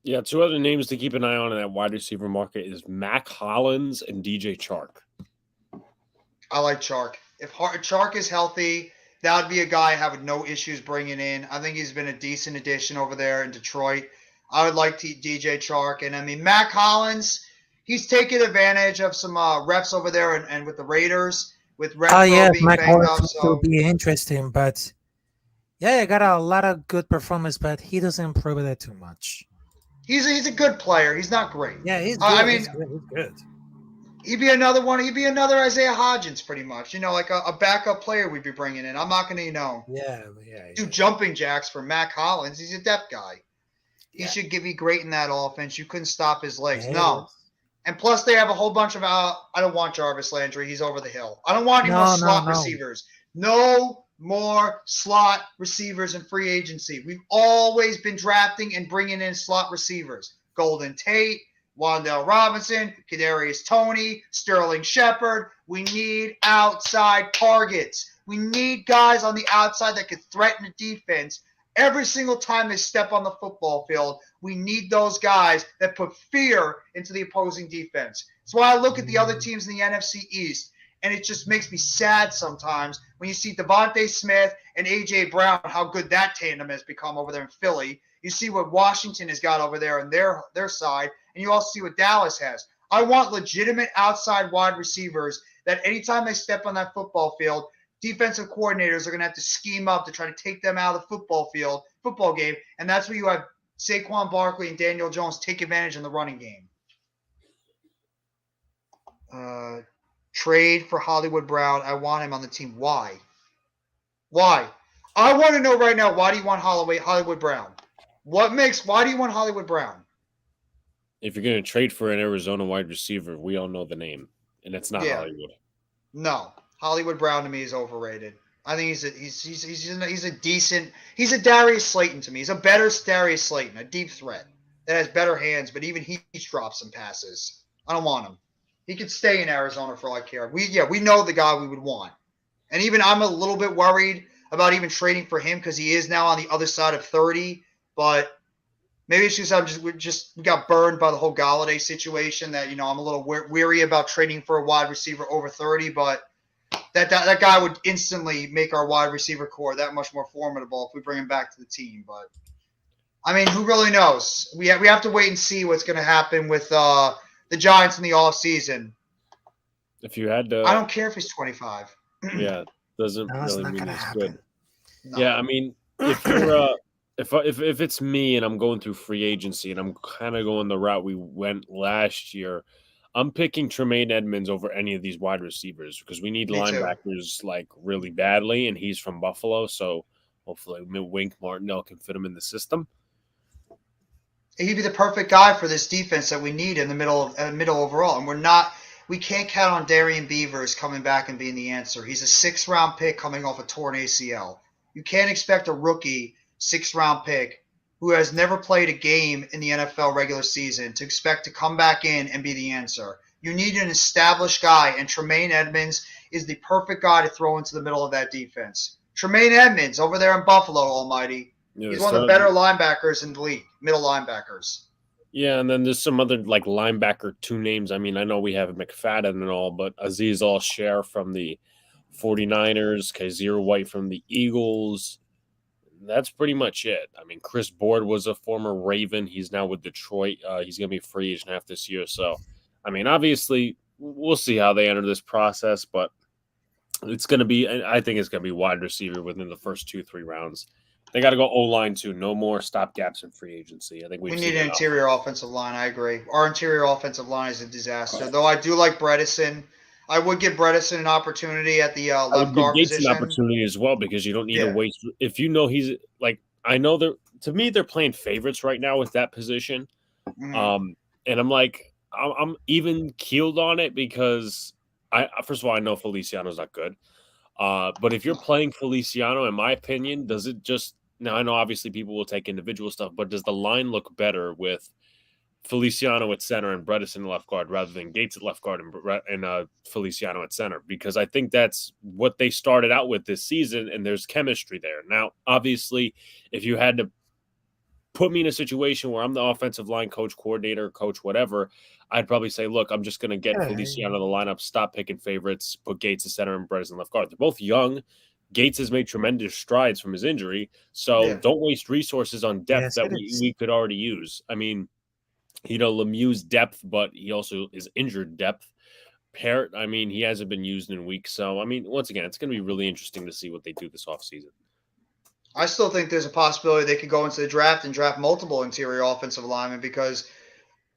Yeah, 2 other names to keep an eye on in that wide receiver market is Mac Hollins and DJ Chark. I like Chark. If Chark is healthy, that would be a guy I have no issues bringing in. I think he's been a decent addition over there in Detroit. I would like DJ Chark. And, I mean, Mac Hollins, he's taken advantage of some reps over there and with the Raiders, with Renfro being Mac banged up. Hollins will be interesting, but I got a lot of good performance, but he doesn't improve that too much. He's a good player. He's not great. Yeah, he's good. I mean, he's good. He'd be another one. He'd be another Isaiah Hodgins, pretty much. Like a backup player we'd be bringing in. I'm not going to, do jumping jacks for Mac Hollins. He's a depth guy. He should be great in that offense. You couldn't stop his legs. No. And plus, they have a whole bunch of I don't want Jarvis Landry. He's over the hill. I don't want any more slot receivers. No more slot receivers in free agency. We've always been drafting and bringing in slot receivers. Golden Tate, Wan'Dale Robinson, Kadarius Toney, Sterling Shepard. We need outside targets. We need guys on the outside that could threaten the defense. Every single time they step on the football field, we need those guys that put fear into the opposing defense. That's why I look at the other teams in the NFC East, and it just makes me sad sometimes when you see Devontae Smith and A.J. Brown, how good that tandem has become over there in Philly. You see what Washington has got over there on their side, and you also see what Dallas has. I want legitimate outside wide receivers that anytime they step on that football field, defensive coordinators are going to have to scheme up to try to take them out of the football game, and that's where you have Saquon Barkley and Daniel Jones take advantage in the running game. Trade for Hollywood Brown. I want him on the team. Why? I want to know right now, why do you want Hollywood Brown? Why do you want Hollywood Brown? If you're going to trade for an Arizona wide receiver, we all know the name, and it's not Hollywood. No. Hollywood Brown to me is overrated. I think he's a decent. He's a Darius Slayton to me. He's a better Darius Slayton, a deep threat that has better hands, but even he drops some passes. I don't want him. He could stay in Arizona for all I care. We know the guy we would want, and even I'm a little bit worried about even trading for him because he is now on the other side of 30. But maybe it's just we got burned by the whole Galladay situation that I'm a little weary about trading for a wide receiver over 30, but. That guy would instantly make our wide receiver core that much more formidable if we bring him back to the team. But I mean, who really knows? We have to wait and see what's going to happen with the Giants in the offseason. If you had to, I don't care if he's 25. yeah, doesn't No, it's really not mean gonna it's happen. good. No. Yeah, I mean, if you're if it's me and I'm going through free agency and I'm kind of going the route we went last year, I'm picking Tremaine Edmonds over any of these wide receivers because we need Me too. linebackers like really badly, and he's from Buffalo, so hopefully Wink Martindale can fit him in the system. He'd be the perfect guy for this defense that we need in the middle overall, and we can't count on Darian Beavers coming back and being the answer. He's a 6th-round pick coming off a torn ACL. You can't expect a rookie 6th-round pick who has never played a game in the NFL regular season to expect to come back in and be the answer. You need an established guy, and Tremaine Edmonds is the perfect guy to throw into the middle of that defense. Tremaine Edmonds over there in Buffalo, almighty. Yeah, He's one of the better linebackers in the league, middle linebackers. Yeah, and then there's some other like linebacker 2 names. I mean, I know we have McFadden and all, but Azeez Al-Share from the 49ers, Kaiser White from the Eagles. That's pretty much it. I mean, Chris Board was a former Raven. He's now with Detroit. He's going to be a free agent half this year. So, I mean, obviously, we'll see how they enter this process, but it's going to be, I think it's going to be wide receiver within the first 2-3 rounds. They got to go O-line too. No more stopgaps in free agency. I think we need an interior offensive line. I agree. Our interior offensive line is a disaster. Though I do like Bredesen. I would give Bredesen an opportunity at the left guard position. An opportunity as well because you don't need to waste. If you know he's like, I know to me they're playing favorites right now with that position, and I'm like, I'm even keeled on it because first of all I know Feliciano's not good, but if you're playing Feliciano, in my opinion, does it just now? I know obviously people will take individual stuff, but does the line look better with Feliciano at center and Bredesen left guard rather than Gates at left guard and Feliciano at center? Because I think that's what they started out with this season, and there's chemistry there. Now, obviously, if you had to put me in a situation where I'm the offensive line coach, coordinator, coach, whatever, I'd probably say, look, I'm just going to get Feliciano in the lineup, stop picking favorites, put Gates at center and Bredesen left guard. They're both young. Gates has made tremendous strides from his injury, so don't waste resources on depth that we could already use. I mean, Lemieux's depth, but he also is injured depth. Parrott, I mean, he hasn't been used in weeks. So, I mean, once again, it's going to be really interesting to see what they do this offseason. I still think there's a possibility they could go into the draft and draft multiple interior offensive linemen because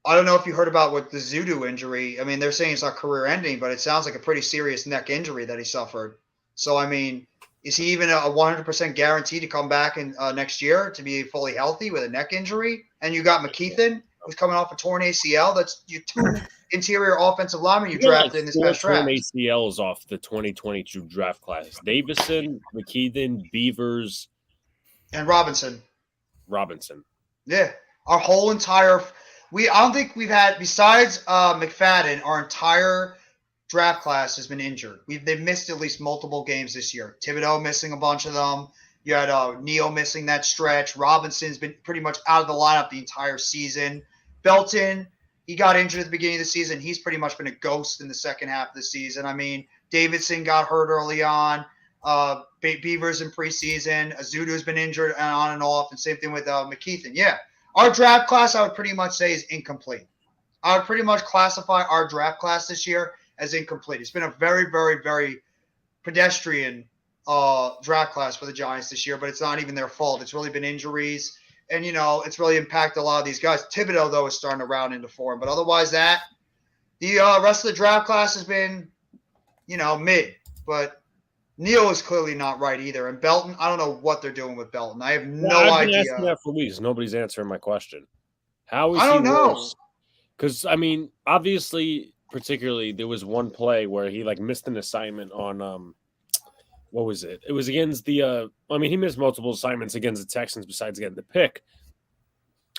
I don't know if you heard about what the Zudu injury. I mean, they're saying it's not career ending, but it sounds like a pretty serious neck injury that he suffered. So, I mean, is he even a 100% guarantee to come back in next year to be fully healthy with a neck injury? And you got McKeithen, who's coming off a torn ACL. That's your 2 interior offensive linemen you drafted in this past draft. Torn ACLs off the 2022 draft class. Davison, McKeithen, Beavers, and Robinson. Yeah. Our whole entire – I don't think we've had – besides McFadden, our entire draft class has been injured. They've missed at least multiple games this year. Thibodeau missing a bunch of them. You had Neal missing that stretch. Robinson's been pretty much out of the lineup the entire season. Belton, he got injured at the beginning of the season. He's pretty much been a ghost in the second half of the season. I mean, Davidson got hurt early on. Beavers in preseason. Azudu's been injured on and off, and same thing with McKeithen. Yeah, our draft class I would pretty much say is incomplete. I would pretty much classify our draft class this year as incomplete. It's been a very, very, very pedestrian draft class for the Giants this year, but it's not even their fault. It's really been injuries, and it's really impacted a lot of these guys. Thibodeau, though, is starting to round into form, but otherwise the rest of the draft class has been, mid. But Neal is clearly not right either, and Belton, I don't know what they're doing with Belton. I have no idea. I've been asking that for weeks. Nobody's answering my question. How is I don't he know. worse? Because I mean, obviously, particularly, there was one play where he like missed an assignment on what was it? It was against the he missed multiple assignments against the Texans besides getting the pick.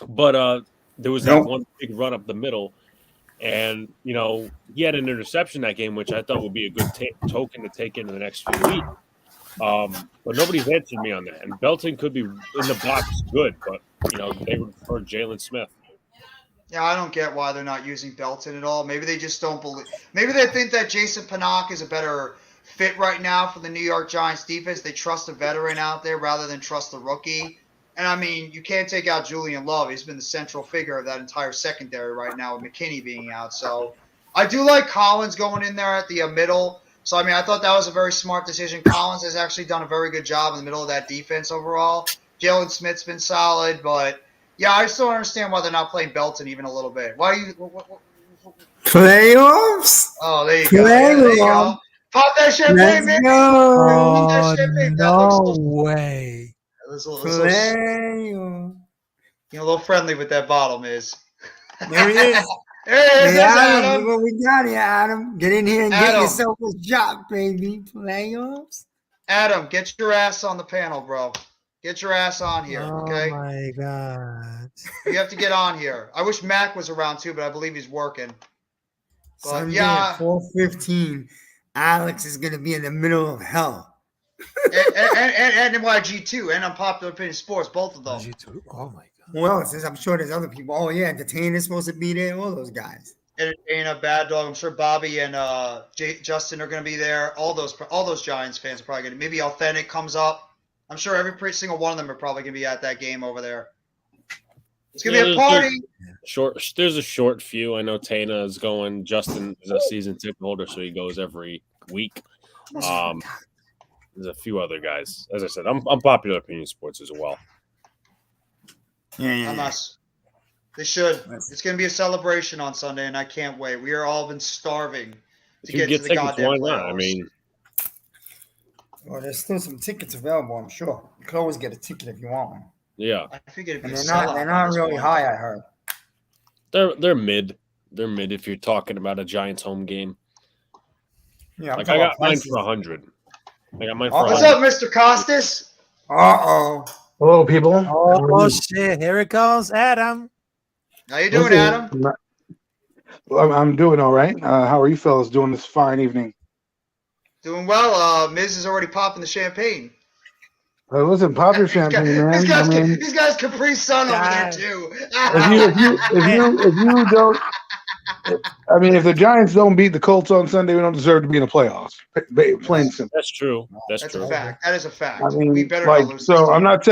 But there was that one big run up the middle, and he had an interception that game, which I thought would be a good token to take into the next few weeks. But nobody's answered me on that. And Belton could be in the box good, but they would prefer Jalen Smith. Yeah, I don't get why they're not using Belton at all. Maybe they just don't believe. Maybe they think that Jason Pinnock is a better fit right now for the New York Giants defense. They trust a veteran out there rather than trust the rookie. And I mean, you can't take out Julian Love. He's been the central figure of that entire secondary right now with McKinney being out. So I do like Collins going in there at the middle. So, I mean, I thought that was a very smart decision. Collins has actually done a very good job in the middle of that defense overall. Jalen Smith's been solid, but yeah, I still don't understand why they're not playing Belton even a little bit. Why are you playoffs? Oh, there you go. Yeah, there you go. Pop that champagne, man. Oh, Pop that champagne. no way. Let's a little friendly with that bottle, Miz. There he is. Hey, Adam. What we got here, Adam? Get in here and get yourself a job, baby. Playoffs. Adam, get your ass on the panel, bro. Get your ass on here, okay? Oh, my God. You have to get on here. I wish Mac was around, too, but I believe he's working. But, Sunday at 4:15, Alex is going to be in the middle of hell. and NYG, too, and Unpopular Opinion Sports, both of them. NYG, oh, my God. Well, I'm sure there's other people. Oh, yeah, Entertainer's supposed to be there. All those guys. Entertainer, Bad Dog. I'm sure Bobby and Justin are going to be there. All those Giants fans are probably going to. Maybe Authentic comes up. I'm sure every single one of them are probably going to be at that game over there. It's going to be a party. There's a short few. I know Tana is going. Justin is a season ticket holder, so he goes every week. There's a few other guys. As I said, I'm Popular Opinion Sports as well. I'm us. They should. It's going to be a celebration on Sunday, and I can't wait. We are all been starving to get to the tickets, goddamn why playoffs. not? I mean, well, there's still some tickets available, I'm sure. You can always get a ticket if you want one. yeah. I figured it'd be And they're not really high, I heard. They're mid. They're mid if you're talking about a Giants home game. Yeah, like I got mine for 100. I got mine for What's 100. up, Mr. Costas? Uh-oh. Hello, people. Oh, shit. Here it goes, Adam. How you doing, Adam? I'm doing all right. How are you fellas doing this fine evening? Doing well. Miz is already popping the champagne. Listen, pop your champagne, man. These guys Capri Sun over there too. If you don't, I mean, if the Giants don't beat the Colts on Sunday, we don't deserve to be in the playoffs. Plain and simple. That's true. That's That's true. a fact. That is a fact. I mean, we better not lose. so I'm not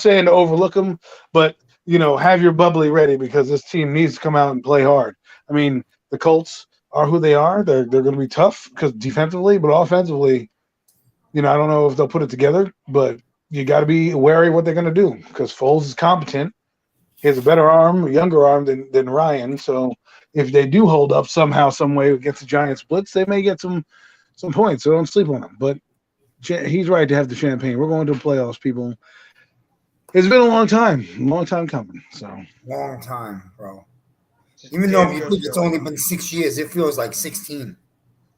saying to overlook them, but have your bubbly ready because this team needs to come out and play hard. I mean, the Colts are who they are. They're going to be tough because defensively, but offensively, I don't know if they'll put it together, but you got to be wary of what they're going to do because Foles is competent. He has a better arm, a younger arm than Ryan. So if they do hold up somehow, some way against the Giants blitz, they may get some points. So don't sleep on them. But he's right to have the champagne. We're going to the playoffs, people. It's been a long time coming. So long time, bro. Even though you think it's only been 6 years, it feels like 16.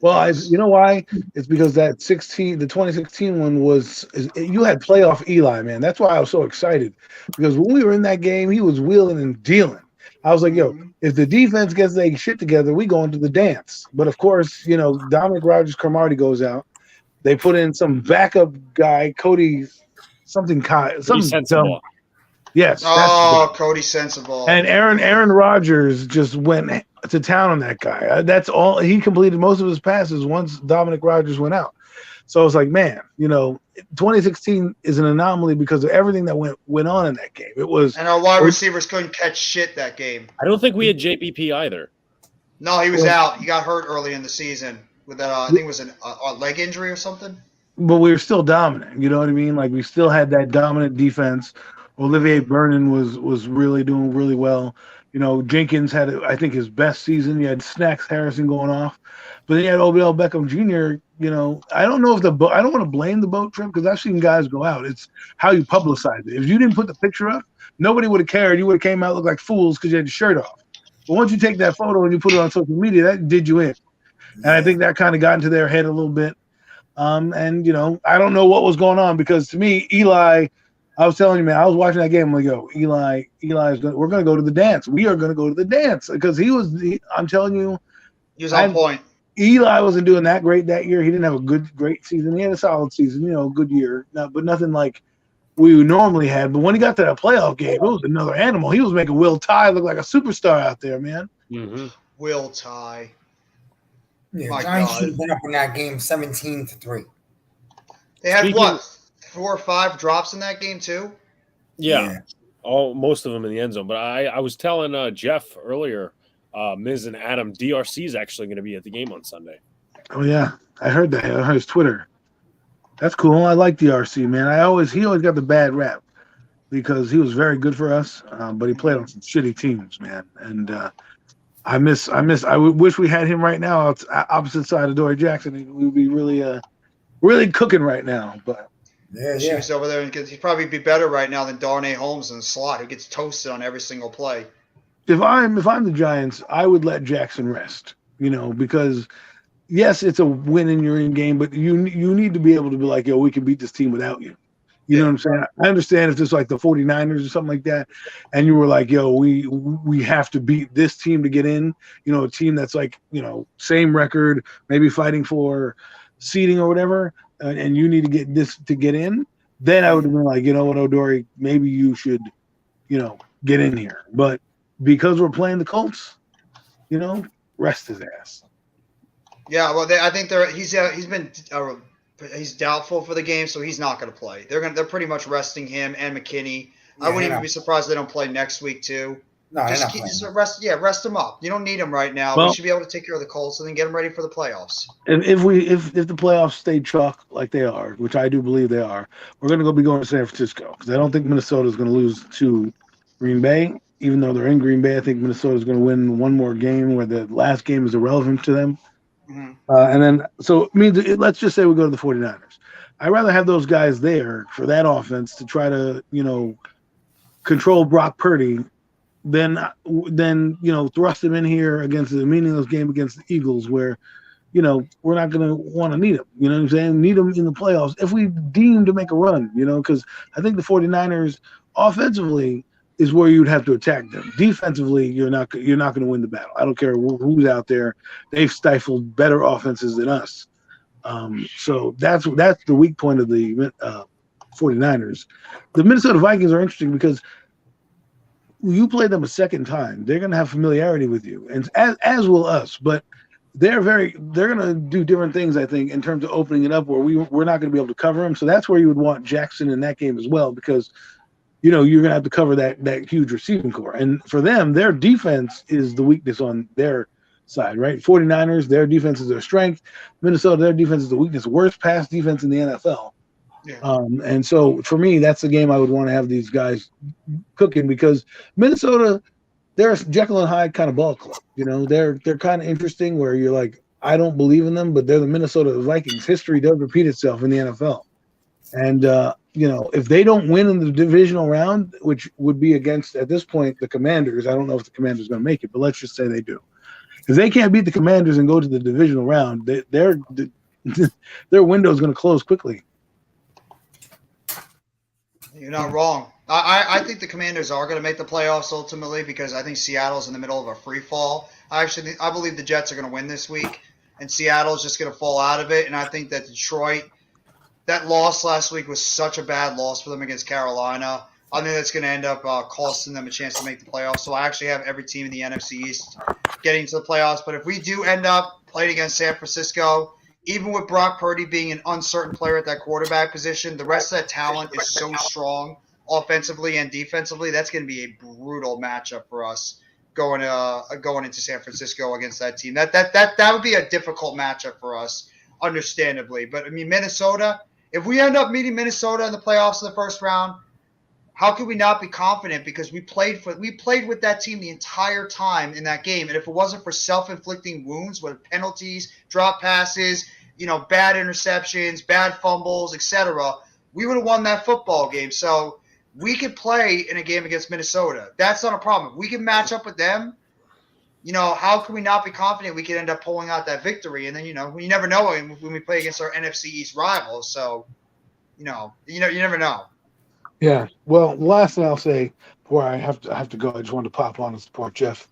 Well, you know why? It's because the 2016 one you had playoff Eli, man. That's why I was so excited because when we were in that game, he was wheeling and dealing. I was like, yo, if the defense gets their shit together, we go into the dance. But of course, Dominic Rodgers-Cromartie goes out. They put in some backup guy, Cody something Sensible. Yes. Cody Sensible. And Aaron Rodgers just went to town on that guy. That's all. He completed most of his passes once Dominic Rodgers went out. So I was like, man, 2016 is an anomaly because of everything that went on in that game. And our wide receivers couldn't catch shit that game. I don't think we had JPP either. No, he was out. He got hurt early in the season with that. I think it was a leg injury or something. But we were still dominant. You know what I mean? Like we still had that dominant defense. Olivier Vernon was really doing really well. Jenkins had, I think, his best season. You had Snacks Harrison going off. But then you had Odell Beckham Jr., I don't know if I don't want to blame the boat trip because I've seen guys go out. It's how you publicize it. If you didn't put the picture up, nobody would have cared. You would have came out look like fools because you had your shirt off. But once you take that photo and you put it on social media, that did you in. And I think that kind of got into their head a little bit. And I don't know what was going on because to me, Eli, I was telling you, man, I was watching that game. I'm like, yo, we're going to go to the dance. We are going to go to the dance because I'm telling you, He was on point. Eli wasn't doing that great that year. He didn't have a great season. He had a solid season, good year, but nothing like we normally had. But when he got to that playoff game, it was another animal. He was making Will Tye look like a superstar out there, man. Mm-hmm. Will Tye. Yeah, My Giants God. should have been up in that game 17-3. They had Speaking- what? 4 or 5 drops in that game too? Yeah. Most of them in the end zone. But I was telling Jeff earlier, Miz and Adam, DRC is actually going to be at the game on Sunday. Oh yeah, I heard that. I heard his Twitter. That's cool. I like DRC, man. He always got the bad rap because he was very good for us, but he played on some shitty teams, man. And I wish we had him right now. It's opposite side of Dory Jackson. We would be really cooking right now. But Yeah. He's over there, and he'd probably be better right now than Darnay Holmes in the slot, who gets toasted on every single play. if I'm the Giants, I would let Jackson rest. Because yes, it's a win in your in game, but you need to be able to be like, yo, we can beat this team without you. You know what I'm saying? I understand if it's like the 49ers or something like that, and you were like, yo, we have to beat this team to get in, a team that's like, same record, maybe fighting for seeding or whatever, and you need to get this to get in, then I would have been like, you know what, O'Dory, maybe you should, get in here. But because we're playing the Colts, rest his ass. Yeah, well, I think he's doubtful for the game, so he's not going to play. They're pretty much resting him and McKinney. I wouldn't even be surprised they don't play next week too. No, just rest him up. You don't need him right now. Well, we should be able to take care of the Colts and then get them ready for the playoffs. And if the playoffs stay chalk like they are, which I do believe they are, we're going to be going to San Francisco because I don't think Minnesota is going to lose to Green Bay. Even though they're in Green Bay, I think Minnesota is going to win one more game where the last game is irrelevant to them. Mm-hmm. And then, so it means let's just say we go to the 49ers. I'd rather have those guys there for that offense to try to, control Brock Purdy than thrust him in here against the meaningless game against the Eagles where, we're not going to want to need him. You know what I'm saying? Need him in the playoffs if we deem to make a run, because I think the 49ers offensively is where you'd have to attack them. Defensively, you're not going to win the battle. I don't care who's out there. They've stifled better offenses than us. So that's the weak point of the 49ers. The Minnesota Vikings are interesting because you play them a second time. They're going to have familiarity with you, and as will us. But they're going to do different things, I think, in terms of opening it up where we're not going to be able to cover them. So that's where you would want Jackson in that game as well because you're going to have to cover that huge receiving core. And for them, their defense is the weakness on their side, right? 49ers, their defense is their strength. Minnesota, their defense is the weakness. Worst pass defense in the NFL. Yeah. And so for me, that's the game I would want to have these guys cooking because Minnesota, they're a Jekyll and Hyde kind of ball club. They're kind of interesting where you're like, I don't believe in them, but they're the Minnesota Vikings. History does repeat itself in the NFL. And, if they don't win in the divisional round, which would be against, at this point, the Commanders, I don't know if the Commanders are going to make it, but let's just say they do. If they can't beat the Commanders and go to the divisional round, their window is going to close quickly. You're not wrong. I think the Commanders are going to make the playoffs ultimately because I think Seattle's in the middle of a free fall. I believe the Jets are going to win this week, and Seattle's just going to fall out of it. And I think that Detroit, that loss last week was such a bad loss for them against Carolina. I think that's going to end up costing them a chance to make the playoffs. So I actually have every team in the NFC East getting to the playoffs. But if we do end up playing against San Francisco, even with Brock Purdy being an uncertain player at that quarterback position, the rest of that talent is so strong offensively and defensively. That's going to be a brutal matchup for us going into San Francisco against that team. That would be a difficult matchup for us, understandably. But I mean, Minnesota. If we end up meeting Minnesota in the playoffs in the first round, how could we not be confident? Because we played with that team the entire time in that game, and if it wasn't for self-inflicting wounds with penalties, drop passes, bad interceptions, bad fumbles, etc., we would have won that football game. So we could play in a game against Minnesota. That's not a problem. If we can match up with them, how can we not be confident we could end up pulling out that victory? And then, you never know when we play against our NFC East rivals. So, you never know. Yeah. Well, the last thing I'll say before I have to go, I just wanted to pop on and support Jeff.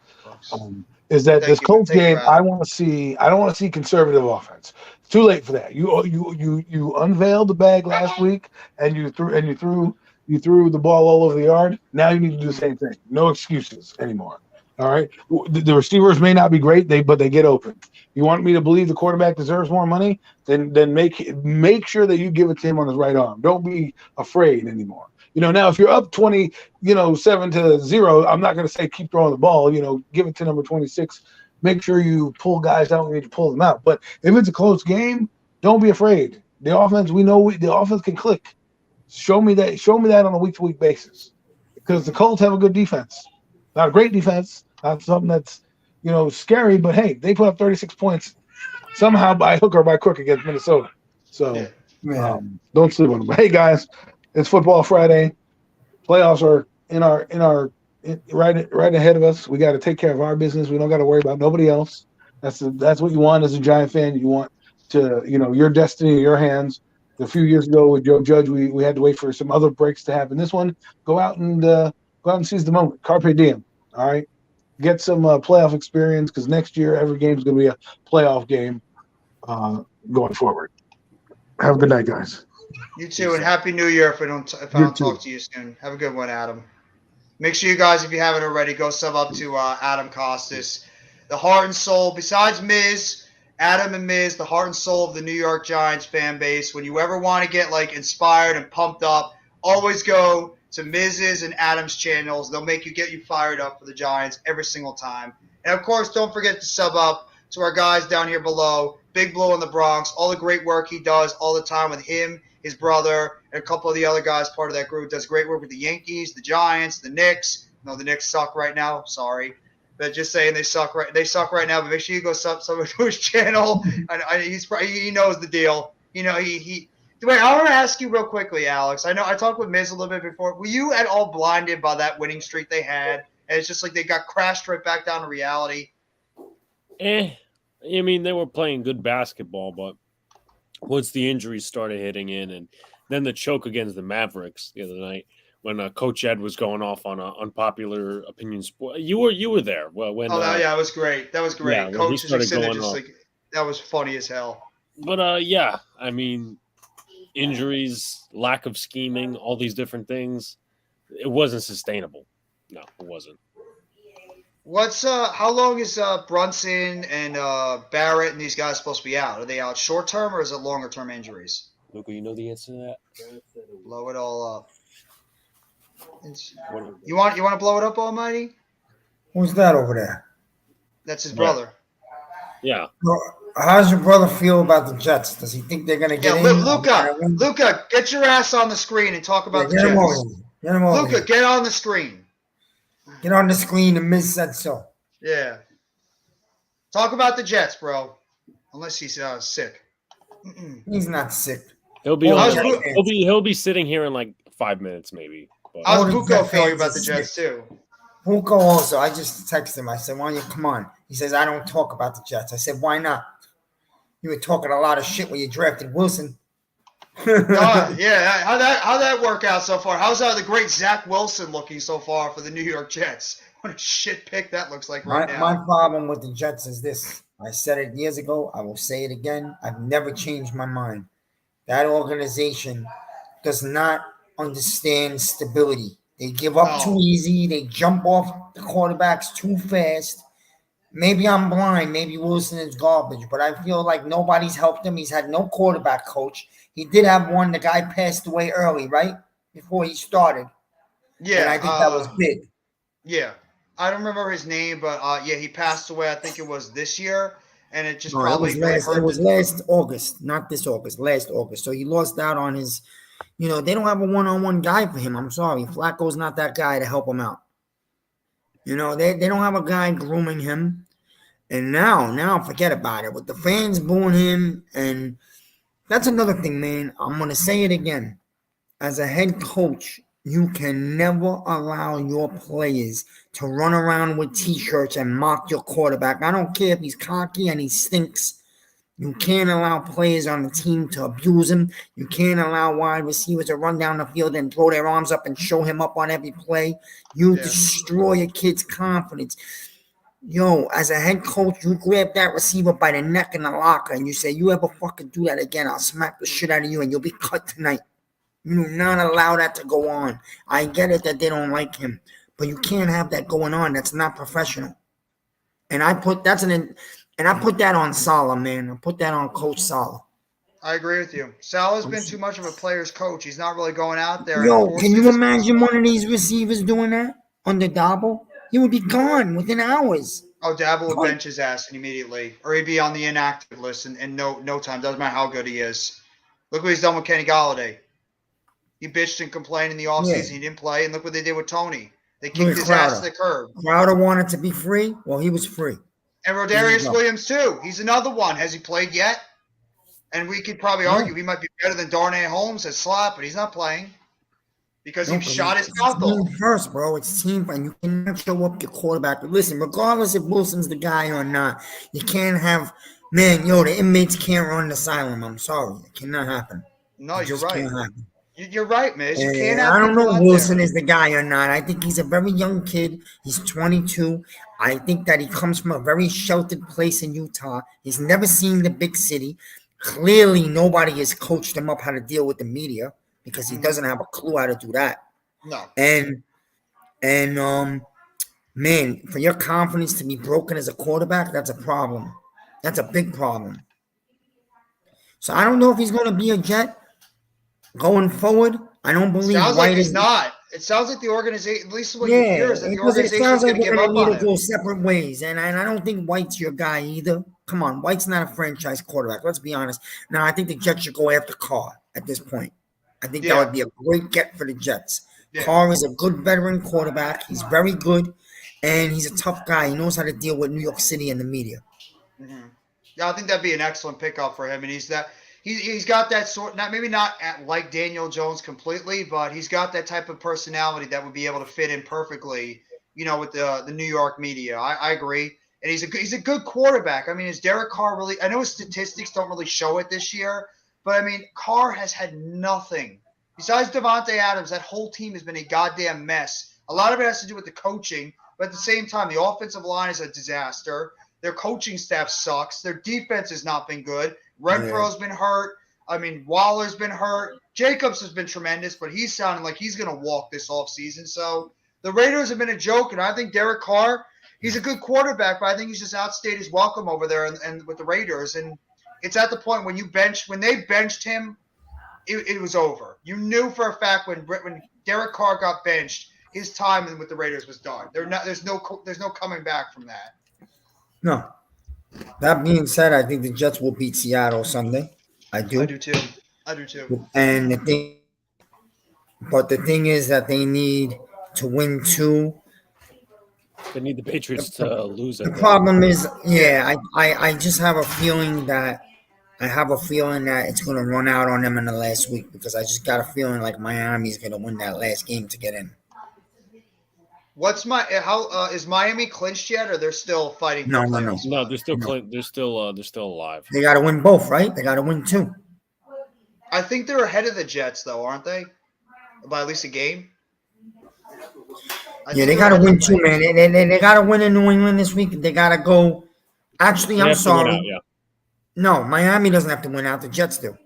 Is that this Colts Thank you, game? I Adam. want to see. I don't want to see conservative offense. It's too late for that. You unveiled the bag last week, and you threw the ball all over the yard. Now you need to do the same thing. No excuses anymore. All right. The receivers may not be great, but they get open. You want me to believe the quarterback deserves more money? Then make sure that you give it to him on his right arm. Don't be afraid anymore. Now if you're up 20, 7-0, I'm not going to say keep throwing the ball. Give it to number 26. Make sure you pull guys out when you need to pull them out. But if it's a close game, don't be afraid. The offense, the offense can click. Show me that on a week-to-week basis, because the Colts have a good defense. Not a great defense, not something that's scary, but hey, they put up 36 points somehow by hook or by crook against Minnesota. So don't sleep on them. But hey, guys, it's Football Friday. Playoffs are right ahead of us. We got to take care of our business. We don't got to worry about nobody else. That's what you want as a Giant fan. You want to your destiny in your hands. A few years ago with Joe Judge, we had to wait for some other breaks to happen. This one, go out and seize the moment. Carpe diem. All right, get some playoff experience, because next year every game is going to be a playoff game going forward. Have a good night, guys. You too, and Happy New Year if I don't talk to you soon. Have a good one, Adam. Make sure you guys, if you haven't already, go sub up to Adam Costas, the heart and soul. Besides Miz, Adam and Miz, the heart and soul of the New York Giants fan base. When you ever want to get inspired and pumped up, always go to Miz's and Adam's channels. They'll get you fired up for the Giants every single time. And of course, don't forget to sub up to our guys down here below, Big Blue in the Bronx. All the great work he does all the time with him, his brother, and a couple of the other guys part of that group. Does great work with the Yankees, the Giants, the Knicks. No, the Knicks suck right now. Sorry. But just saying they suck right now. But make sure you go sub to his channel. He knows the deal. Wait, I want to ask you real quickly, Alex. I know I talked with Miz a little bit before. Were you at all blinded by that winning streak they had? And it's just like they got crashed right back down to reality. I mean, they were playing good basketball, but once the injuries started hitting in, and then the choke against the Mavericks the other night when Coach Ed was going off on an unpopular opinion sport. You were there. Well, when it was great. That was great. Yeah, Coach was that was funny as hell. But I mean, injuries, lack of scheming, all these different things. It wasn't sustainable. No, it wasn't. How long is Brunson and Barrett and these guys supposed to be out? Are they out short term or is it longer term injuries? Luca, you know the answer to that? Blow it all up. You want to blow it up, Almighty? Who's that over there? That's his brother. Yeah. How's your brother feel about the Jets? Does he think they're going to get in? Luca, get your ass on the screen and talk about the Jets. Get him over Luca, get on the screen. Get on the screen, and Miz said so. Yeah. Talk about the Jets, bro. Unless he's sick. He's not sick. He'll be sitting here in 5 minutes, maybe. But. How's Buko feeling about the Jets too? Buko also. I just texted him. I said, "Why don't you come on?" He says, "I don't talk about the Jets." I said, "Why not? You were talking a lot of shit when you drafted Wilson." Yeah. How that work out so far? How's the great Zach Wilson looking so far for the New York Jets? What a shit pick that looks like right now. My problem with the Jets is this. I said it years ago. I will say it again. I've never changed my mind. That organization does not understand stability. They give up too easy. They jump off the quarterbacks too fast. Maybe I'm blind. Maybe Wilson is garbage, but I feel like nobody's helped him. He's had no quarterback coach. He did have one. The guy passed away early, right? Before he started. Yeah. And I think that was big. Yeah. I don't remember his name, but he passed away. I think it was this year. And it just probably it was last August, not this August, last August. So he lost out on his, they don't have a one-on-one guy for him. I'm sorry. Flacco's not that guy to help him out. They don't have a guy grooming him. And now forget about it. With the fans booing him, and that's another thing, man. I'm going to say it again. As a head coach You can never allow your players to run around with T-shirts and mock your quarterback. I don't care if he's cocky and he stinks. You can't allow players on the team to abuse him. You can't allow wide receivers to run down the field and throw their arms up and show him up on every play. You destroy a kid's confidence. Yo, as a head coach, you grab that receiver by the neck in the locker and you say, you ever fucking do that again, I'll smack the shit out of you and you'll be cut tonight. You do not allow that to go on. I get it that they don't like him, but you can't have that going on. That's not professional. And I put that on Salah, man. I put that on Coach Salah. I agree with you. Salah's been too much of a player's coach. He's not really going out there. Yo, can you imagine one of these receivers doing that under Dabo? He would be gone within hours. Oh, Dabo would bench his ass immediately, or he'd be on the inactive list in no time. Doesn't matter how good he is. Look what he's done with Kenny Galladay. He bitched and complained in the offseason. He didn't play, and look what they did with Tony. They kicked his ass to the curb. Crowder wanted to be free. Well, he was free. And Rodarius Williams, too. He's another one. Has he played yet? And we could probably argue he might be better than Darnay Holmes at slot, but he's not playing because he shot his mouth off. First, bro, it's team fun. You cannot show up your quarterback. But listen, regardless if Wilson's the guy or not, you can't have, the inmates can't run the asylum. I'm sorry. It cannot happen. No, you're right. You're right, Miz. You can't I don't know if Wilson is the guy or not. I think he's a very young kid. He's 22. I think that he comes from a very sheltered place in Utah. He's never seen the big city. Clearly, nobody has coached him up how to deal with the media because he doesn't have a clue how to do that. No. And man, for your confidence to be broken as a quarterback, that's a problem. That's a big problem. So I don't know if he's going to be a Jet going forward. I don't believe White like is not. It sounds like the organization, at least what you hear, is that the organization is going to give up on him. Go separate ways, and I don't think White's your guy either. Come on, White's not a franchise quarterback. Let's be honest. Now, I think the Jets should go after Carr at this point. I think that would be a great get for the Jets. Yeah. Carr is a good veteran quarterback. He's very good, and he's a tough guy. He knows how to deal with New York City and the media. Mm-hmm. Yeah, I think that'd be an excellent pickup for him, and he's got that sort, not like Daniel Jones completely, but he's got that type of personality that would be able to fit in perfectly, with the New York media. I agree. And he's a good quarterback. I mean, is Derek Carr really – I know his statistics don't really show it this year, but, I mean, Carr has had nothing. Besides Devontae Adams, that whole team has been a goddamn mess. A lot of it has to do with the coaching, but at the same time, the offensive line is a disaster. Their coaching staff sucks. Their defense has not been good. Renfro's been hurt. I mean, Waller's been hurt. Jacobs has been tremendous, but he's sounding like he's going to walk this offseason. So the Raiders have been a joke, and I think Derek Carr, he's a good quarterback, but I think he's just outstayed his welcome over there and with the Raiders. And it's at the point when they benched him, it was over. You knew for a fact when Derek Carr got benched, his time with the Raiders was done. There's no coming back from that. No. That being said, I think the Jets will beat Seattle Sunday. I do too. And the thing is that they need to win 2. They need the Patriots to lose it. The problem is, I just have a feeling that it's going to run out on them in the last week because I just got a feeling like Miami's going to win that last game to get in. Is Miami clinched yet, or they're still fighting? No, they're still they're still alive. They got to win both, right? They got to win 2. I think they're ahead of the Jets, though, aren't they? By at least a game. They got to win 2, man. They got to win in New England this week. They got to go. Actually, I'm sorry. No, Miami doesn't have to win out. The Jets do.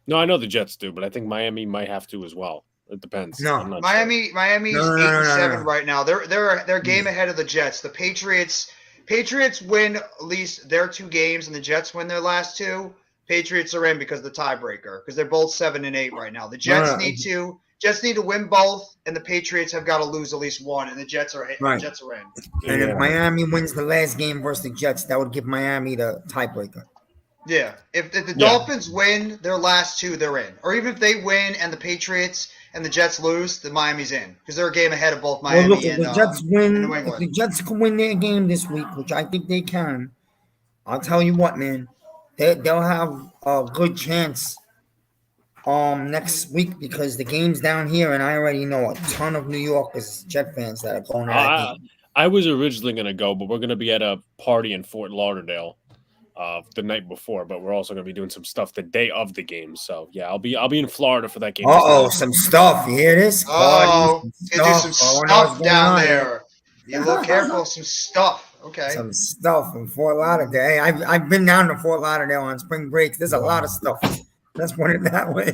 No, I know the Jets do, but I think Miami might have to as well. It depends. No, Miami's 8-7 right now. They're game ahead of the Jets. The Patriots win at least their 2 games, and the Jets win their last 2. Patriots are in because of the tiebreaker because they're both 7-8 right now. The Jets need to win both, and the Patriots have got to lose at least 1, and the Jets are in. Right. The Jets are in. And if Miami wins the last game versus the Jets, that would give Miami the tiebreaker. Yeah. If the Dolphins win their last 2, they're in. Or even if they win and the Patriots and the Jets lose, then Miami's in because they're a game ahead of both Miami and the Jets win. New England. If the Jets can win their game this week, which I think they can, I'll tell you what, man, they'll have a good chance next week because the game's down here, and I already know a ton of New Yorkers, Jet fans, that are going to that game. I was originally going to go, but we're going to be at a party in Fort Lauderdale the night before. But we're also going to be doing some stuff the day of the game. So yeah, I'll be in Florida for that game. Some stuff. You hear this? Oh, you do some stuff down here. there. Be a little careful. Some stuff. Okay. Some stuff in Fort Lauderdale. I've been down to Fort Lauderdale on spring break. There's a lot of stuff. Let's put it that way.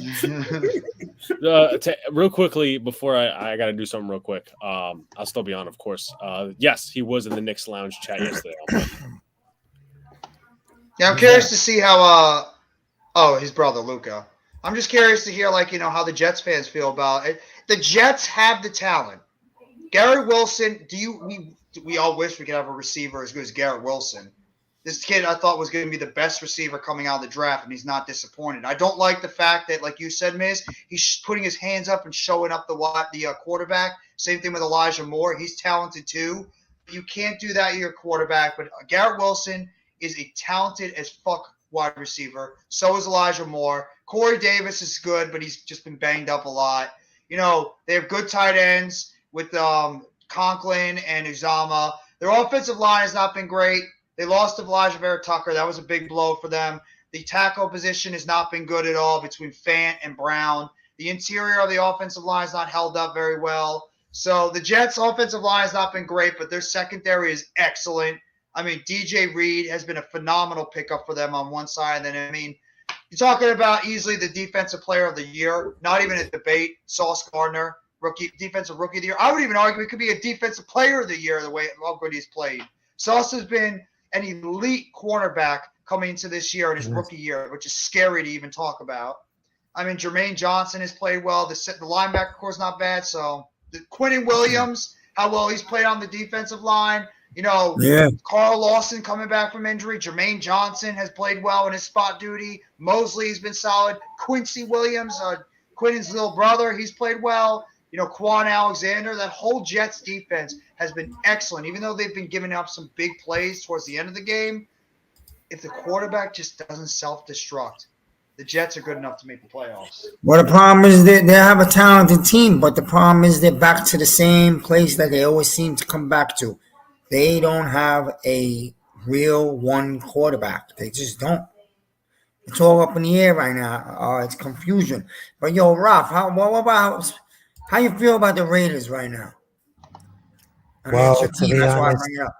Real quickly before I got to do something real quick. I'll still be on, of course. Yes, he was in the Knicks Lounge chat yesterday. Yeah, I'm curious to see how. His brother Luca. I'm just curious to hear how the Jets fans feel about it. The Jets have the talent. Garrett Wilson. We all wish we could have a receiver as good as Garrett Wilson. This kid I thought was going to be the best receiver coming out of the draft, and he's not disappointed. I don't like the fact that, like you said, Miz, he's putting his hands up and showing up the quarterback. Same thing with Elijah Moore. He's talented too. You can't do that to your quarterback, but Garrett Wilson is a talented as fuck wide receiver. So is Elijah Moore. Corey Davis is good, but he's just been banged up a lot. They have good tight ends with Conklin and Uzama. Their offensive line has not been great. They lost to Elijah Vera Tucker. That was a big blow for them. The tackle position has not been good at all between Fant and Brown. The interior of the offensive line has not held up very well. So the Jets' offensive line has not been great, but their secondary is excellent. DJ Reed has been a phenomenal pickup for them on one side. And then, you're talking about easily the defensive player of the year, not even a debate. Sauce Gardner, defensive rookie of the year. I would even argue it could be a defensive player of the year the way how good he's played. Sauce has been an elite cornerback coming into this year in his rookie year, which is scary to even talk about. Jermaine Johnson has played well. The linebacker core is not bad. So Quinnen Williams, how well he's played on the defensive line. Carl Lawson coming back from injury. Jermaine Johnson has played well in his spot duty. Mosley has been solid. Quincy Williams, Quinnen's little brother, he's played well. Quan Alexander, that whole Jets defense has been excellent. Even though they've been giving up some big plays towards the end of the game, if the quarterback just doesn't self-destruct, the Jets are good enough to make the playoffs. Well, the problem is that they have a talented team, but the problem is they're back to the same place that they always seem to come back to. They don't have a real one quarterback. They just don't. It's all up in the air right now. It's confusion. But Ralph, how you feel about the Raiders right now? Well, it's your team. That's why I bring it up.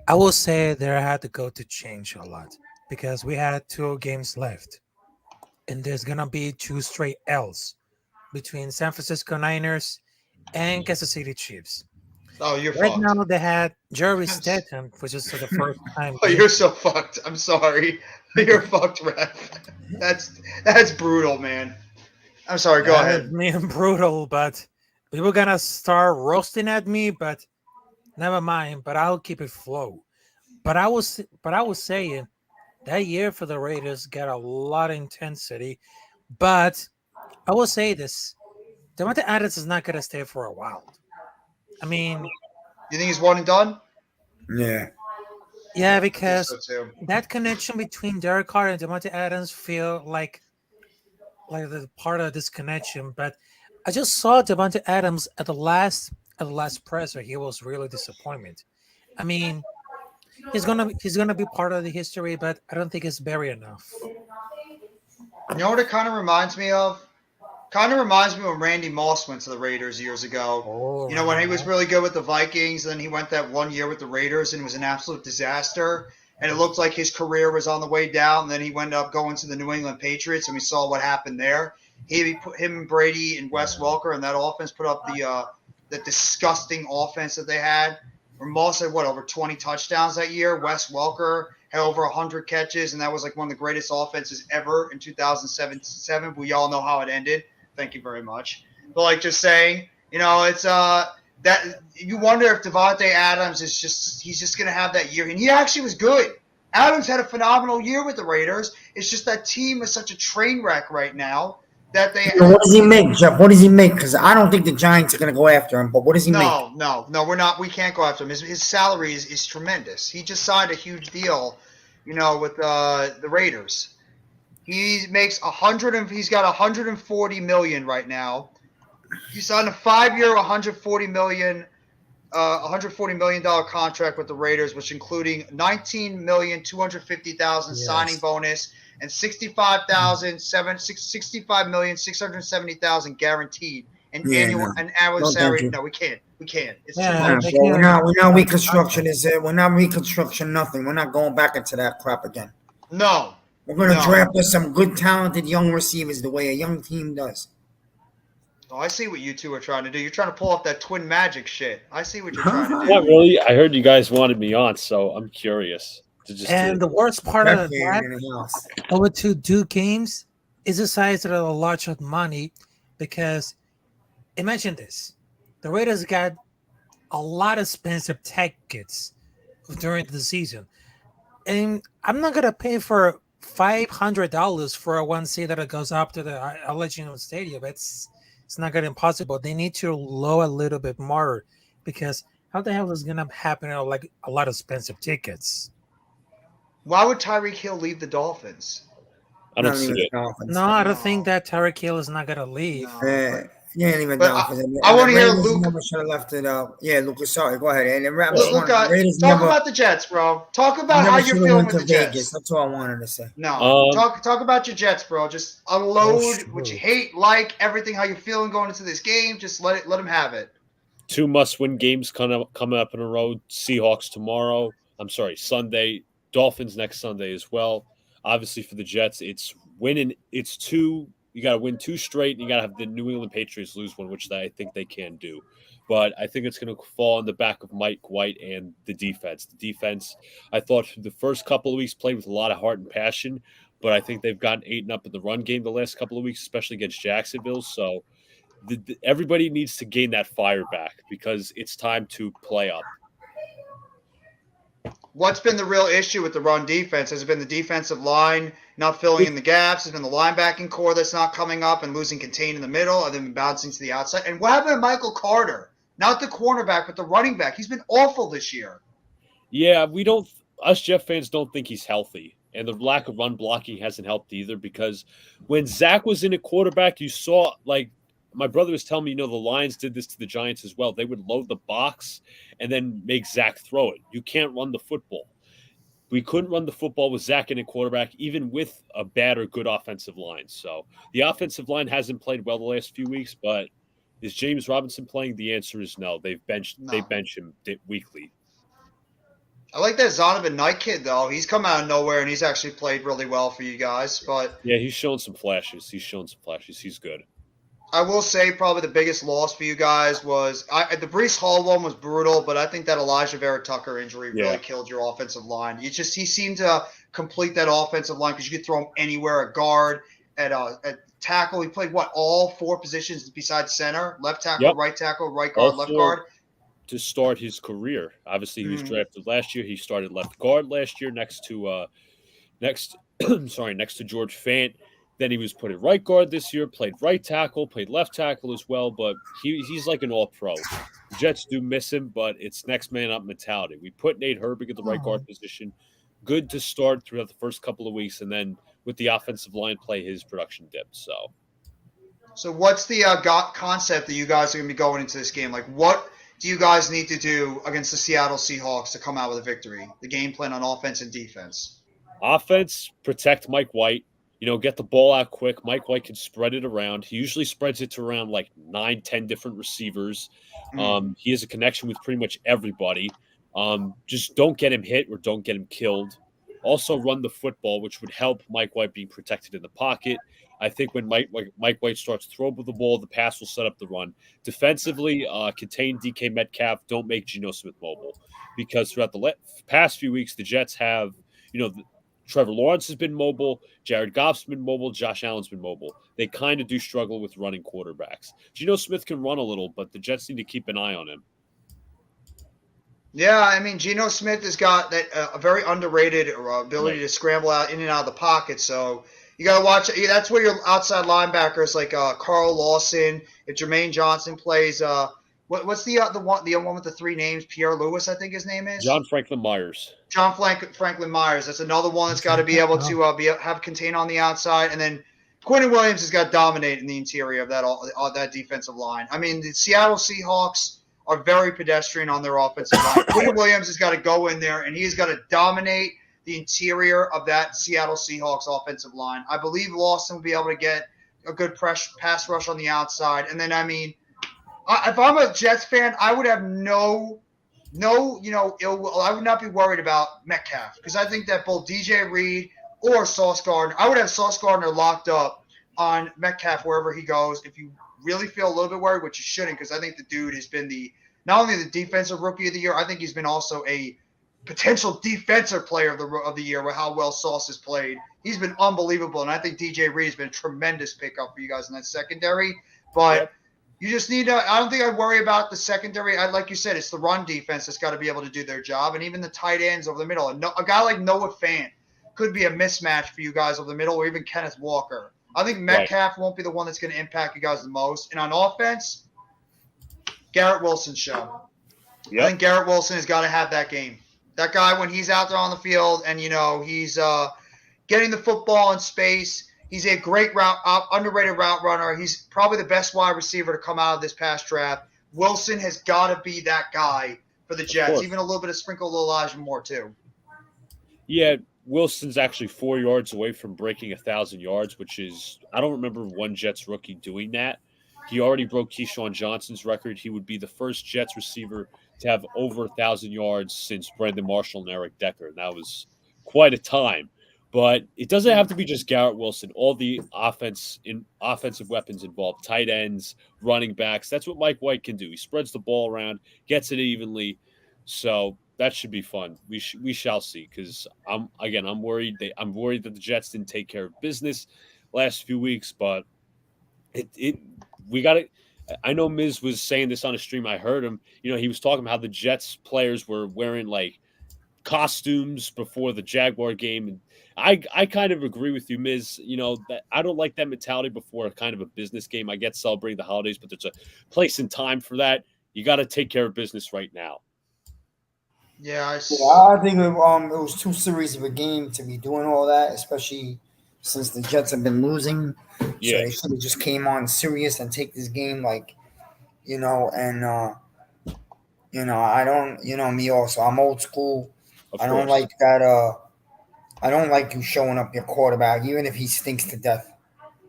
I will say there had to go to change a lot because we had 2 games left, and there's gonna be 2 straight L's between San Francisco Niners and Kansas City Chiefs. Oh, you're right fucked. Now they had Jerry Statham, which is for the first time. Oh, you're so fucked. I'm sorry. You're fucked, ref. That's brutal, man. I'm sorry. Go ahead. Me and brutal, but we were gonna start roasting at me, but never mind. But I'll keep it flow. But I was saying that year for the Raiders got a lot of intensity. But I will say this: Devontae Adams is not gonna stay for a while. You think he's one and done? Yeah. Yeah, because that connection between Derek Carr and Devontae Adams feel like the part of this connection. But I just saw Devontae Adams at the last presser. He was really disappointed. He's gonna be part of the history, but I don't think it's very enough. You know what it kind of reminds me of? Kind of reminds me when Randy Moss went to the Raiders years ago. When he was really good with the Vikings, then he went that one year with the Raiders and it was an absolute disaster. And it looked like his career was on the way down. And then he ended up going to the New England Patriots, and we saw what happened there. Him and Brady and Wes Welker and that offense put up the disgusting offense that they had. Where Moss had, over 20 touchdowns that year. Wes Welker had over 100 catches, and that was like one of the greatest offenses ever in 2007. We all know how it ended. Thank you very much. But just saying, it's that you wonder if Devontae Adams he's just going to have that year. And he actually was good. Adams had a phenomenal year with the Raiders. It's just that team is such a train wreck right now that they. What does he make, Jeff? What does he make? Because I don't think the Giants are going to go after him. But what does he make? No, we're not. We can't go after him. His salary is tremendous. He just signed a huge deal, with the Raiders. He makes he's got 140 million right now. He signed a 5-year, 140 million dollar contract with the Raiders, which including 19,250,000 signing Yes. bonus and 65,670,000 guaranteed an Yeah, annual no. an annual No, thank salary. you. No, we can't. It's too Yeah, much. they Bro, can't. we're not reconstruction is it? We're not reconstruction nothing. We're not going back into that crap again. No, We're gonna draft us some good, talented young receivers the way a young team does. Oh, I see what you two are trying to do. You're trying to pull off that twin magic shit. I see what you're trying to Not do. really. I heard you guys wanted me on, so I'm curious to just And hear. the worst part of Definitely that, in the house. over to do games, is the size of a lot of money because imagine this: the Raiders got a lot of expensive tickets during the season, and I'm not gonna pay for $500 for a one seat that goes up to the Allegiant Stadium. It's not gonna impossible. They need to lower a little bit more because how the hell is gonna happen? Like a lot of expensive tickets. Why would Tyreek Hill leave the Dolphins? I don't Not see even it. the Dolphins. No, I don't think that Tyreek Hill is not gonna leave. No, Yeah, ain't even but Dolphins. I And the want to hear Raiders Luke. never should have left it out. Yeah, Lucas, sorry, go ahead. And the Look, Raiders talk never about the Jets, bro. Talk about how never you're should have feeling went with to the Vegas. Jets. That's all I wanted to say. No, Um, talk about your Jets, bro. Just unload what you hate, like everything, how you're feeling going into this game. Just let them have it. 2 must-win games coming up in a row. Seahawks tomorrow. I'm sorry, Sunday. Dolphins next Sunday as well. Obviously for the Jets, it's winning. It's two. You got to win 2 straight, and you got to have the New England Patriots lose one, which I think they can do. But I think it's going to fall on the back of Mike White and the defense. The defense, I thought the first couple of weeks played with a lot of heart and passion, but I think they've gotten eaten up in the run game the last couple of weeks, especially against Jacksonville. So everybody needs to gain that fire back because it's time to play up. What's been the real issue with the run defense? Has it been the defensive line not filling in the gaps? Has it been the linebacking core that's not coming up and losing contain in the middle and then bouncing to the outside? And what happened to Michael Carter? Not the cornerback, but the running back. He's been awful this year. Yeah, we don't. Us Jeff fans don't think he's healthy, and the lack of run blocking hasn't helped either. Because when Zach was in at quarterback, you saw like my brother was telling me, the Lions did this to the Giants as well. They would load the box and then make Zach throw it. You can't run the football. We couldn't run the football with Zach in a quarterback, even with a bad or good offensive line. So the offensive line hasn't played well the last few weeks, but is James Robinson playing? The answer is no. They bench him weekly. I like that Zonovan Knight kid, though. He's come out of nowhere, and he's actually played really well for you guys. But yeah, he's shown some flashes. He's good. I will say probably the biggest loss for you guys was the Brees Hall one was brutal, but I think that Elijah Vera Tucker injury really killed your offensive line. He seemed to complete that offensive line because you could throw him anywhere at guard, at tackle. He played all 4 positions besides center: left tackle, right guard, left guard. To start his career, obviously he was drafted last year. He started left guard last year next to George Fant. Then he was put at right guard this year, played right tackle, played left tackle as well, but he's like an all-pro. The Jets do miss him, but it's next man up mentality. We put Nate Herbig at the right guard position. Good to start throughout the first couple of weeks, and then with the offensive line play, his production dipped. So what's the concept that you guys are going to be going into this game? Like, what do you guys need to do against the Seattle Seahawks to come out with a victory? The game plan on offense and defense. Offense, protect Mike White. Get the ball out quick. Mike White can spread it around. He usually spreads it to around like 9, 10 different receivers. He has a connection with pretty much everybody. Just don't get him hit or don't get him killed. Also run the football, which would help Mike White being protected in the pocket. I think when Mike White starts to throw the ball, the pass will set up the run. Defensively, contain DK Metcalf. Don't make Geno Smith mobile. Because throughout the past few weeks, the Jets have, Trevor Lawrence has been mobile. Jared Goff's been mobile. Josh Allen's been mobile. They kind of do struggle with running quarterbacks. Geno Smith can run a little, but the Jets need to keep an eye on him. Yeah, I mean, Geno Smith has got that a very underrated ability to scramble out in and out of the pocket. So you got to watch. That's where your outside linebackers like Carl Lawson, if Jermaine Johnson plays what's the one with the three names? Pierre Lewis, I think his name is. John Franklin Myers. John Franklin Myers. That's another one that's got to be able to have contain on the outside, and then Quentin Williams has got to dominate in the interior of that defensive line. I mean, the Seattle Seahawks are very pedestrian on their offensive line. Quentin Williams has got to go in there, and he's got to dominate the interior of that Seattle Seahawks offensive line. I believe Lawson will be able to get a good pass rush on the outside. And then, I mean, if I'm a Jets fan, I would have no ill will. I would not be worried about Metcalf because I think that both DJ Reed or Sauce Gardner, I would have Sauce Gardner locked up on Metcalf wherever he goes. If you really feel a little bit worried, which you shouldn't, because I think the dude has been not only the defensive rookie of the year, I think he's been also a potential defensive player of the year with how well Sauce has played. He's been unbelievable, and I think DJ Reed has been a tremendous pickup for you guys in that secondary. But you just need to – I don't think I'd worry about the secondary. Like you said, it's the run defense that's got to be able to do their job, and even the tight ends over the middle. A guy like Noah Fant could be a mismatch for you guys over the middle, or even Kenneth Walker. I think Metcalf won't be the one that's going to impact you guys the most. And on offense, Garrett Wilson's show. I think Garrett Wilson has got to have that game. That guy, when he's out there on the field and, he's getting the football in space, he's a great underrated route runner. He's probably the best wide receiver to come out of this past draft. Wilson has got to be that guy for the Jets, even a little bit of sprinkle of Elijah Moore too. Yeah, Wilson's actually 4 yards away from breaking 1,000 yards, which is – I don't remember one Jets rookie doing that. He already broke Keyshawn Johnson's record. He would be the first Jets receiver to have over 1,000 yards since Brandon Marshall and Eric Decker. And that was quite a time. But it doesn't have to be just Garrett Wilson. All the offensive weapons involved, tight ends, running backs. That's what Mike White can do. He spreads the ball around, gets it evenly. So that should be fun. We shall see. Because I'm worried. I'm worried that the Jets didn't take care of business last few weeks. But we got it. I know Miz was saying this on a stream. I heard him. He was talking about how the Jets players were wearing like costumes before the Jaguar game, and I kind of agree with you, Miz. That I don't like that mentality before kind of a business game. I get celebrating the holidays, but there's a place and time for that. You got to take care of business right now. Yeah, I think it was too serious of a game to be doing all that, especially since the Jets have been losing. Yeah. So they should have just came on serious and take this game I don't, me also. I'm old school. I don't like that. I don't like you showing up your quarterback, even if he stinks to death.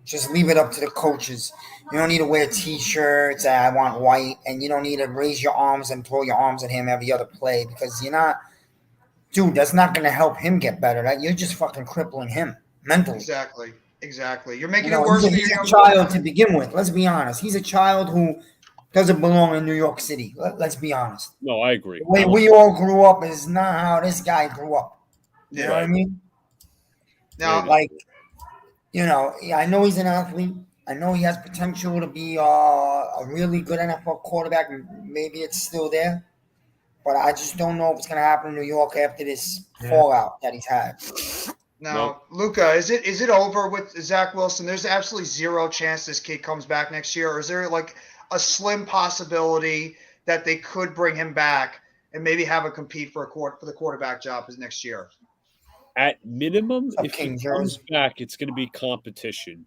Just leave it up to the coaches. You don't need to wear T-shirts. I want white, and you don't need to raise your arms and throw your arms at him every other play because you're not, dude. That's not going to help him get better. You're just fucking crippling him mentally. Exactly. You're making it worse. He's a child to begin with. Let's be honest. He's a child who doesn't belong in New York City. Let's be honest. No, I agree. The way we all grew up is not how this guy grew up. You know what I mean? Now, I know he's an athlete. I know he has potential to be a really good NFL quarterback. Maybe it's still there. But I just don't know if it's going to happen in New York after this fallout that he's had. Now, Luca, is it over with Zach Wilson? There's absolutely zero chance this kid comes back next year, or is there like a slim possibility that they could bring him back and maybe have a compete for the quarterback job next year? At minimum, if he comes back, it's going to be competition.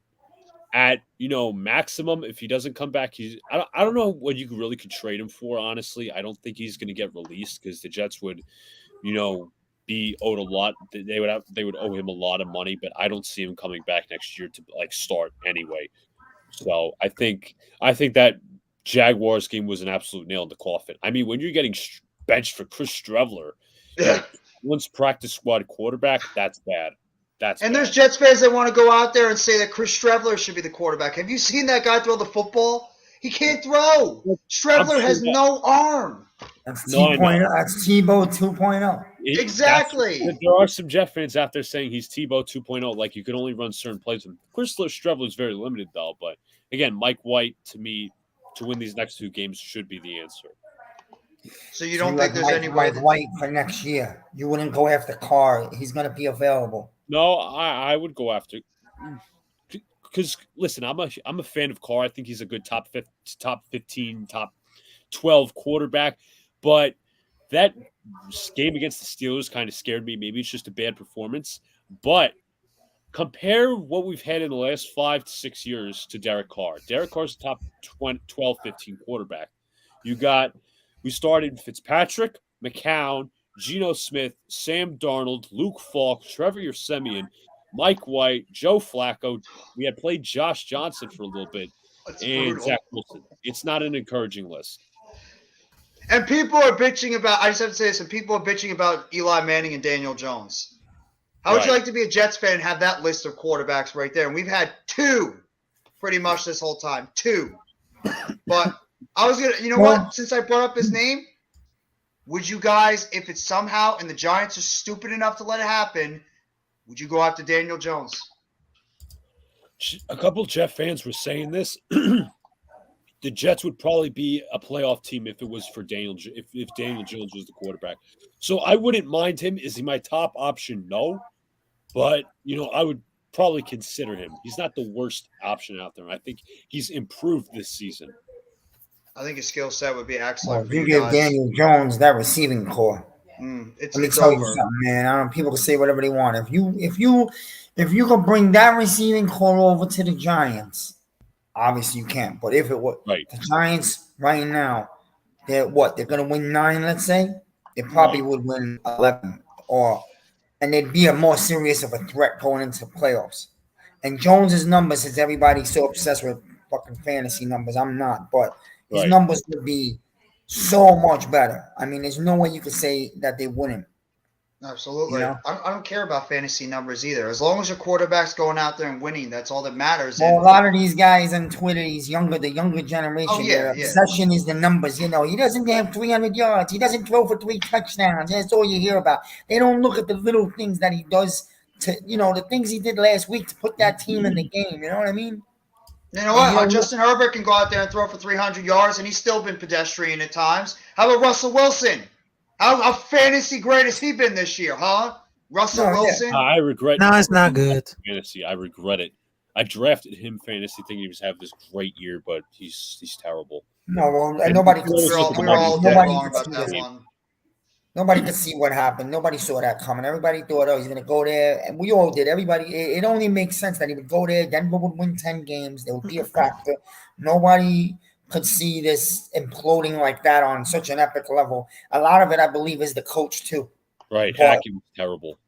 At maximum, if he doesn't come back, I don't know what you really could trade him for. Honestly, I don't think he's going to get released because the Jets would, be owed a lot. They would owe him a lot of money, but I don't see him coming back next year to start anyway. So I think that Jaguars game was an absolute nail in the coffin. I mean, when you're getting benched for Chris Streveler, once practice squad quarterback, that's bad. There's Jets fans that want to go out there and say that Chris Streveler should be the quarterback. Have you seen that guy throw the football? He can't throw. Streveler has no arm. That's 2.0. That's Tebow 2.0. Exactly. There are some Jet fans out there saying he's Tebow 2.0, like you can only run certain plays with him. Chris Streveler is very limited, though. But again, Mike White, to me, to win these next two games should be the answer. So you don't think there's any way Mike White for next year? You wouldn't go after Carr. He's going to be available. No, I would go after. Because listen, I'm a fan of Carr. I think he's a good top 15, top 12 quarterback. But that game against the Steelers kind of scared me. Maybe it's just a bad performance. But compare what we've had in the last 5 to 6 years to Derek Carr. Derek Carr's a top 12, 15 quarterback. We started Fitzpatrick, McCown, Geno Smith, Sam Darnold, Luke Falk, Trevor Siemian, Mike White, Joe Flacco. We had played Josh Johnson for a little bit, That's and brutal. Zach Wilson. It's not an encouraging list. And people are bitching about, I just have to say this, and people are bitching about Eli Manning and Daniel Jones. How would you Right. like to be a Jets fan and have that list of quarterbacks right there? And we've had 2 pretty much this whole time. 2. But I was going to, you know what? Since I brought up his name, would you guys, if it's somehow, and the Giants are stupid enough to let it happen, would you go after Daniel Jones? A couple Jet fans were saying this. The Jets would probably be a playoff team if it was for if Daniel Jones was the quarterback. So I wouldn't mind him. Is he my top option? No. But, I would probably consider him. He's not the worst option out there. I think he's improved this season. I think his skill set would be Well, excellent if for you you give guys. Daniel Jones that receiving core, It's let me it's tell you over. something, man. I don't. People can say whatever they want. If you can bring that receiving core over to the Giants, obviously you can't. But if it was Right. the Giants right now, they're going to win 9. Let's say they probably would win 11, and they'd be a more serious of a threat going into playoffs. And Jones's numbers, since everybody's so obsessed with fucking fantasy numbers, I'm not, but his Right. numbers would be so much better. I mean, there's no way you could say that they wouldn't. Absolutely. You know? I don't care about fantasy numbers either. As long as your quarterback's going out there and winning, that's all that matters. Well, a And lot of these guys on Twitter, the younger generation, Oh, yeah, their yeah. obsession is the numbers. He doesn't have 300 yards. He doesn't throw for 3 touchdowns. That's all you hear about. They don't look at the little things that he does the things he did last week to put that team in the game. You know what I mean? you know And what? Justin Herbert can go out there and throw for 300 yards, and he's still been pedestrian at times. How about Russell Wilson? How fantasy great has he been this year, huh? Russell No, yeah. Wilson? I regret. No, it's not good. Fantasy. I regret it. I drafted him fantasy thinking he was having this great year, but he's terrible. No, well, and nobody could We see were all dead nobody wrong could about see that this. one. Nobody could see what happened. Nobody saw that coming. Everybody thought, he's going to go there. And we all did. Everybody, it only makes sense that he would go there. Denver would win 10 games. There would be a factor. Nobody could see this imploding like that on such an epic level. A lot of it, I believe, is the coach, too. Right. But- Hackett was terrible.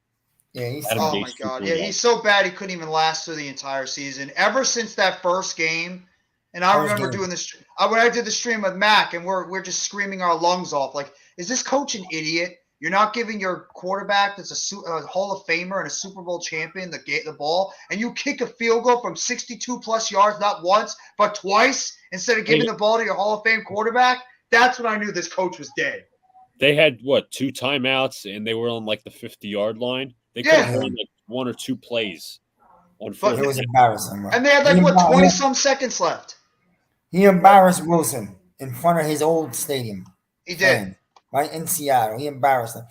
Yeah, he's Adam Oh, Gase my was God. brutal. Yeah, he's so bad he couldn't even last through the entire season. Ever since that first game, and I First remember game. doing this when I did the stream with Mac, and we're just screaming our lungs off. Like, is this coach an idiot? You're not giving your quarterback that's a Hall of Famer and a Super Bowl champion the ball, and you kick a field goal from 62-plus yards not once, but twice, instead of giving the ball to your Hall of Fame quarterback? That's when I knew this coach was dead. They had, 2 timeouts, and they were on, the 50-yard line. They could have won, 1 or 2 plays on But- It fourth. was embarrassing, bro. And they had, He embar- 20-some seconds left. He embarrassed Wilson in front of his old stadium. He did. Right in Seattle. He embarrassed him.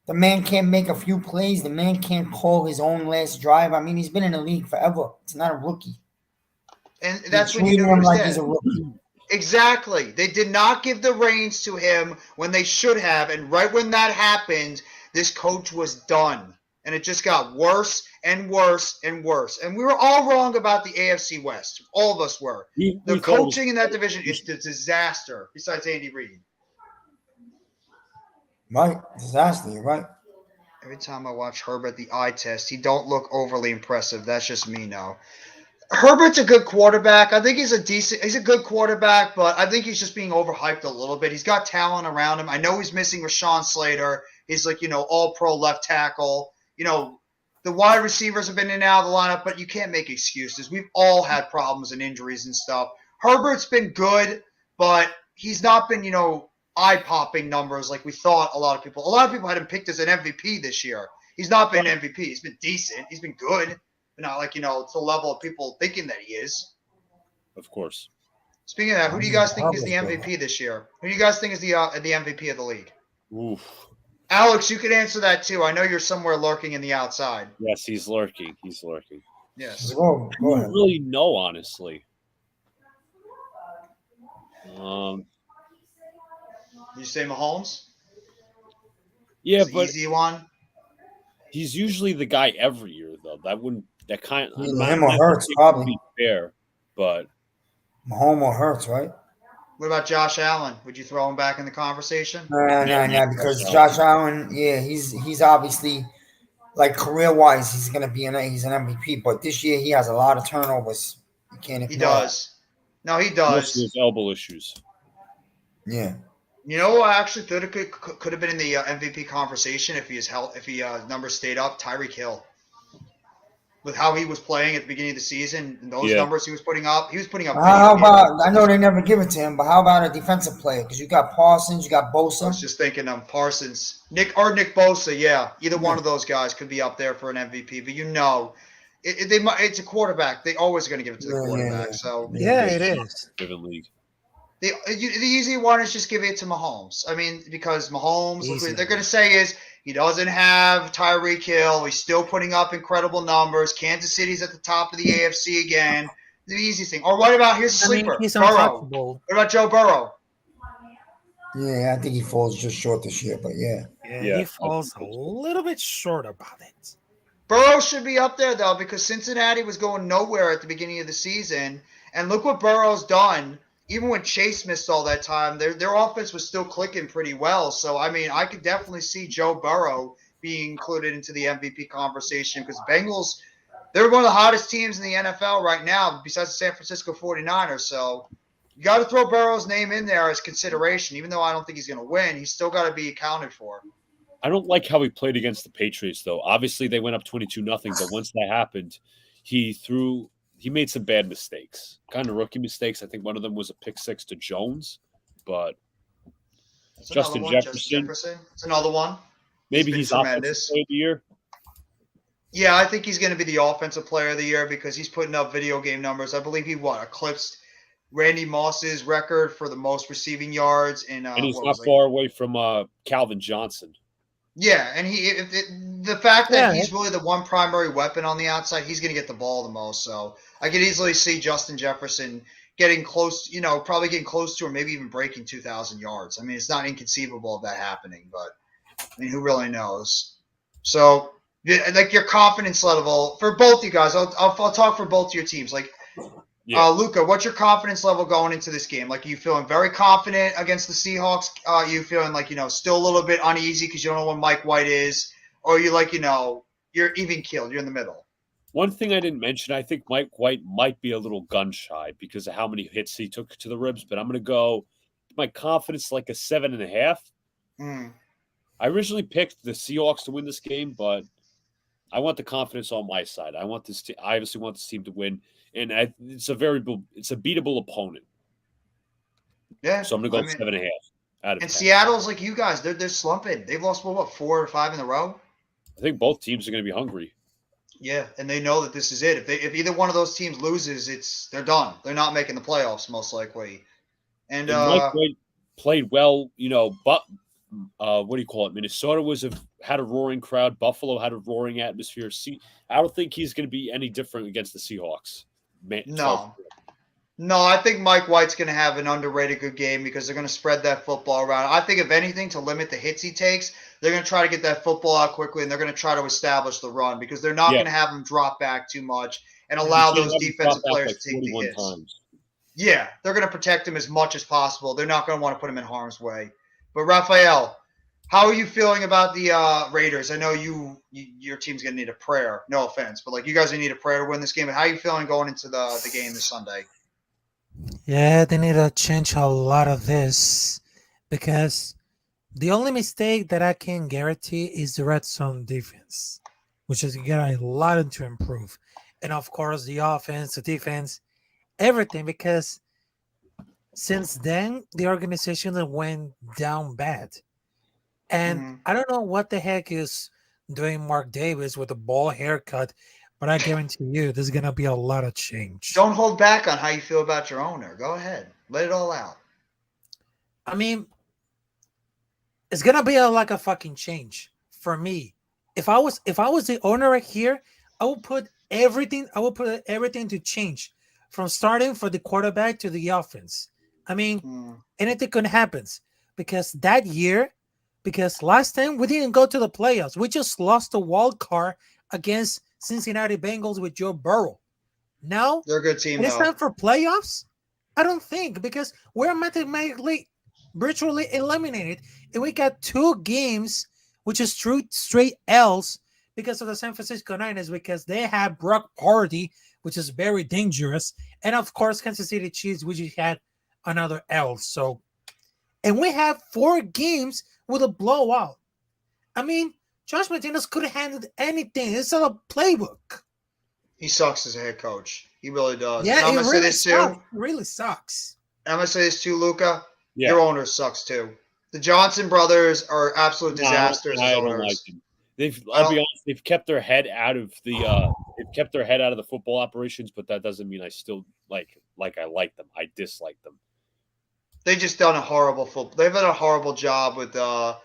The man can't make a few plays. The man can't call his own last drive. I mean, he's been in the league forever. It's not a rookie. And that's when you Treating knew he him was like dead. he's a rookie. Exactly. They did not give the reins to him when they should have. And right when that happened, this coach was done. And it just got worse and worse and worse. And we were all wrong about the AFC West. All of us were. We The thought it was- coaching in that division is a disaster, besides Andy Reid. Right. Disaster. You're right. Every time I watch Herbert, the eye test, he don't look overly impressive. That's just me now. Herbert's a good quarterback. I think he's a good quarterback, but I think he's just being overhyped a little bit. He's got talent around him. I know he's missing Rashawn Slater. He's all pro left tackle. The wide receivers have been in and out of the lineup, but you can't make excuses. We've all had problems and injuries and stuff. Herbert's been good, but he's not been, eye-popping numbers like we thought a lot of people. A lot of people had him picked as an MVP this year. He's not been MVP. He's been decent. He's been good. But not to the level of people thinking that he is. Of course. Speaking of that, who do you guys think is the MVP this year? Who do you guys think is the MVP of the league? Oof. Alex, you could answer that too. I know you're somewhere lurking in the outside. Yes, he's lurking. He's lurking. Yes. Go I ahead. don't really know, honestly. You say Mahomes? Yeah, It's the but easy one. he's usually the guy every year, though. That kind. I'm Either not, him or not Hurts, saying it would probably. be fair, but Mahomes or Hurts, right? What about Josh Allen? Would you throw him back in the conversation? No, because Josh Allen, yeah, he's obviously like career wise, he's an MVP. But this year he has a lot of turnovers. You can't He ignore that. does. No, he most of does. those elbow issues. Yeah. You know, I actually thought it could have been in the MVP conversation if his numbers stayed up. Tyreek Hill, with how he was playing at the beginning of the season, and those Yeah. numbers he was putting up How video game about? numbers. I know they never give it to him, but how about a defensive player? Because you got Parsons, you got I Bosa. was just thinking Parsons, Nick Bosa. Yeah, either one Yeah. of those guys could be up there for an MVP. But it's a quarterback. They always going to give it to the quarterback. So Yeah, It's it just is. a different league. the easy one is just give it to Mahomes. I mean, because Mahomes, look Easy what they're one. going to say is he doesn't have Tyreek Hill. He's still putting up incredible numbers. Kansas City's at the top of the AFC again. The easy thing. Or what about here's a I mean, sleeper? he's Burrow. untouchable. What about Joe Burrow? Yeah, I think he falls just short this year, but yeah. Yeah, Yeah, he I falls think a so. little bit short about it. Burrow should be up there though because Cincinnati was going nowhere at the beginning of the season, and look what Burrow's done. Even when Chase missed all that time, their offense was still clicking pretty well. So I mean, I could definitely see Joe Burrow being included into the MVP conversation because Bengals, they're one of the hottest teams in the NFL right now, besides the San Francisco 49ers. So you got to throw Burrow's name in there as consideration, even though I don't think he's going to win. He's still got to be accounted for. I don't like how he played against the Patriots, though. Obviously, they went up 22-0, but once that happened, he made some bad mistakes, kind of rookie mistakes. I think one of them was a pick six to Jones, but That's another Justin one. Justin Jefferson, Jefferson. It's another one. He's maybe been he's offensive tremendous. player of the year. Yeah, I think he's going to be the offensive player of the year because he's putting up video game numbers. I believe he eclipsed Randy Moss's record for the most receiving yards in And he's what not was far away from Calvin Johnson. yeah, and the fact that Yeah. he's really the one primary weapon on the outside, he's going to get the ball the most. So I could easily see Justin Jefferson getting close, probably getting close to or maybe even breaking 2,000 yards. I mean, it's not inconceivable of that happening, but I mean, who really knows? So, like your confidence level for both you guys, I'll talk for both your teams. Like, Yeah. Luca, what's your confidence level going into this game? Like, are you feeling very confident against the Seahawks? You feeling like still a little bit uneasy because you don't know what Mike White is, or you like you're even keeled, you're in the middle. One thing I didn't mention, I think Mike White might be a little gun shy because of how many hits he took to the ribs, but I'm going to go my confidence like a 7.5. Mm. I originally picked the Seahawks to win this game, but I want the confidence on my side. I obviously want this team to win, and it's a beatable opponent. Yeah, So I'm going to go 7.5 out of 10. And Seattle's like you guys, they're slumping. They've lost 4 or 5 in a row. I think both teams are going to be hungry. Yeah, and they know that this is it. If either one of those teams loses, they're done. They're not making the playoffs most likely. And Mike White played well, but what do you call it? Minnesota had a roaring crowd. Buffalo had a roaring atmosphere. I don't think he's going to be any different against the Seahawks. No, I think Mike White's going to have an underrated good game because they're going to spread that football around. I think if anything, to limit the hits he takes, they're going to try to get that football out quickly, and they're going to try to establish the run because they're not going to have him drop back too much and allow those defensive players to take the hits. Times. Yeah, they're going to protect him as much as possible. They're not going to want to put him in harm's way. But Raphael, how are you feeling about the Raiders? I know your team's going to need a prayer. No offense, but you guys need a prayer to win this game. But how are you feeling going into the game this Sunday? Yeah, they need to change a lot of this because the only mistake that I can guarantee is the red zone defense, which is got a lot to improve. And of course, the offense, the defense, everything, because since then, the organization went down bad. And I don't know what the heck is doing Mark Davis with a ball haircut, but I guarantee you there's going to be a lot of change. Don't hold back on how you feel about your owner. Go ahead. Let it all out. I mean, it's going to be like a fucking change for me. If I was the owner right here, I would put everything to change from starting for the quarterback to the offense. I mean, anything could happen because that year, because last time we didn't go to the playoffs. We just lost the wild card against Cincinnati Bengals with Joe Burrow. Now They're a good team, it is though. time for playoffs? I don't think, because we're mathematically virtually eliminated. And we got 2 games, which is true straight L's because of the San Francisco 49ers, because they have Brock Purdy, which is very dangerous. And of course, Kansas City Chiefs, which had another L. So, and we have 4 games with a blowout. I mean, Josh Martinez could have handled anything. It's not a playbook. He sucks as a head coach. He really does. Yeah, and I'm it gonna say really this sucks. too. It really sucks. I'm gonna say this too, Luca. Yeah. Your owner sucks too. The Johnson brothers are absolute No, disasters I as don't owners. like them. I'll be honest, they've kept their head out of the football operations, but that doesn't mean I still like I like them. I dislike them. They just done a horrible They've done a horrible job with that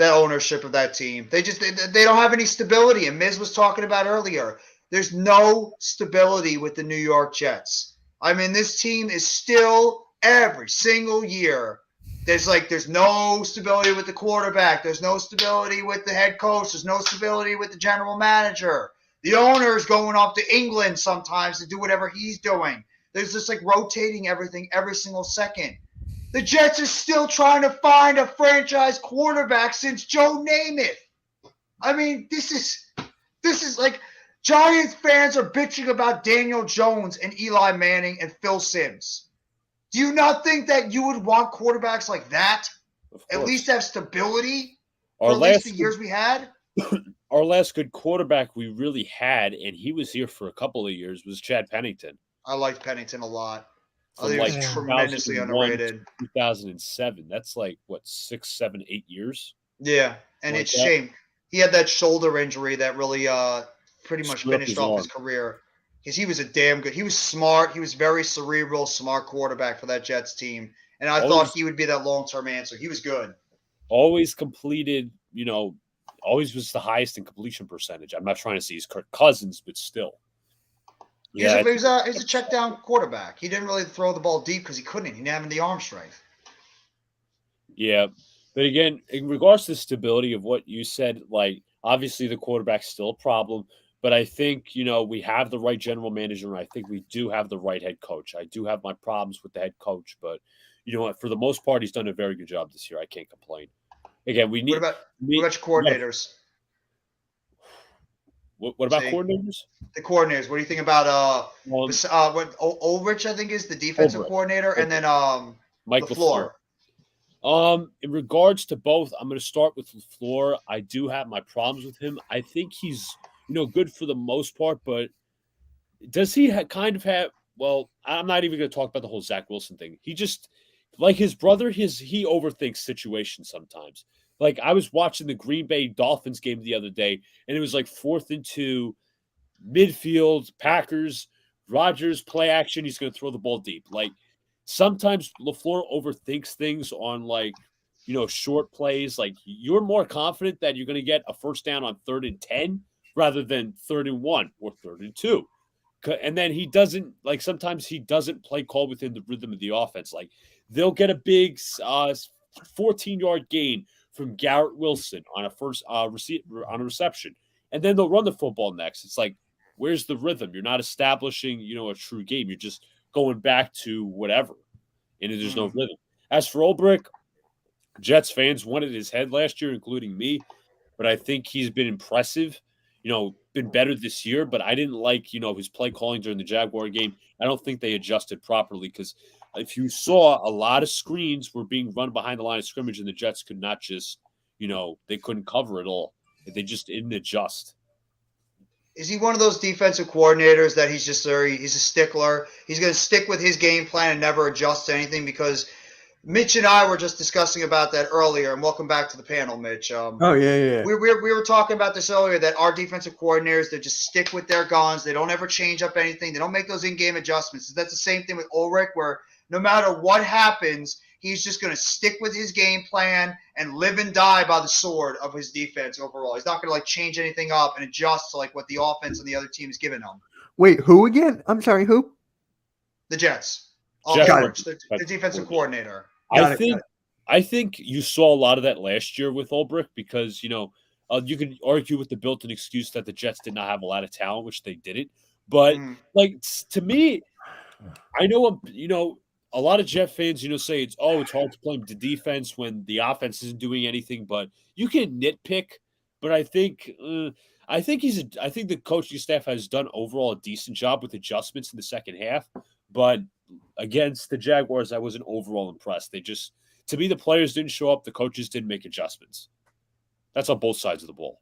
ownership of that team. They don't have any stability. And Miz was talking about earlier. There's no stability with the New York Jets. I mean, this team is still every single year. There's no stability with the quarterback. There's no stability with the head coach. There's no stability with the general manager. The owner is going off to England sometimes to do whatever he's doing. There's just like rotating everything every single second. The Jets are still trying to find a franchise quarterback since Joe Namath. I mean, this is like Giants fans are bitching about Daniel Jones and Eli Manning and Phil Simms. Do you not think that you would want quarterbacks like that? At least have stability for at least the years we had? Our last good quarterback we really had, and he was here for a couple of years, was Chad Pennington. I liked Pennington a lot. I From think like he was tremendously underrated. 2007. That's like, what, 6, 7, 8 years? Yeah, and Like it's that. shame. He had that shoulder injury that really pretty much Screwed up finished his off arm. his career. Because he was a damn good – he was smart. He was very cerebral, smart quarterback for that Jets team. And I thought he would be that long-term answer. He was good. Always completed, always was the highest in completion percentage. I'm not trying to say he's Kirk Cousins, but still. He was a check-down quarterback. He didn't really throw the ball deep because he couldn't. He didn't have the arm strength. Yeah. But again, in regards to the stability of what you said, like, obviously the quarterback's still a problem. But I think, we have the right general manager, and I think we do have the right head coach. I do have my problems with the head coach, but you know what? For the most part, he's done a very good job this year. I can't complain. Again, we need. What about your coordinators? What about coordinators? The coordinators. What do you think about what Ulrich, I think, is the defensive coordinator, and then Mike LaFleur. In regards to both, I'm going to start with LaFleur. I do have my problems with him. I think he's good for the most part, but does he kind of have? Well, I'm not even going to talk about the whole Zach Wilson thing. He just, like his brother, he overthinks situations sometimes. Like, I was watching the Green Bay Dolphins game the other day, and it was like 4th and 2, midfield, Packers, Rodgers, play action. He's going to throw the ball deep. Like, sometimes LaFleur overthinks things on, like, short plays. Like, you're more confident that you're going to get a first down on 3rd and 10 rather than 3rd and 1 or 3rd and 2. And then he doesn't, like, sometimes he doesn't play call within the rhythm of the offense. Like, they'll get a big 14-yard gain from Garrett Wilson on a first on a reception, and then they'll run the football next. It's like, where's the rhythm? You're not establishing, a true game. You're just going back to whatever, and there's no rhythm. As for Ulbrich, Jets fans wanted his head last year, including me, but I think he's been impressive. Been better this year, but I didn't like, his play calling during the Jaguar game. I don't think they adjusted properly, because if you saw, a lot of screens were being run behind the line of scrimmage, and the Jets could not just, they couldn't cover it all. They just didn't adjust. Is he one of those defensive coordinators that he's a stickler? He's going to stick with his game plan and never adjust to anything? Because Mitch and I were just discussing about that earlier, and welcome back to the panel, Mitch. Yeah. We were talking about this earlier, that our defensive coordinators, they just stick with their guns. They don't ever change up anything. They don't make those in-game adjustments. That's the same thing with Ulrich, where no matter what happens, he's just going to stick with his game plan and live and die by the sword of his defense overall. He's not going to change anything up and adjust to what the offense and the other team is giving him. Wait, who again? I'm sorry, who? The Jets. Jeff Ulrich, the defensive coordinator. I I think you saw a lot of that last year with Ulbrich because, you could argue with the built-in excuse that the Jets did not have a lot of talent, which they didn't. But, to me, I know, a lot of Jet fans, say it's hard to blame the defense when the offense isn't doing anything, but you can nitpick. But I think the coaching staff has done overall a decent job with adjustments in the second half. But against the Jaguars, I wasn't overall impressed. To me, the players didn't show up. The coaches didn't make adjustments. That's on both sides of the ball.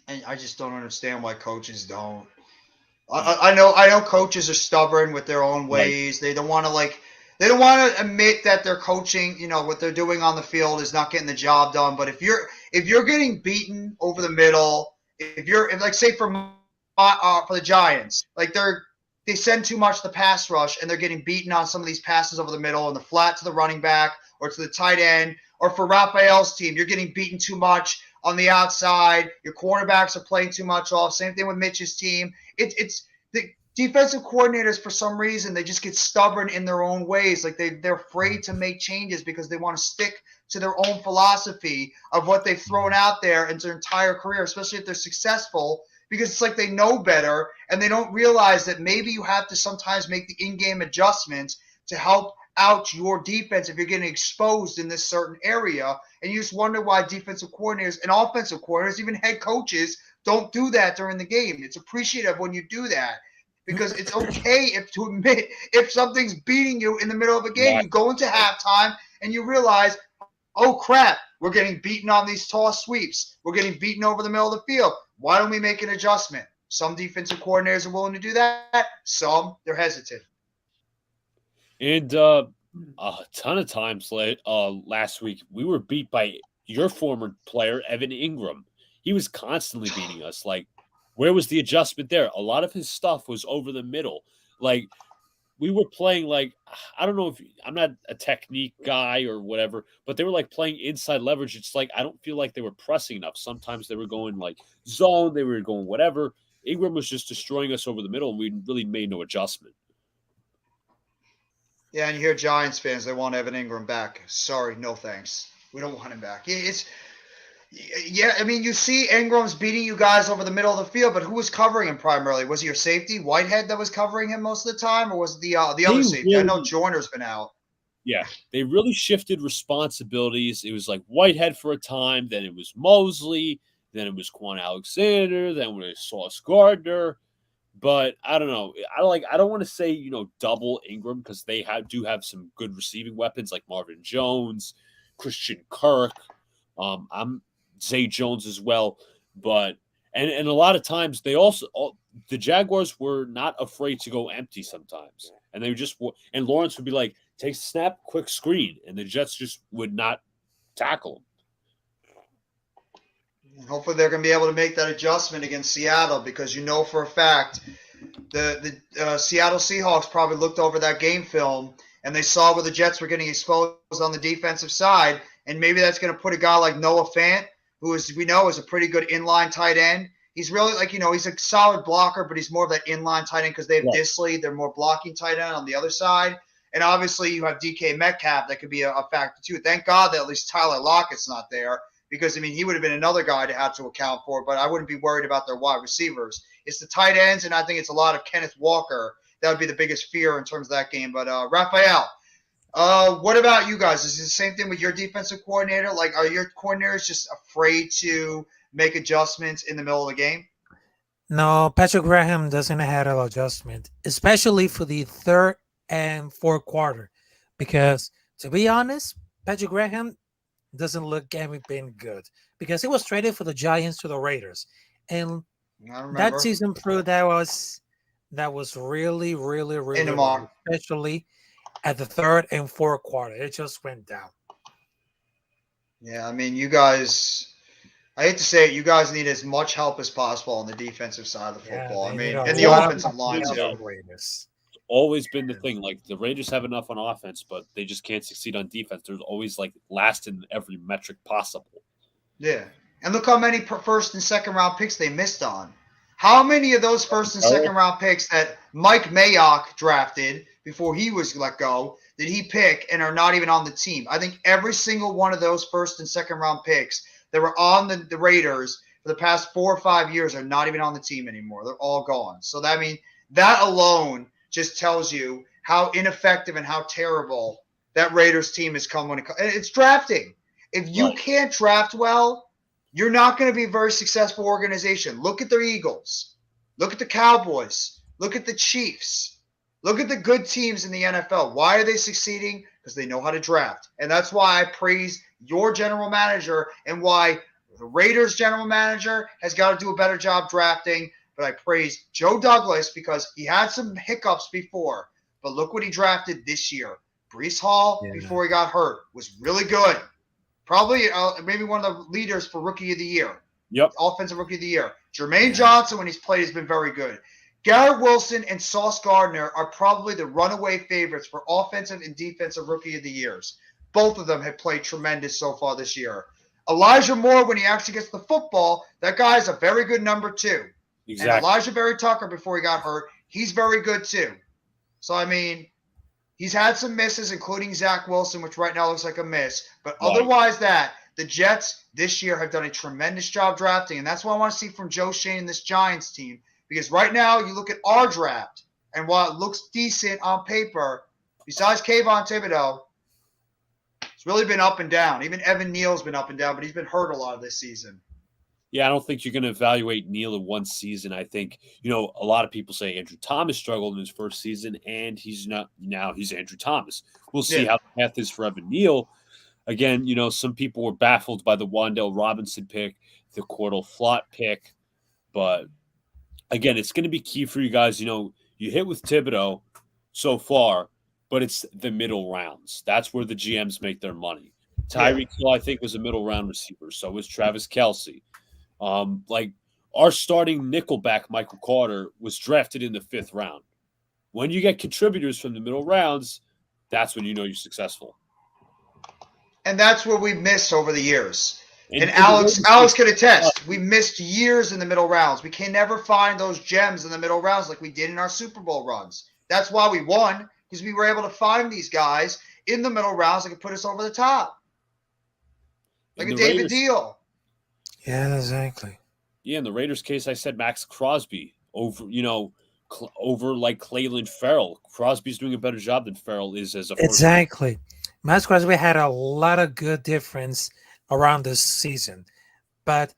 And I just don't understand why coaches don't. I know coaches are stubborn with their own ways. Right. They don't want to admit that their coaching, what they're doing on the field is not getting the job done. But if you're getting beaten over the middle, if say for the Giants, they send too much the pass rush and they're getting beaten on some of these passes over the middle and the flat to the running back or to the tight end, or for Raphael's team, you're getting beaten too much on the outside. Your quarterbacks are playing too much off. Same thing with Mitch's team. It's the defensive coordinators, for some reason, they just get stubborn in their own ways. They're afraid to make changes because they want to stick to their own philosophy of what they've thrown out there in their entire career, especially if they're successful, because it's like they know better and they don't realize that maybe you have to sometimes make the in-game adjustments to help out your defense if you're getting exposed in this certain area. And you just wonder why defensive coordinators and offensive coordinators, even head coaches, don't do that during the game. It's appreciative when you do that because it's okay to admit if something's beating you in the middle of a game. You go into halftime and you realize, oh, crap, we're getting beaten on these toss sweeps. We're getting beaten over the middle of the field. Why don't we make an adjustment? Some defensive coordinators are willing to do that. Some, they're hesitant. And a ton of times last week, we were beat by your former player, Evan Ingram. He was constantly beating us. Where was the adjustment there? A lot of his stuff was over the middle. We were playing I don't know if I'm not a technique guy or whatever, but they were playing inside leverage. It's I don't feel like they were pressing enough. Sometimes they were going zone, they were going whatever. Ingram was just destroying us over the middle, and we really made no adjustment. Yeah, and you hear Giants fans, they want Evan Ingram back. Sorry, no thanks. We don't want him back. I mean, you see Ingram's beating you guys over the middle of the field, but who was covering him primarily? Was it your safety, Whitehead, that was covering him most of the time, or was it the other safety? I know Joyner's been out. Yeah, they really shifted responsibilities. It was Whitehead for a time, then it was Mosley, then it was Quan Alexander, then it was Sauce Gardner. But I don't know. I don't want to say, double Ingram because they do have some good receiving weapons like Marvin Jones, Christian Kirk. I'm Zay Jones as well. But and a lot of times they also the Jaguars were not afraid to go empty sometimes. And they just and Lawrence would be like, take a snap, quick screen, and the Jets just would not tackle him. Hopefully they're going to be able to make that adjustment against Seattle because for a fact the Seattle Seahawks probably looked over that game film and they saw where the Jets were getting exposed on the defensive side, and maybe that's going to put a guy like Noah Fant, who we know is a pretty good inline tight end. He's really he's a solid blocker, but he's more of that inline tight end because they have Disley. They're more blocking tight end on the other side. And obviously you have DK Metcalf that could be a factor too. Thank God that at least Tyler Lockett's not there. Because, he would have been another guy to have to account for, but I wouldn't be worried about their wide receivers. It's the tight ends, and I think it's a lot of Kenneth Walker. That would be the biggest fear in terms of that game. But, Raphael, what about you guys? Is it the same thing with your defensive coordinator? Are your coordinators just afraid to make adjustments in the middle of the game? No, Patrick Graham doesn't have an adjustment, especially for the third and fourth quarter. Because, to be honest, Patrick Graham doesn't look anything good because he was traded for the Giants to the Raiders, and that season proved that was really, really, really wrong, especially at the third and fourth quarter. It just went down. Yeah, you guys, I hate to say it, you guys need as much help as possible on the defensive side of the football. And the offensive line too. Always been the thing. The Raiders have enough on offense, but they just can't succeed on defense. There's always last in every metric possible. Yeah. And look how many first and second round picks they missed on. How many of those first and second round picks that Mike Mayock drafted before he was let go did he pick and are not even on the team. I think every single one of those first and second round picks that were on the Raiders for the past 4 or 5 years are not even on the team anymore. They're all gone. So that alone just tells you how ineffective and how terrible that Raiders team has come when it's drafting. If you can't draft well, you're not going to be a very successful organization. Look at the Eagles. Look at the Cowboys. Look at the Chiefs. Look at the good teams in the NFL. Why are they succeeding? Because they know how to draft. And that's why I praise your general manager and why the Raiders general manager has got to do a better job drafting. But I praise Joe Douglas because he had some hiccups before. But look what he drafted this year. Breece Hall, before he got hurt, was really good. Probably maybe one of the leaders for Rookie of the Year. Yep. Offensive Rookie of the Year. Jermaine Johnson, when he's played, has been very good. Garrett Wilson and Sauce Gardner are probably the runaway favorites for offensive and defensive Rookie of the Years. Both of them have played tremendous so far this year. Elijah Moore, when he actually gets the football, that guy is a very good number 2. Exactly. And Elijah Berry Tucker, before he got hurt, he's very good too. So, I mean, he's had some misses, including Zach Wilson, which right now looks like a miss. But otherwise the Jets this year have done a tremendous job drafting. And that's what I want to see from Joe Shane and this Giants team. Because right now you look at our draft, and while it looks decent on paper, besides Kayvon Thibodeau, it's really been up and down. Even Evan Neal's been up and down, but he's been hurt a lot of this season. Yeah, I don't think you're going to evaluate Neal in one season. I think, a lot of people say Andrew Thomas struggled in his first season, and he's not now. He's Andrew Thomas. We'll see how the path is for Evan Neal. Again, some people were baffled by the Wan'Dale Robinson pick, the Cordell Flott pick. But, again, it's going to be key for you guys. You hit with Thibodeau so far, but it's the middle rounds. That's where the GMs make their money. Tyreek Hill, I think, was a middle round receiver. So was Travis Kelce. Our starting nickelback, Michael Carter, was drafted in the 5th round. When you get contributors from the middle rounds, that's when you know you're successful. And that's where we've missed over the years. And Alex could attest. We missed years in the middle rounds. We can never find those gems in the middle rounds like we did in our Super Bowl runs. That's why we won, because we were able to find these guys in the middle rounds that could put us over the top. Like a David Deal. Yeah, exactly. Yeah, in the Raiders case, I said Max Crosby over like Cleveland Farrell. Crosby's doing a better job than Farrell is as a first. Exactly. Max Crosby had a lot of good difference around this season, but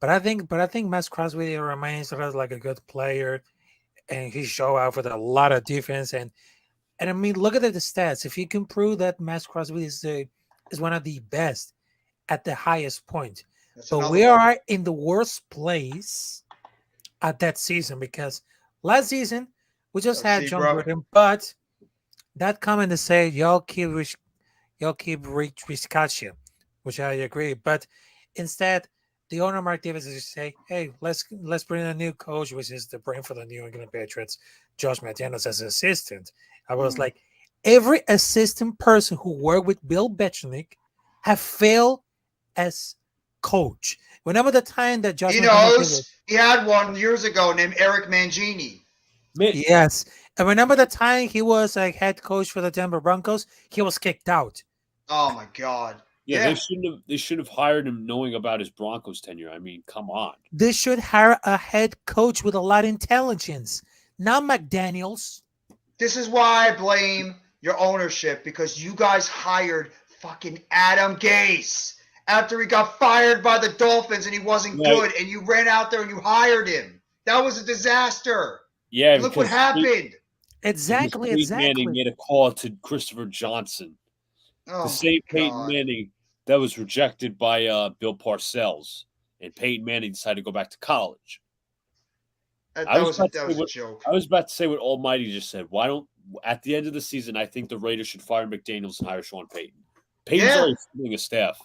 I think Max Crosby remains sort of like a good player, and he show out with a lot of defense. And I mean, look at the stats. If you can prove that Max Crosby is one of the best at the highest point. But we are in the worst place at that season because last season we just had John Gruden, but that comment to say y'all keep Riscaccia, which I agree. But instead, the owner Mark Davis is say, "Hey, let's bring in a new coach, which is the brain for the New England Patriots, Josh McDaniels as an assistant." I was like, every assistant person who worked with Bill Belichick have failed as coach. Remember the time that Josh he had one years ago named Eric Mangini. Yes. And remember the time he was like head coach for the Denver Broncos? He was kicked out. Oh my God. Yeah, they should have hired him knowing about his Broncos tenure. I mean, come on. They should hire a head coach with a lot of intelligence, not McDaniels. This is why I blame your ownership, because you guys hired fucking Adam Gase after he got fired by the Dolphins and he wasn't good, and you ran out there and you hired him. That was a disaster. Yeah, look what happened. Exactly. Manning made a call to Christopher Johnson, the same Peyton Manning that was rejected by Bill Parcells, and Peyton Manning decided to go back to college. That was a joke. I was about to say what Almighty just said. Why don't at the end of the season? I think the Raiders should fire McDaniels and hire Sean Payton. Payton's already filling a staff.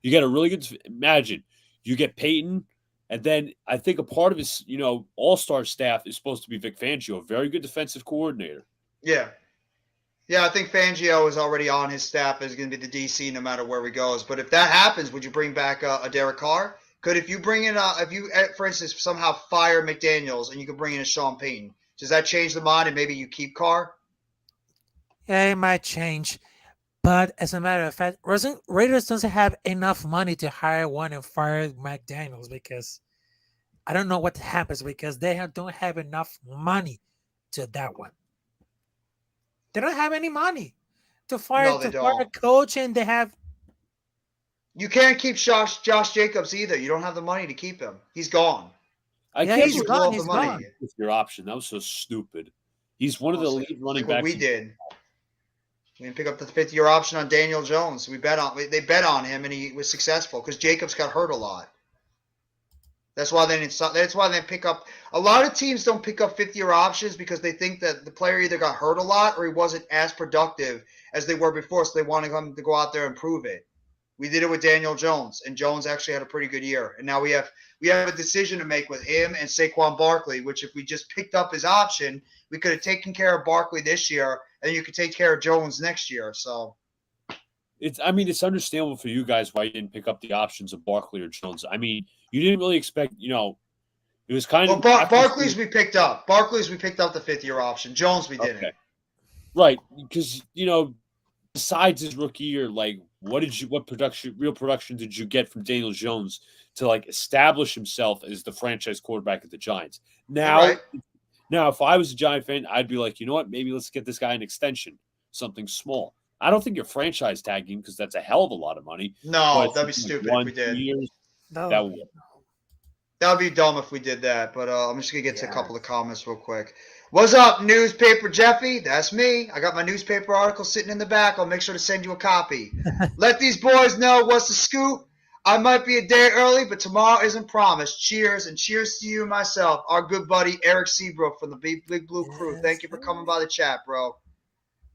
You get a really good imagine. You get Peyton, and then I think a part of his, all-star staff is supposed to be Vic Fangio, a very good defensive coordinator. Yeah. Yeah, I think Fangio is already on his staff as going to be the DC no matter where he goes. But if that happens, would you bring back a Derek Carr? If you bring in for instance, somehow fire McDaniels and you could bring in a Sean Payton, does that change the mind and maybe you keep Carr? Yeah, it might change. But as a matter of fact, Raiders doesn't have enough money to hire one and fire McDaniels because I don't know what happens because don't have enough money to that one. They don't have any money No, they to fire a don't. coach, and they have You can't keep Josh Jacobs either. You don't have the money to keep him. He's gone. I yeah, can't he's You believe blow gone. up the He's money. gone. that's your option. That was so stupid. He's one of the It's lead running like what backs. we did. We didn't pick up the fifth-year option on Daniel Jones. They bet on him, and he was successful because Jacobs got hurt a lot. That's why they didn't. That's why they pick up. A lot of teams don't pick up fifth-year options because they think that the player either got hurt a lot or he wasn't as productive as they were before, so they wanted him to go out there and prove it. We did it with Daniel Jones, and Jones actually had a pretty good year. And now we have a decision to make with him and Saquon Barkley, which if we just picked up his option, we could have taken care of Barkley this year, and you could take care of Jones next year. So It's understandable for you guys why you didn't pick up the options of Barkley or Jones. I mean, you didn't really expect, it was kind well, of Barkley's we picked up. Barkley's we picked up the fifth-year option. Jones we didn't. okay. Right, because besides his rookie year, like what real production did you get from Daniel Jones to like establish himself as the franchise quarterback of the Giants? Now, Right. now if I was a Giant fan, I'd be like, you know what, maybe let's get this guy an extension, something small. I don't think you're franchise tagging because that's a hell of a lot of money. No, But that'd be stupid if 1, we 2 did. years, No, that would. That would be dumb if we did that. But I'm just gonna get to a Yeah. couple of comments real quick. What's up, newspaper Jeffy? That's me. I got my newspaper article sitting in the back. I'll make sure to send you a copy. Let these boys know what's the scoop. I might be a day early, but tomorrow isn't promised. Cheers, and cheers to you and myself, our good buddy Eric Seabrook from the Big Blue Crew. Thank you for coming by the chat, bro.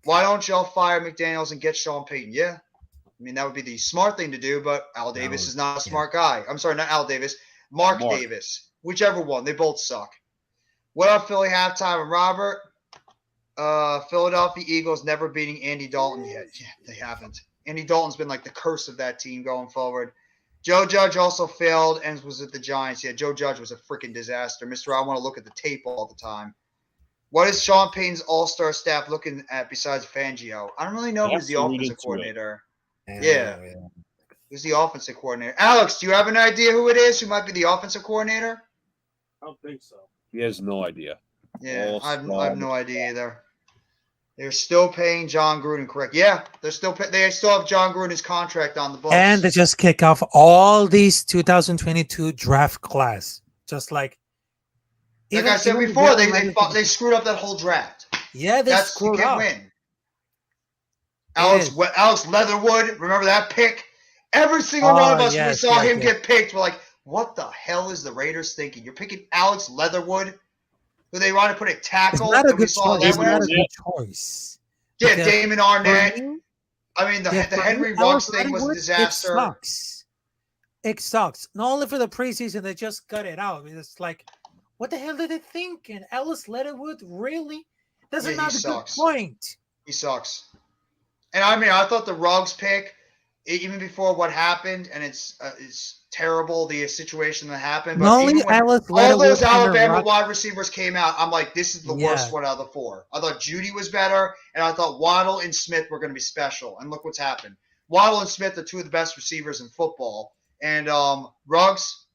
Why don't y'all fire McDaniels and get Sean Payton? Yeah, I mean that would be the smart thing to do, but Al Davis is not a smart guy. I'm sorry, not Al Davis. Mark Davis. Whichever one. They both suck. What up, Philly halftime? And Robert, Philadelphia Eagles never beating Andy Dalton yet. Yeah, they haven't. Andy Dalton's been like the curse of that team going forward. Joe Judge also failed and was at the Giants. Yeah, Joe Judge was a freaking disaster. Mister, I want to look at the tape all the time. What is Sean Payton's all-star staff looking at besides Fangio? I don't really know who's the offensive coordinator. Yeah. Who's the offensive coordinator? Alex, do you have an idea who it is? Who might be the offensive coordinator? I don't think so. He has no idea. Yeah, I have no idea either. They're still paying John Gruden, correct? Yeah, they still have John Gruden's contract on the books. and they just kick off all these 2022 draft class, just like I said before, they screwed up that whole draft. Yeah, they screwed you can't up. win. Alex Leatherwood, remember that pick? Every single one of us, when we saw him get picked, we're like, what the hell is the Raiders thinking? You're picking Alex Leatherwood, who they want to put a tackle. It's not a good choice. It's not a good choice. Yeah, Damon Arnett. The for Henry me, Ruggs Alex thing was a Leatherwood, disaster. It sucks. It sucks. Not only for the preseason, they just cut it out. It's like, what the hell did they think? And Alex Leatherwood really? That's not a good point. He sucks. And I mean, I thought the Ruggs pick, even before what happened, and it's terrible the situation that happened. But not only Alex Leatherwood, all those Alabama wide receivers came out, I'm like, this is the worst one out of the four. I thought Judy was better, and I thought Waddle and Smith were going to be special. And look what's happened. Waddle and Smith are two of the best receivers in football. And Ruggs,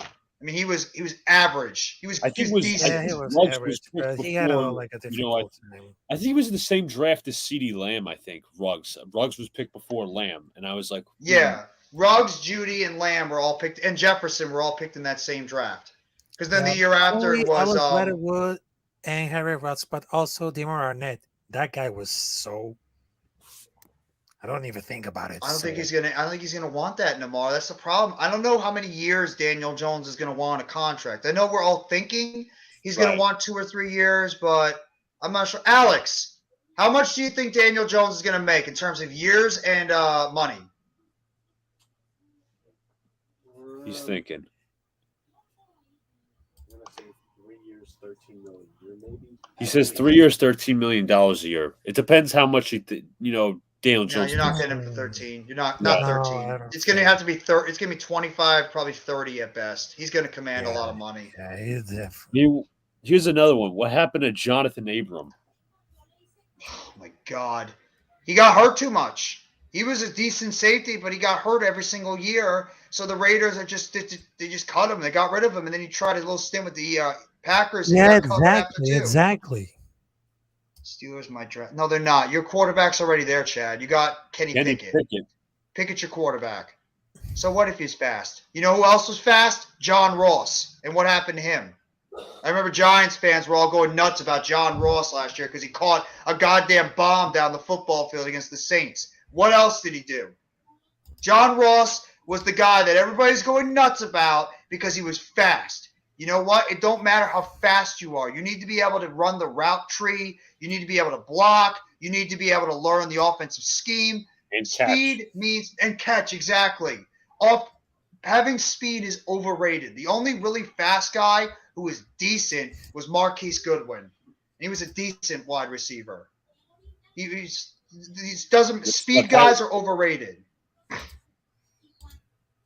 I mean, he was average. He was decent. Yeah, he was average. He had a difficult time. I think he was in the same draft as CeeDee Lamb, I think, Ruggs. Ruggs was picked before Lamb, and I was like... Yeah, Ruggs, Judy, and Lamb were all picked, and Jefferson were all picked in that same draft. Because then the year after it was... Alex Leatherwood and Henry Ruggs, but also Damon Arnett. That guy was so... I don't even think about it. I don't think he's gonna want that no more. That's the problem. I don't know how many years Daniel Jones is gonna want a contract. I know we're all thinking he's gonna want 2 or 3 years, but I'm not sure. Alex, how much do you think Daniel Jones is gonna make in terms of years and money? He's thinking. He says 3 years, $13 million a year. It depends how much Daniel Jones. You're not getting him for 13. You're not 13. It's gonna have to be 30. It's gonna be 25, probably 30 at best. He's gonna command a lot of money. Yeah, he's definitely. Here's another one. What happened to Jonathan Abram? Oh my God. He got hurt too much. He was a decent safety, but he got hurt every single year. So the Raiders they just cut him. They got rid of him, and then he tried a little stint with the Packers, and he Yeah, got cut right after exactly, too. exactly. Steelers might draft. No, they're not. Your quarterback's already there, Chad. You got Kenny Pickett. Pickett's your quarterback. So what if he's fast? You know who else was fast? John Ross. And what happened to him? I remember Giants fans were all going nuts about John Ross last year because he caught a goddamn bomb down the football field against the Saints. What else did he do? John Ross was the guy that everybody's going nuts about because he was fast. You know what? It don't matter how fast you are. You need to be able to run the route tree. You need to be able to block. You need to be able to learn the offensive scheme. And Speed means – and catch, exactly. Having speed is overrated. The only really fast guy who was decent was Marquise Goodwin. He was a decent wide receiver. Speed guys are overrated.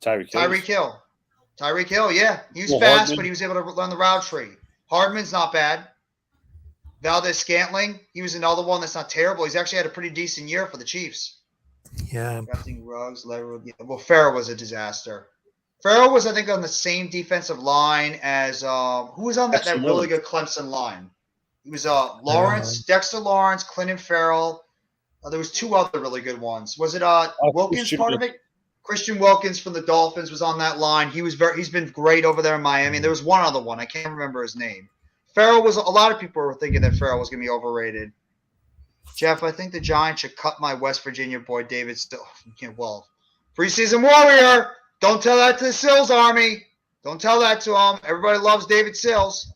Tyreek Hill. Tyreek Hill, yeah. He was fast, Hardman. But he was able to run the route tree. Hardman's not bad. Valdez-Scantling, he was another one that's not terrible. He's actually had a pretty decent year for the Chiefs. Yeah. Ruggs, well, Farrell was a disaster. Farrell was, I think, on the same defensive line as who was on that really good Clemson line? He was Lawrence, Dexter Lawrence, Clinton Farrell. There was two other really good ones. Was it Wilkins part of it? Christian Wilkins from the Dolphins was on that line. He's been great over there in Miami. There was one other one. I can't remember his name. Farrell was – a lot of people were thinking that Farrell was going to be overrated. Jeff, I think the Giants should cut my West Virginia boy David Still. Well, preseason warrior. Don't tell that to the Sills Army. Don't tell that to them. Everybody loves David Sills.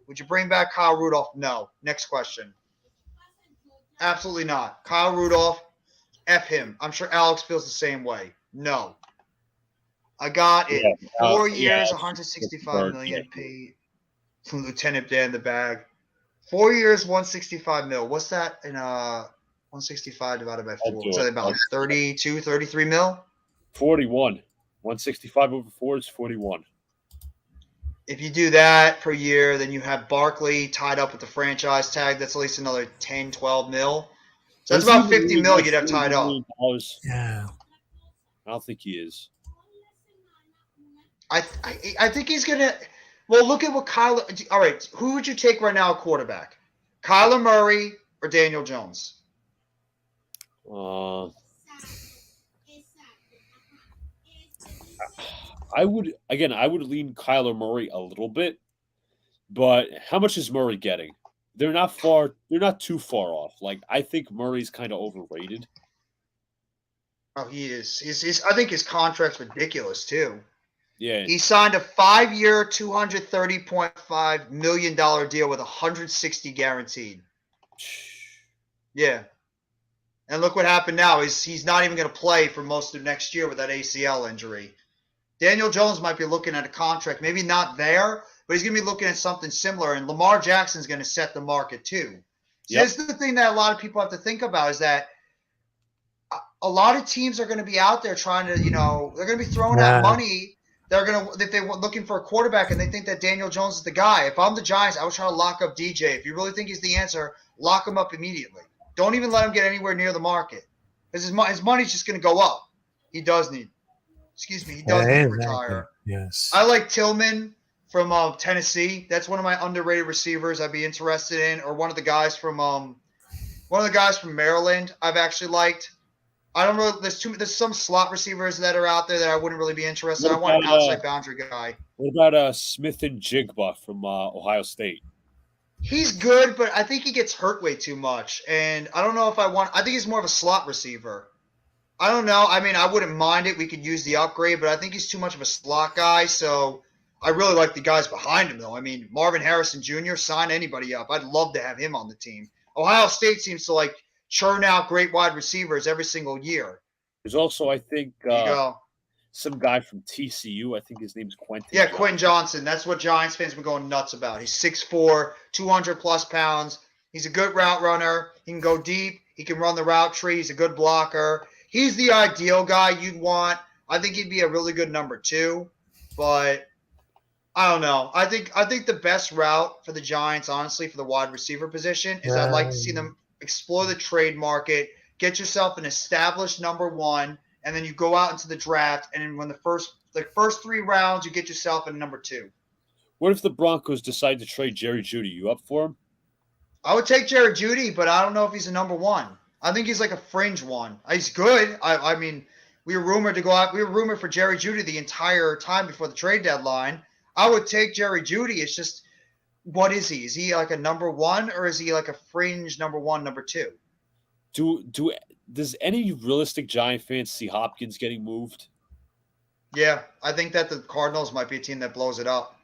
Would you bring back Kyle Rudolph? No. Next question. Absolutely not. Kyle Rudolph, F him. I'm sure Alex feels the same way. No. I got it. 4 years, $165 million paid from Lieutenant Dan in the bag. 4 years, $165 million. What's that in 165 divided by 4? What's that about like 32, 33 million? 41. 165 over 4 is 41. If you do that per year, then you have Barkley tied up with the franchise tag. That's at least another 10, 12 mil. So that's about 50 mil you'd have tied up. Yeah. I don't think he is. I think he's going to – well, look at what Kyler – all right, who would you take right now at quarterback? Kyler Murray or Daniel Jones? I would lean Kyler Murray a little bit, but how much is Murray getting? They're not too far off. Like, I think Murray's kind of overrated. Oh, he is. I think his contract's ridiculous too. Yeah. He signed a 5-year, $230.5 million deal with $160 guaranteed. Yeah. And look what happened now. He's not even going to play for most of next year with that ACL injury. Daniel Jones might be looking at a contract, maybe not there, but he's going to be looking at something similar. And Lamar Jackson's going to set the market too. So This is the thing that a lot of people have to think about is that a lot of teams are going to be out there trying to, they're going to be throwing out money. If they're looking for a quarterback and they think that Daniel Jones is the guy. If I'm the Giants, I would try to lock up DJ. If you really think he's the answer, lock him up immediately. Don't even let him get anywhere near the market because his money's just going to go up. He does need to retire. Yes. I like Tillman from Tennessee. That's one of my underrated receivers I'd be interested in, or one of the guys from Maryland I've actually liked. I don't know. There's some slot receivers that are out there that I wouldn't really be interested in. I want an outside boundary guy. What about Smith and Jigba from Ohio State? He's good, but I think he gets hurt way too much. And I don't know if I think he's more of a slot receiver. I don't know. I mean, I wouldn't mind it. We could use the upgrade, but I think he's too much of a slot guy. So I really like the guys behind him, though. I mean, Marvin Harrison Jr., sign anybody up. I'd love to have him on the team. Ohio State seems to churn out great wide receivers every single year. There's also, I think, some guy from TCU. I think his name's Quentin. Yeah, Quentin Johnson. That's what Giants fans have been going nuts about. He's 6'4", 200-plus pounds. He's a good route runner. He can go deep. He can run the route tree. He's a good blocker. He's the ideal guy you'd want. I think he'd be a really good number 2, but I don't know. I think the best route for the Giants, honestly, for the wide receiver position is I'd like to see them explore the trade market, get yourself an established number one, and then you go out into the draft. And when the first 3 rounds, you get yourself a number 2. What if the Broncos decide to trade Jerry Jeudy? You up for him? I would take Jared Jeudy, but I don't know if he's a number 1. I think he's like a fringe one. He's good. I mean, we were rumored to go out. We were rumored for Jerry Jeudy the entire time before the trade deadline. I would take Jerry Jeudy. It's just, what is he? Is he like a number 1, or is he like a fringe number 1, number 2? Does any realistic Giant fans see Hopkins getting moved? Yeah, I think that the Cardinals might be a team that blows it up.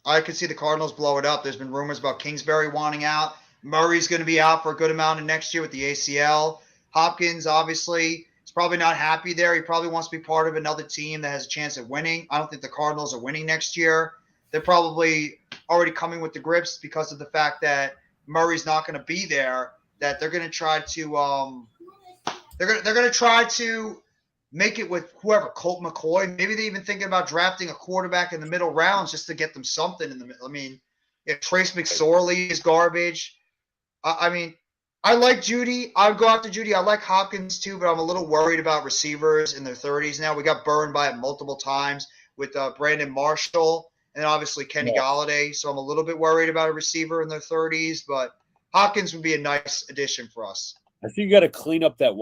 I could see the Cardinals blow it up. There's been rumors about Kingsbury wanting out. Murray's going to be out for a good amount of next year with the ACL. Hopkins, obviously, is probably not happy there. He probably wants to be part of another team that has a chance at winning. I don't think the Cardinals are winning next year. They're probably already coming with the grips because of the fact that Murray's not going to be there, that they're going to try to they're going to try to make it with whoever, Colt McCoy. Maybe they're even thinking about drafting a quarterback in the middle rounds just to get them something in the middle. I mean, if Trace McSorley is garbage. I mean, I like Jeudy. I would go after Jeudy. I like Hopkins too, but I'm a little worried about receivers in their 30s now. We got burned by it multiple times with Brandon Marshall and obviously Kenny Galladay. So I'm a little bit worried about a receiver in their 30s, but Hopkins would be a nice addition for us. I think you got to clean up that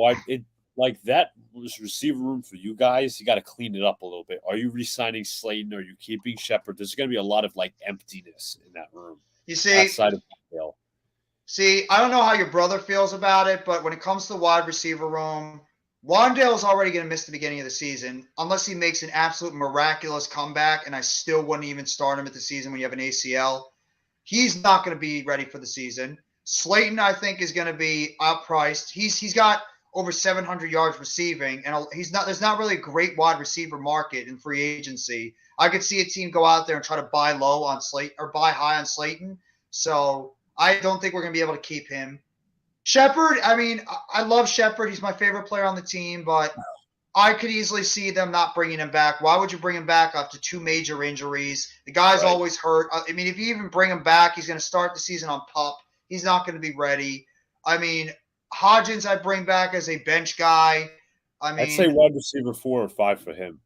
that was receiver room for you guys. You got to clean it up a little bit. Are you re-signing Slayton? Are you keeping Shepard? There's going to be a lot of emptiness in that room. You see, outside of Hill. See, I don't know how your brother feels about it, but when it comes to the wide receiver room, Wandale's already going to miss the beginning of the season unless he makes an absolute miraculous comeback, and I still wouldn't even start him at the season when you have an ACL. He's not going to be ready for the season. Slayton, I think, is going to be outpriced. He's got over 700 yards receiving, and there's not really a great wide receiver market in free agency. I could see a team go out there and try to buy low on Slayton or buy high on Slayton. So I don't think we're going to be able to keep him. Shepard, I mean, I love Shepard. He's my favorite player on the team, but I could easily see them not bringing him back. Why would you bring him back after 2 major injuries? The guy's always hurt. I mean, if you even bring him back, he's going to start the season on PUP. He's not going to be ready. I mean, Hodgins I'd bring back as a bench guy. I mean, I'd say wide receiver 4 or 5 for him.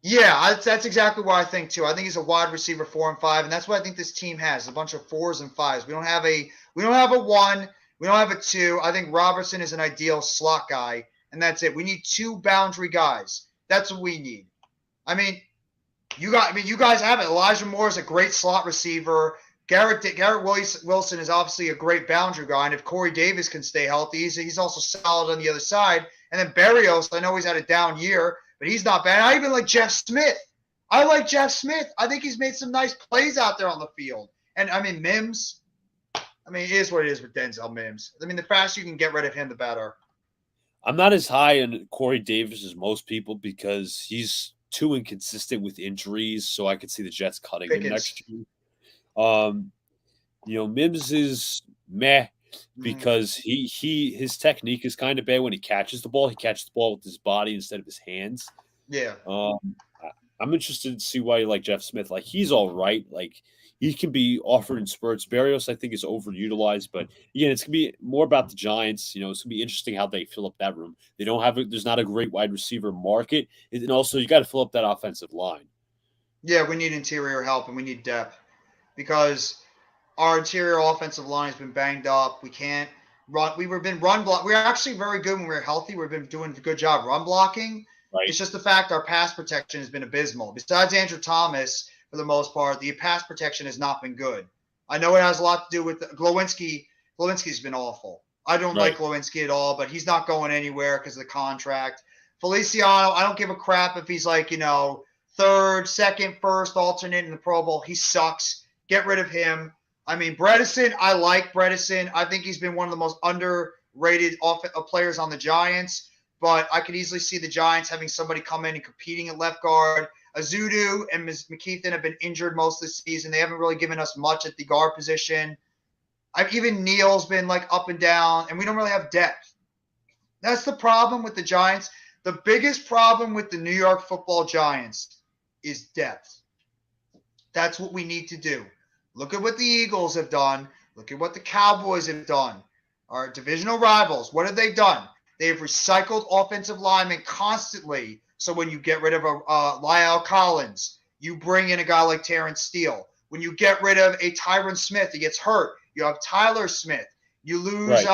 Yeah, that's exactly what I think too. I think he's a wide receiver 4 and 5, and that's what I think this team has, a bunch of 4s and 5s. We don't have a 1. We don't have a 2. I think Robertson is an ideal slot guy, and that's it. We need 2 boundary guys. That's what we need. I mean, you guys have it. Elijah Moore is a great slot receiver. Garrett Wilson is obviously a great boundary guy, and if Corey Davis can stay healthy, he's also solid on the other side. And then Berrios, I know he's had a down year, but he's not bad. I even like Jeff Smith. I like Jeff Smith. I think he's made some nice plays out there on the field. And, I mean, Mims, I mean, it is what it is with Denzel Mims. I mean, the faster you can get rid of him, the better. I'm not as high on Corey Davis as most people because he's too inconsistent with injuries, so I could see the Jets cutting him next year. Mims is meh because his technique is kind of bad when he catches the ball. He catches the ball with his body instead of his hands. Yeah. I'm interested to see why you like Jeff Smith. Like, he's all right. Like, he can be offered in spurts. Berrios, I think, is overutilized. But, again, it's going to be more about the Giants. It's going to be interesting how they fill up that room. They don't have – there's not a great wide receiver market. And also, you got to fill up that offensive line. Yeah, we need interior help, and we need depth because our interior offensive line has been banged up. We can't run. We've been run block. We're actually very good when we're healthy. We've been doing a good job run blocking. Right. It's just the fact our pass protection has been abysmal. Besides Andrew Thomas, for the most part, the pass protection has not been good. I know it has a lot to do with Glowinski. Glowinski's been awful. I don't like Glowinski at all, but he's not going anywhere because of the contract. Feliciano, I don't give a crap if he's like, 3rd, 2nd, 1st alternate in the Pro Bowl. He sucks. Get rid of him. I mean, Bredesen, I like Bredesen. I think he's been one of the most underrated players on the Giants. But I could easily see the Giants having somebody come in and competing at left guard. Azudu and McKeithen have been injured most of the season. They haven't really given us much at the guard position. Even Neal's been up and down, and we don't really have depth. That's the problem with the Giants. The biggest problem with the New York Football Giants is depth. That's what we need to do. Look at what the Eagles have done. Look at what the Cowboys have done. our divisional rivals, what have they done? They've recycled offensive linemen constantly. So when you get rid of a Lyle Collins, you bring in a guy like Terrence Steele. When you get rid of a Tyron Smith, he gets hurt. You have Tyler Smith. You lose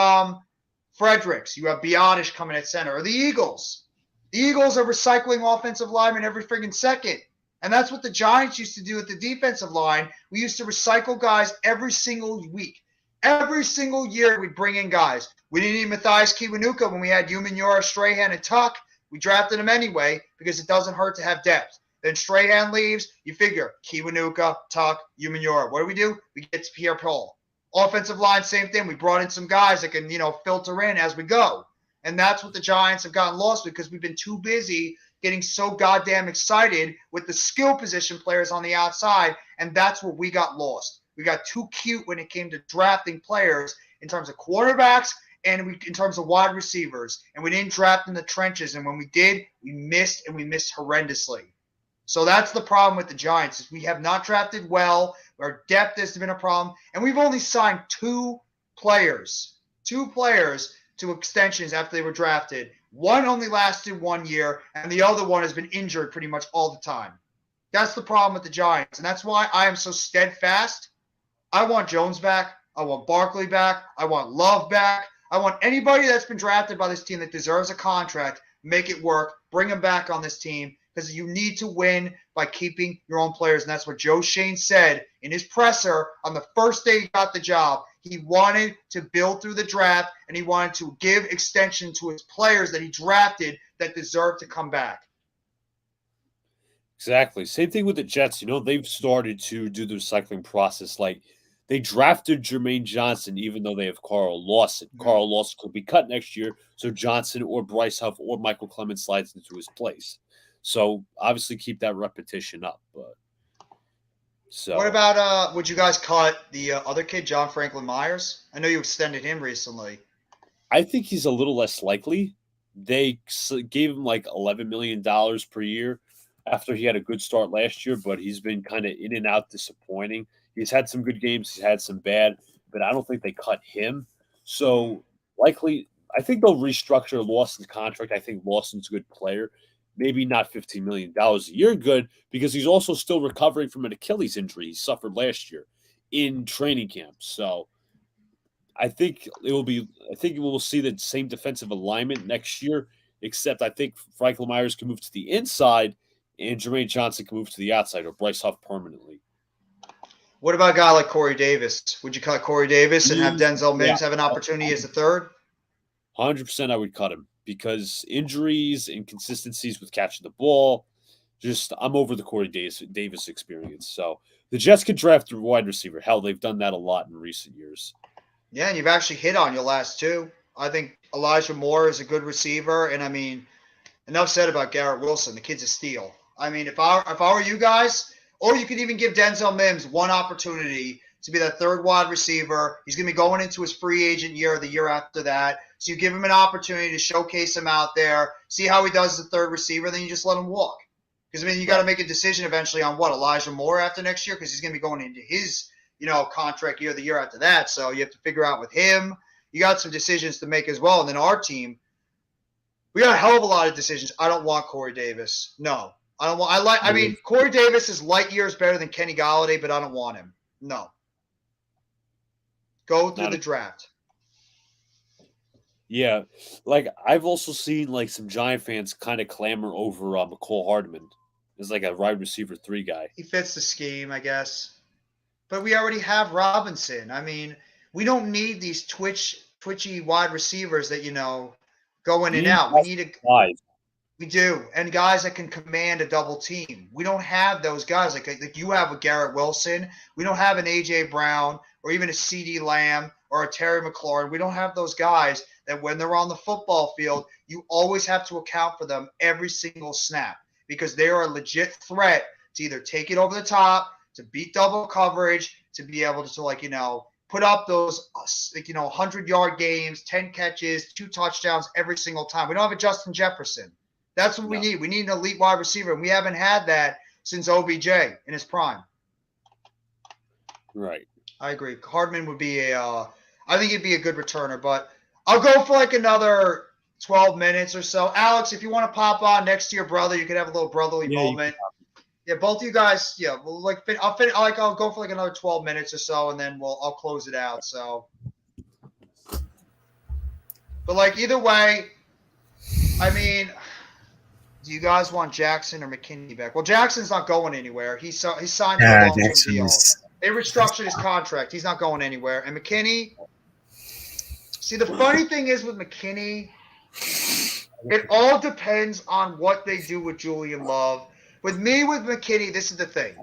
Fredericks. You have Biotish coming at center. Or the Eagles. The Eagles are recycling offensive linemen every friggin' second. And that's what the Giants used to do at the defensive line. We used to recycle guys every single week. Every single year we'd bring in guys. We didn't need Matthias Kiwanuka when we had Umenyiora, Strahan, and Tuck. We drafted him anyway because it doesn't hurt to have depth. Then Strahan leaves. You figure Kiwanuka, Tuck, Umenyiora. What do? We get to Pierre Paul. Offensive line, same thing. We brought in some guys that can, filter in as we go. And that's what the Giants have gotten lost because we've been too busy getting so goddamn excited with the skill position players on the outside, and that's what we got lost. We got too cute when it came to drafting players in terms of quarterbacks and in terms of wide receivers, and we didn't draft in the trenches, and when we did, we missed horrendously. So that's the problem with the Giants is we have not drafted well. Our depth has been a problem, and we've only signed two players to extensions after they were drafted. One only lasted 1 year, and the other one has been injured pretty much all the time. That's the problem with the Giants, and that's why I am so steadfast. I want Jones back. I want Barkley back. I want Love back. I want anybody that's been drafted by this team that deserves a contract, make it work, bring them back on this team, because you need to win by keeping your own players, and that's what Joe Shane said in his presser on the first day he got the job. He wanted to build through the draft, and he wanted to give extension to his players that he drafted that deserve to come back. Exactly. Same thing with the Jets. They've started to do the recycling process. Like, they drafted Jermaine Johnson, even though they have Carl Lawson. Mm-hmm. Carl Lawson could be cut next year, so Johnson or Bryce Huff or Michael Clemens slides into his place. So, obviously, keep that repetition up. So, what about would you guys cut the other kid, John Franklin Myers? I know you extended him recently. I think he's a little less likely. They gave him like $11 million per year after he had a good start last year, but he's been kind of in and out disappointing. He's had some good games. He's had some bad, but I don't think they cut him. So likely, I think they'll restructure Lawson's contract. I think Lawson's a good player. Maybe not $15 million a year good because he's also still recovering from an Achilles injury he suffered last year in training camp. So I think we'll see the same defensive alignment next year, except I think Franklin Myers can move to the inside and Jermaine Johnson can move to the outside or Bryce Huff permanently. What about a guy like Corey Davis? Would you cut Corey Davis and have Denzel Mims have an opportunity as a third? 100% I would cut him because injuries, inconsistencies with catching the ball, I'm over the Corey Davis experience. So the Jets could draft a wide receiver. Hell, they've done that a lot in recent years. Yeah, and you've actually hit on your last two. I think Elijah Moore is a good receiver, and I mean, enough said about Garrett Wilson. The kid's a steal. I mean, if I were you guys, or you could even give Denzel Mims one opportunity to be that third wide receiver. He's going to be going into his free agent year or the year after that. So you give him an opportunity to showcase him out there, see how he does as a third receiver, then you just let him walk. Because, I mean, you got to make a decision eventually on what, Elijah Moore after next year? Because he's going to be going into his, contract year the year after that. So you have to figure out with him. You got some decisions to make as well. And then our team, we got a hell of a lot of decisions. I don't want Corey Davis. No. I mean, Corey Davis is light years better than Kenny Golladay, but I don't want him. No. Go through the draft. Yeah. Like, I've also seen, like, some Giant fans kind of clamor over McCole Hardman as, like, a wide receiver 3 guy. He fits the scheme, I guess. But we already have Robinson. I mean, we don't need these twitchy wide receivers that, go in and out. We need We do. And guys that can command a double team. We don't have those guys like you have with Garrett Wilson. We don't have an A.J. Brown or even a C.D. Lamb or a Terry McLaurin. We don't have those guys that when they're on the football field, you always have to account for them every single snap because they are a legit threat to either take it over the top, to beat double coverage, to be able to put up those 100-yard games, 10 catches, 2 touchdowns every single time. We don't have a Justin Jefferson. That's what we need. We need an elite wide receiver, and we haven't had that since OBJ in his prime. Right. I agree. Hardman would be a I think he'd be a good returner. But I'll go for like another 12 minutes or so. Alex, if you want to pop on next to your brother, you could have a little brotherly Yeah, you moment. Yeah, both of you guys. Yeah, well, like I'll go for like another 12 minutes or so, and then I'll close it out. So, but like either way, I mean, do you guys want Jackson or McKinney back? Well, Jackson's not going anywhere. He signed to a long-term Jackson deal. is. They restructured his contract. He's not going anywhere. And McKinney, see, the funny thing is with McKinney, it all depends on what they do with Julian Love. With McKinney, this is the thing.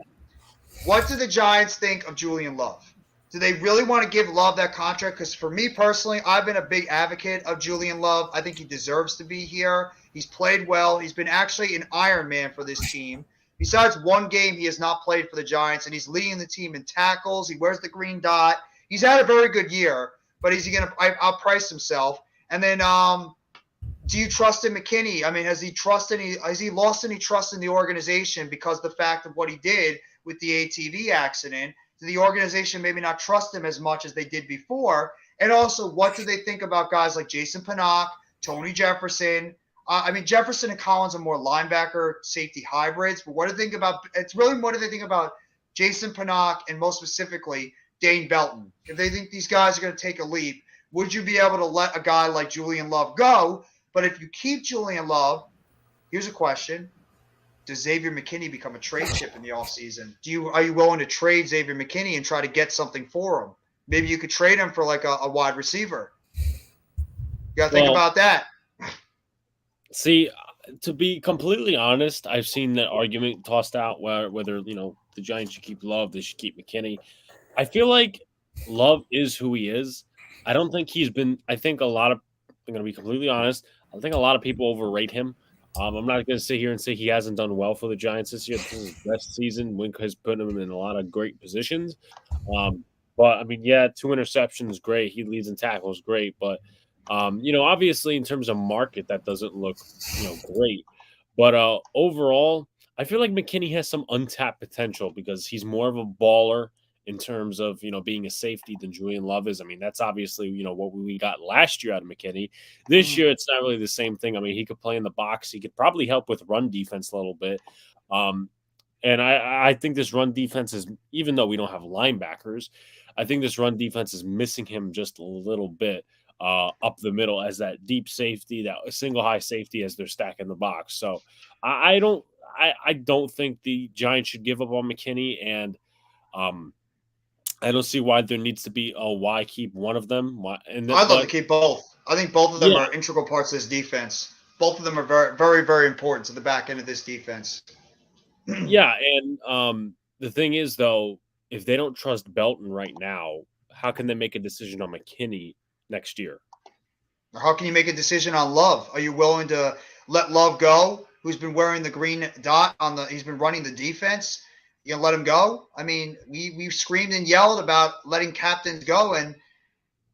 What do the Giants think of Julian Love? Do they really want to give Love that contract? Because for me personally, I've been a big advocate of Julian Love. I think he deserves to be here. He's played well. He's been actually an Iron Man for this team. Besides one game, he has not played for the Giants, and he's leading the team in tackles. He wears the green dot. He's had a very good year, but is he going to outprice himself? And then do you trust in McKinney? I mean, has he lost any trust in the organization because of the fact of what he did with the ATV accident? Do the organization maybe not trust him as much as they did before? And also, what do they think about guys like Jason Pinnock, Tony Jefferson? I mean, Jefferson and Collins are more linebacker safety hybrids, but what do they think about? It's really what do they think about Jason Pinnock and most specifically Dane Belton? If they think these guys are going to take a leap, would you be able to let a guy like Julian Love go? But if you keep Julian Love, here's a question. Does Xavier McKinney become a trade chip in the offseason? Are you willing to trade Xavier McKinney and try to get something for him? Maybe you could trade him for like a wide receiver. You got to think about that. See, to be completely honest, I've seen that argument tossed out whether the Giants should keep Love, they should keep McKinney. I feel like Love is who he is. I don't think he's been. I think I'm going to be completely honest. I think a lot of people overrate him. I'm not going to sit here and say he hasn't done well for the Giants this year. This is his best season. Wink has put him in a lot of great positions. But I mean, yeah, 2 interceptions, great. He leads in tackles, great. But obviously in terms of market, that doesn't look great. But overall, I feel like McKinney has some untapped potential because he's more of a baller in terms of, being a safety than Julian Love is. I mean, that's obviously, what we got last year out of McKinney. This year, it's not really the same thing. I mean, he could play in the box. He could probably help with run defense a little bit. And I think this run defense is, even though we don't have linebackers, I think this run defense is missing him just a little bit up the middle as that deep safety, that single high safety as they're stacking the box. So I don't think the Giants should give up on McKinney, and I don't see why there needs to be why keep one of them. I'd love to keep both. I think both of them are integral parts of this defense. Both of them are very, very, very important to the back end of this defense. Yeah, and the thing is, though, if they don't trust Belton right now, how can they make a decision on McKinney next year? How can you make a decision on Love? Are you willing to let Love go, who's been wearing the green dot he's been running the defense? You gonna let him go? I mean, we screamed and yelled about letting captains go, and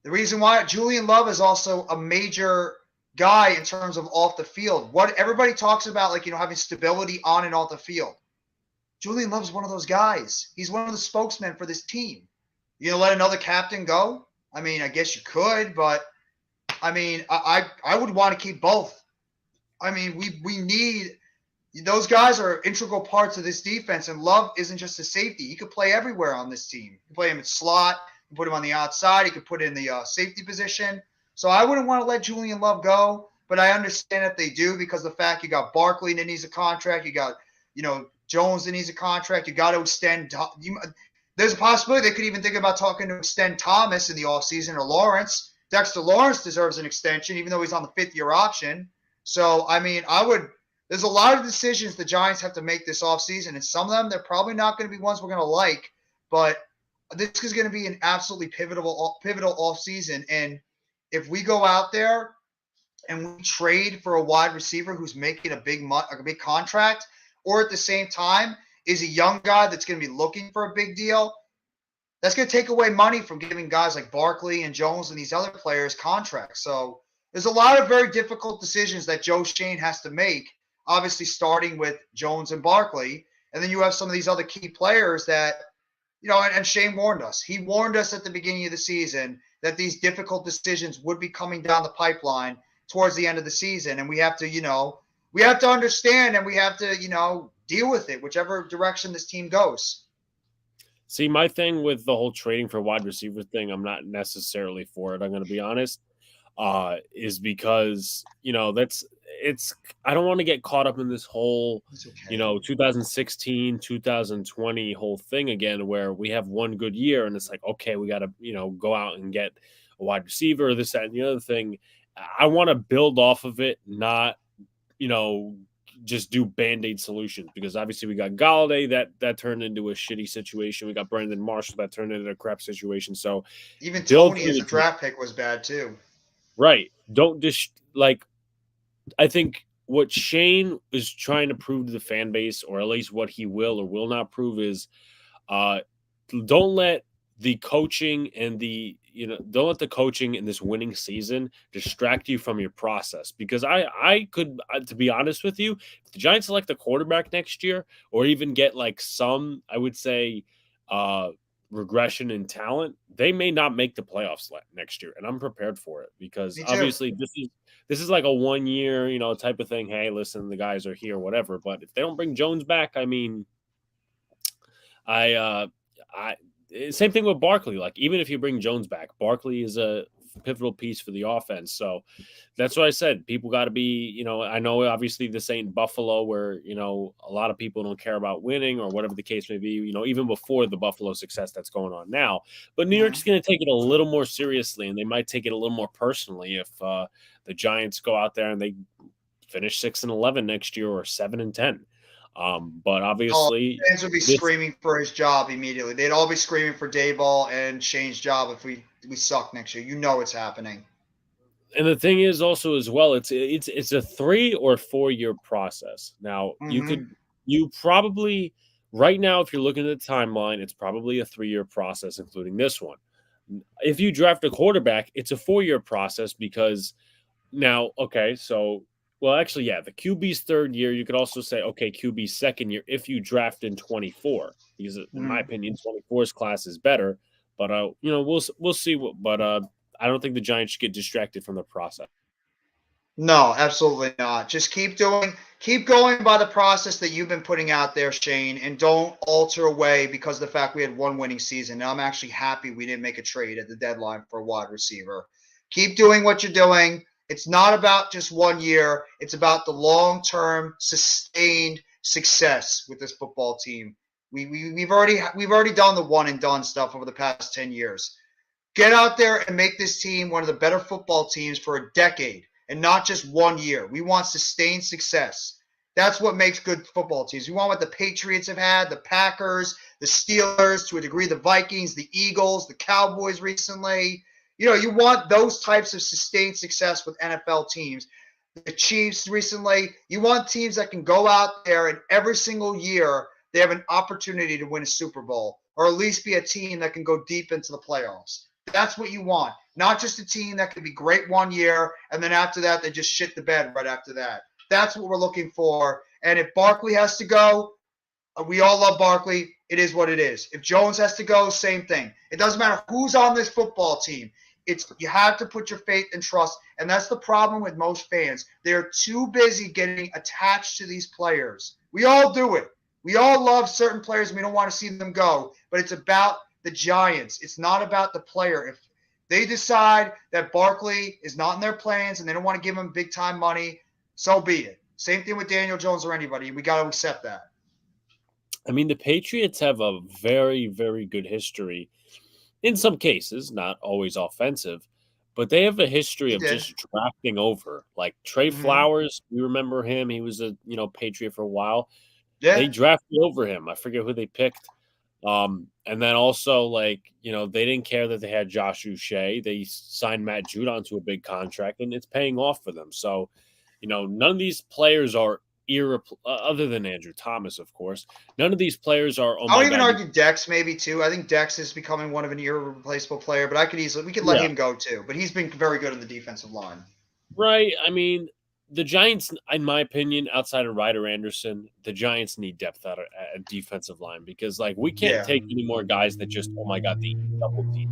the reason why Julian Love is also a major guy in terms of off the field. What everybody talks about, like, having stability on and off the field. Julian Love's one of those guys. He's one of the spokesmen for this team. You gonna let another captain go? I mean, I guess you could, but I mean, I would want to keep both. I mean, we need. Those guys are integral parts of this defense, and Love isn't just a safety. He could play everywhere on this team. You can play him in slot. You can put him on the outside. You can put him in the safety position. So I wouldn't want to let Julian Love go, but I understand if they do because the fact you got Barkley that needs a contract. You got, Jones that needs a contract. You got to extend. There's a possibility they could even think about talking to extend Thomas in the offseason or Lawrence. Dexter Lawrence deserves an extension, even though he's on the 5th-year option. So, I mean, there's a lot of decisions the Giants have to make this offseason, and some of them, they're probably not going to be ones we're going to like, but this is going to be an absolutely pivotal offseason. And if we go out there and we trade for a wide receiver who's making a big contract, or at the same time is a young guy that's going to be looking for a big deal, that's going to take away money from giving guys like Barkley and Jones and these other players contracts. So there's a lot of very difficult decisions that Joe Schoen has to make, obviously starting with Jones and Barkley. And then you have some of these other key players that and Shane warned us. He warned us at the beginning of the season that these difficult decisions would be coming down the pipeline towards the end of the season, and we have to understand, and we have to, deal with it, whichever direction this team goes. See, my thing with the whole trading for wide receiver thing, I'm not necessarily for it. I'm going to be honest, is because I don't want to get caught up in this whole, Okay. 2016, 2020 whole thing again, where we have one good year and it's like, okay, we got to, go out and get a wide receiver, this, that, and the other thing. I want to build off of it, not, just do band-aid solutions, because obviously we got Galladay that turned into a shitty situation. We got Brandon Marshall that turned into a crap situation. So even Tony as a draft pick was bad too. Right. Don't just I think what Shane is trying to prove to the fan base, or at least what he will or will not prove, is don't let the coaching and don't let the coaching in this winning season distract you from your process. Because I could, to be honest with you, if the Giants select a quarterback next year, or even get some, I would say, regression in talent, they may not make the playoffs next year, and I'm prepared for it, because obviously this is like a 1 year, type of thing. Hey, listen, the guys are here, whatever. But if they don't bring Jones back, I mean, same thing with Barkley. Like, even if you bring Jones back, Barkley is a pivotal piece for the offense. So that's what I said. People got to be, I know obviously this ain't Buffalo, where, a lot of people don't care about winning or whatever the case may be, even before the Buffalo success that's going on now. But New York's going to take it a little more seriously, and they might take it a little more personally if the Giants go out there and they finish 6-11 next year, or 7-10. But obviously, fans would be screaming for his job immediately. They'd all be screaming for Dayball and Shane's job if we suck next year. It's happening. And the thing is also as well, it's a 3 or 4 year process. Now, you probably right now, if you're looking at the timeline, it's probably a 3-year process, including this one. If you draft a quarterback, it's a 4-year process, because now, okay, so. Well, actually, yeah, the QB's 3rd year. You could also say, okay, QB's 2nd year if you draft in 24, because in my opinion, 24's class is better. But we'll see. But I don't think the Giants should get distracted from the process. No, absolutely not. Just keep going by the process that you've been putting out there, Shane, and don't alter away because of the fact we had one winning season. Now I'm actually happy we didn't make a trade at the deadline for a wide receiver. Keep doing what you're doing. It's not about just 1 year. It's about the long-term, sustained success with this football team. We've already done the one and done stuff over the past 10 years. Get out there and make this team one of the better football teams for a decade, and not just 1 year. We want sustained success. That's what makes good football teams. We want what the Patriots have had, the Packers, the Steelers, to a degree, the Vikings, the Eagles, the Cowboys recently. You want those types of sustained success with NFL teams. The Chiefs recently, you want teams that can go out there and every single year they have an opportunity to win a Super Bowl, or at least be a team that can go deep into the playoffs. That's what you want. Not just a team that can be great 1 year, and then after that, they just shit the bed right after that. That's what we're looking for. And if Barkley has to go, we all love Barkley. It is what it is. If Jones has to go, same thing. It doesn't matter who's on this football team. You have to put your faith and trust, and that's the problem with most fans. They're too busy getting attached to these players. We all do it. We all love certain players, and we don't want to see them go, but it's about the Giants. It's not about the player. If they decide that Barkley is not in their plans and they don't want to give him big-time money, so be it. Same thing with Daniel Jones or anybody. We got to accept that. I mean, the Patriots have a very, very good history. In some cases, not always offensive, but they have a history of just drafting over. Like Trey Flowers, you remember him? He was a Patriot for a while. Yeah. They drafted over him. I forget who they picked. And then also, they didn't care that they had Josh Uche. They signed Matt Judon to a big contract, and it's paying off for them. So, none of these players are other than Andrew Thomas, of course. None of these players are. I would even argue Dex maybe too. I think Dex is becoming one of an irreplaceable player, but we could let him go too. But he's been very good in the defensive line. Right. I mean, the Giants, in my opinion, outside of Ryder Anderson, the Giants need depth at at defensive line because, like, we can't take any more guys that just, oh my God, they double teams.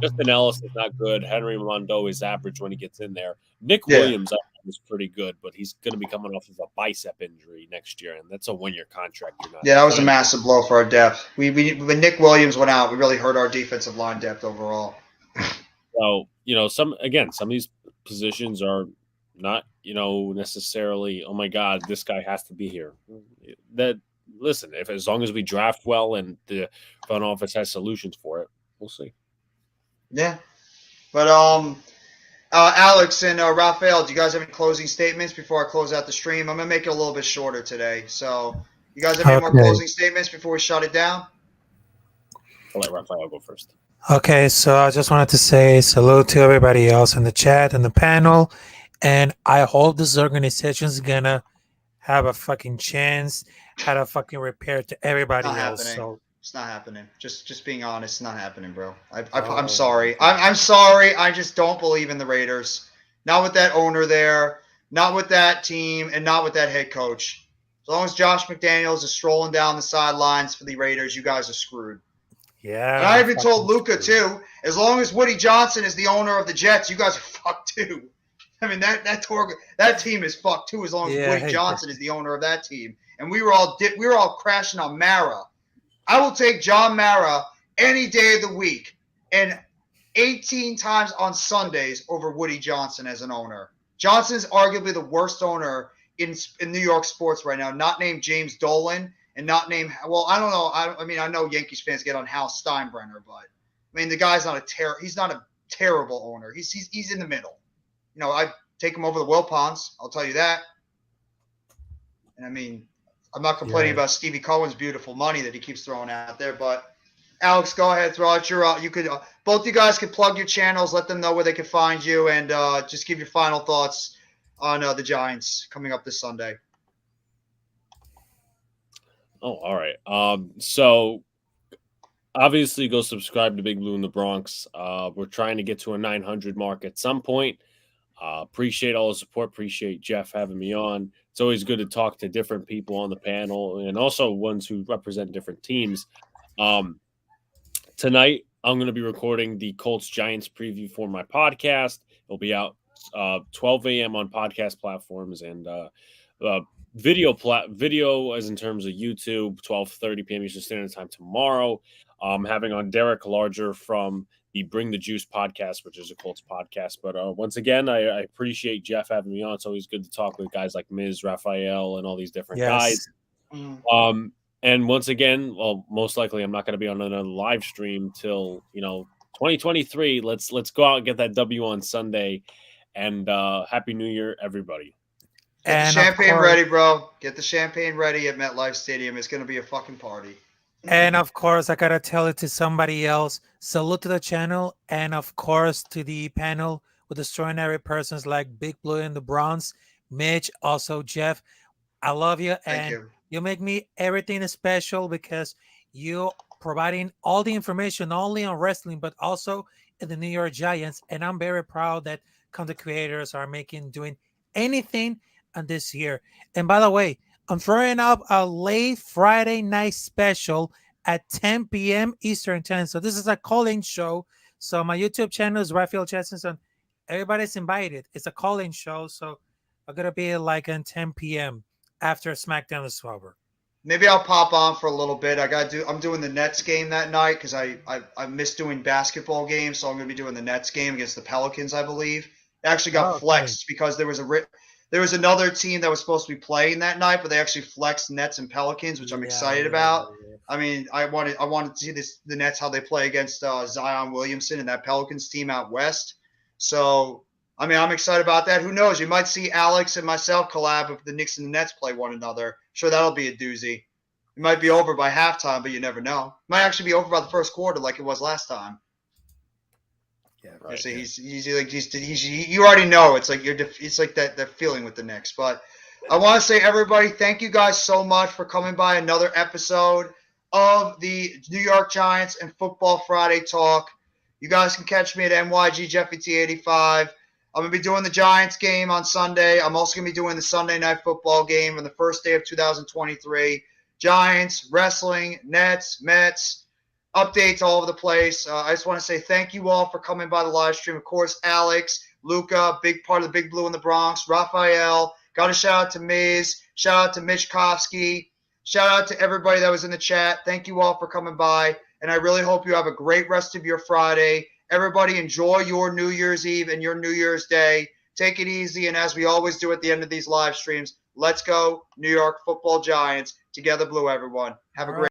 Justin Ellis is not good. Henry Mondo is average when he gets in there. Nick Williams, I thought, was pretty good, but he's going to be coming off of a bicep injury next year, and that's a one-year contract. That was a massive blow for our depth. When Nick Williams went out, we really hurt our defensive line depth overall. So, some of these positions are not, necessarily, oh my God, this guy has to be here. Listen, as long as we draft well and the front office has solutions for it, we'll see. Yeah. But Alex and Raphael, do you guys have any closing statements before I close out the stream? I'm going to make it a little bit shorter today. So you guys have any more closing statements before we shut it down? I'll let Raphael go first. Okay, so I just wanted to say salute to everybody else in the chat and the panel. And I hope this organization is going to have a fucking chance, have a fucking repair to everybody else. So it's not happening. Just being honest, it's not happening, bro. I'm sorry. I'm sorry. I just don't believe in the Raiders. Not with that owner there, not with that team, and not with that head coach. As long as Josh McDaniels is strolling down the sidelines for the Raiders, you guys are screwed. Yeah. And I even told Luca, too, as long as Woody Johnson is the owner of the Jets, you guys are fucked, too. I mean, that team is fucked, too, as long as Woody Johnson is the owner of that team. And we were all crashing on Mara. I will take John Mara any day of the week and 18 times on Sundays over Woody Johnson as an owner. Johnson is arguably the worst owner in New York sports right now, not named James Dolan and not named – well, I don't know. I know Yankees fans get on Hal Steinbrenner, but, the guy's not he's not a terrible owner. He's in the middle. I'd take him over the Wilpons. I'll tell you that. And, I'm not complaining about Stevie Cohen's beautiful money that he keeps throwing out there, but Alex, go ahead, throw out your. You could both you guys could plug your channels, let them know where they can find you, and just give your final thoughts on the Giants coming up this Sunday. Oh, all right. So obviously, go subscribe to Big Blue in the Bronx. We're trying to get to a 900 mark at some point. Appreciate all the support. Appreciate Jeff having me on. It's always good to talk to different people on the panel and also ones who represent different teams. Tonight, I'm going to be recording the Colts-Giants preview for my podcast. It'll be out 12 a.m. on podcast platforms and video as in terms of YouTube, 12:30 p.m. Eastern Standard Time tomorrow. Having on Derek Larger from the Bring the Juice podcast, which is a Colts podcast. But once again, I appreciate Jeff having me on. It's always good to talk with guys like Miz, Raphael, and all these different guys. And once again, well, most likely I'm not going to be on another live stream till 2023. Let's go out and get that W on Sunday. And Happy New Year, everybody. Get the champagne ready, bro. Get the champagne ready at MetLife Stadium. It's going to be a fucking party. And of course, I gotta tell it to somebody else. Salute to the channel, and of course to the panel with extraordinary persons like Big Blue in the Bronx, Mitch, also Jeff. I love you, and you make me everything special because you providing all the information not only on wrestling but also in the New York Giants. And I'm very proud that content creators are doing anything on this year. And by the way, I'm throwing up a late Friday night special at 10 p.m. Eastern Time. So this is a call-in show. So my YouTube channel is Raphael Jetson. Everybody's invited. It's a call-in show. So I'm going to be like at 10 p.m. after SmackDown is over. Maybe I'll pop on for a little bit. I'm doing the Nets game that night because I missed doing basketball games. So I'm going to be doing the Nets game against the Pelicans, I believe. It actually got flexed because there was another team that was supposed to be playing that night, but they actually flexed Nets and Pelicans, which I'm excited about. I wanted to see the Nets, how they play against Zion Williamson and that Pelicans team out west. So, I'm excited about that. Who knows? You might see Alex and myself collab if the Knicks and the Nets play one another. Sure, that'll be a doozy. It might be over by halftime, but you never know. It might actually be over by the first quarter like it was last time. Yeah, right. So you already know it's like it's like that feeling with the Knicks. But I want to say, everybody, thank you guys so much for coming by another episode of the New York Giants and Football Friday Talk. You guys can catch me at NYG Jeffy T85. I'm gonna be doing the Giants game on Sunday. I'm also gonna be doing the Sunday Night Football game on the first day of 2023. Giants, wrestling, Nets, Mets, updates all over the place. I just want to say thank you all for coming by the live stream. Of course, Alex, Luca, big part of the Big Blue in the Bronx, Raphael. Got a shout out to Miz. Shout out to Mitch Kofsky. Shout out to everybody that was in the chat. Thank you all for coming by. And I really hope you have a great rest of your Friday. Everybody enjoy your New Year's Eve and your New Year's Day. Take it easy. And as we always do at the end of these live streams, let's go New York Football Giants. Together blue, everyone. Have a great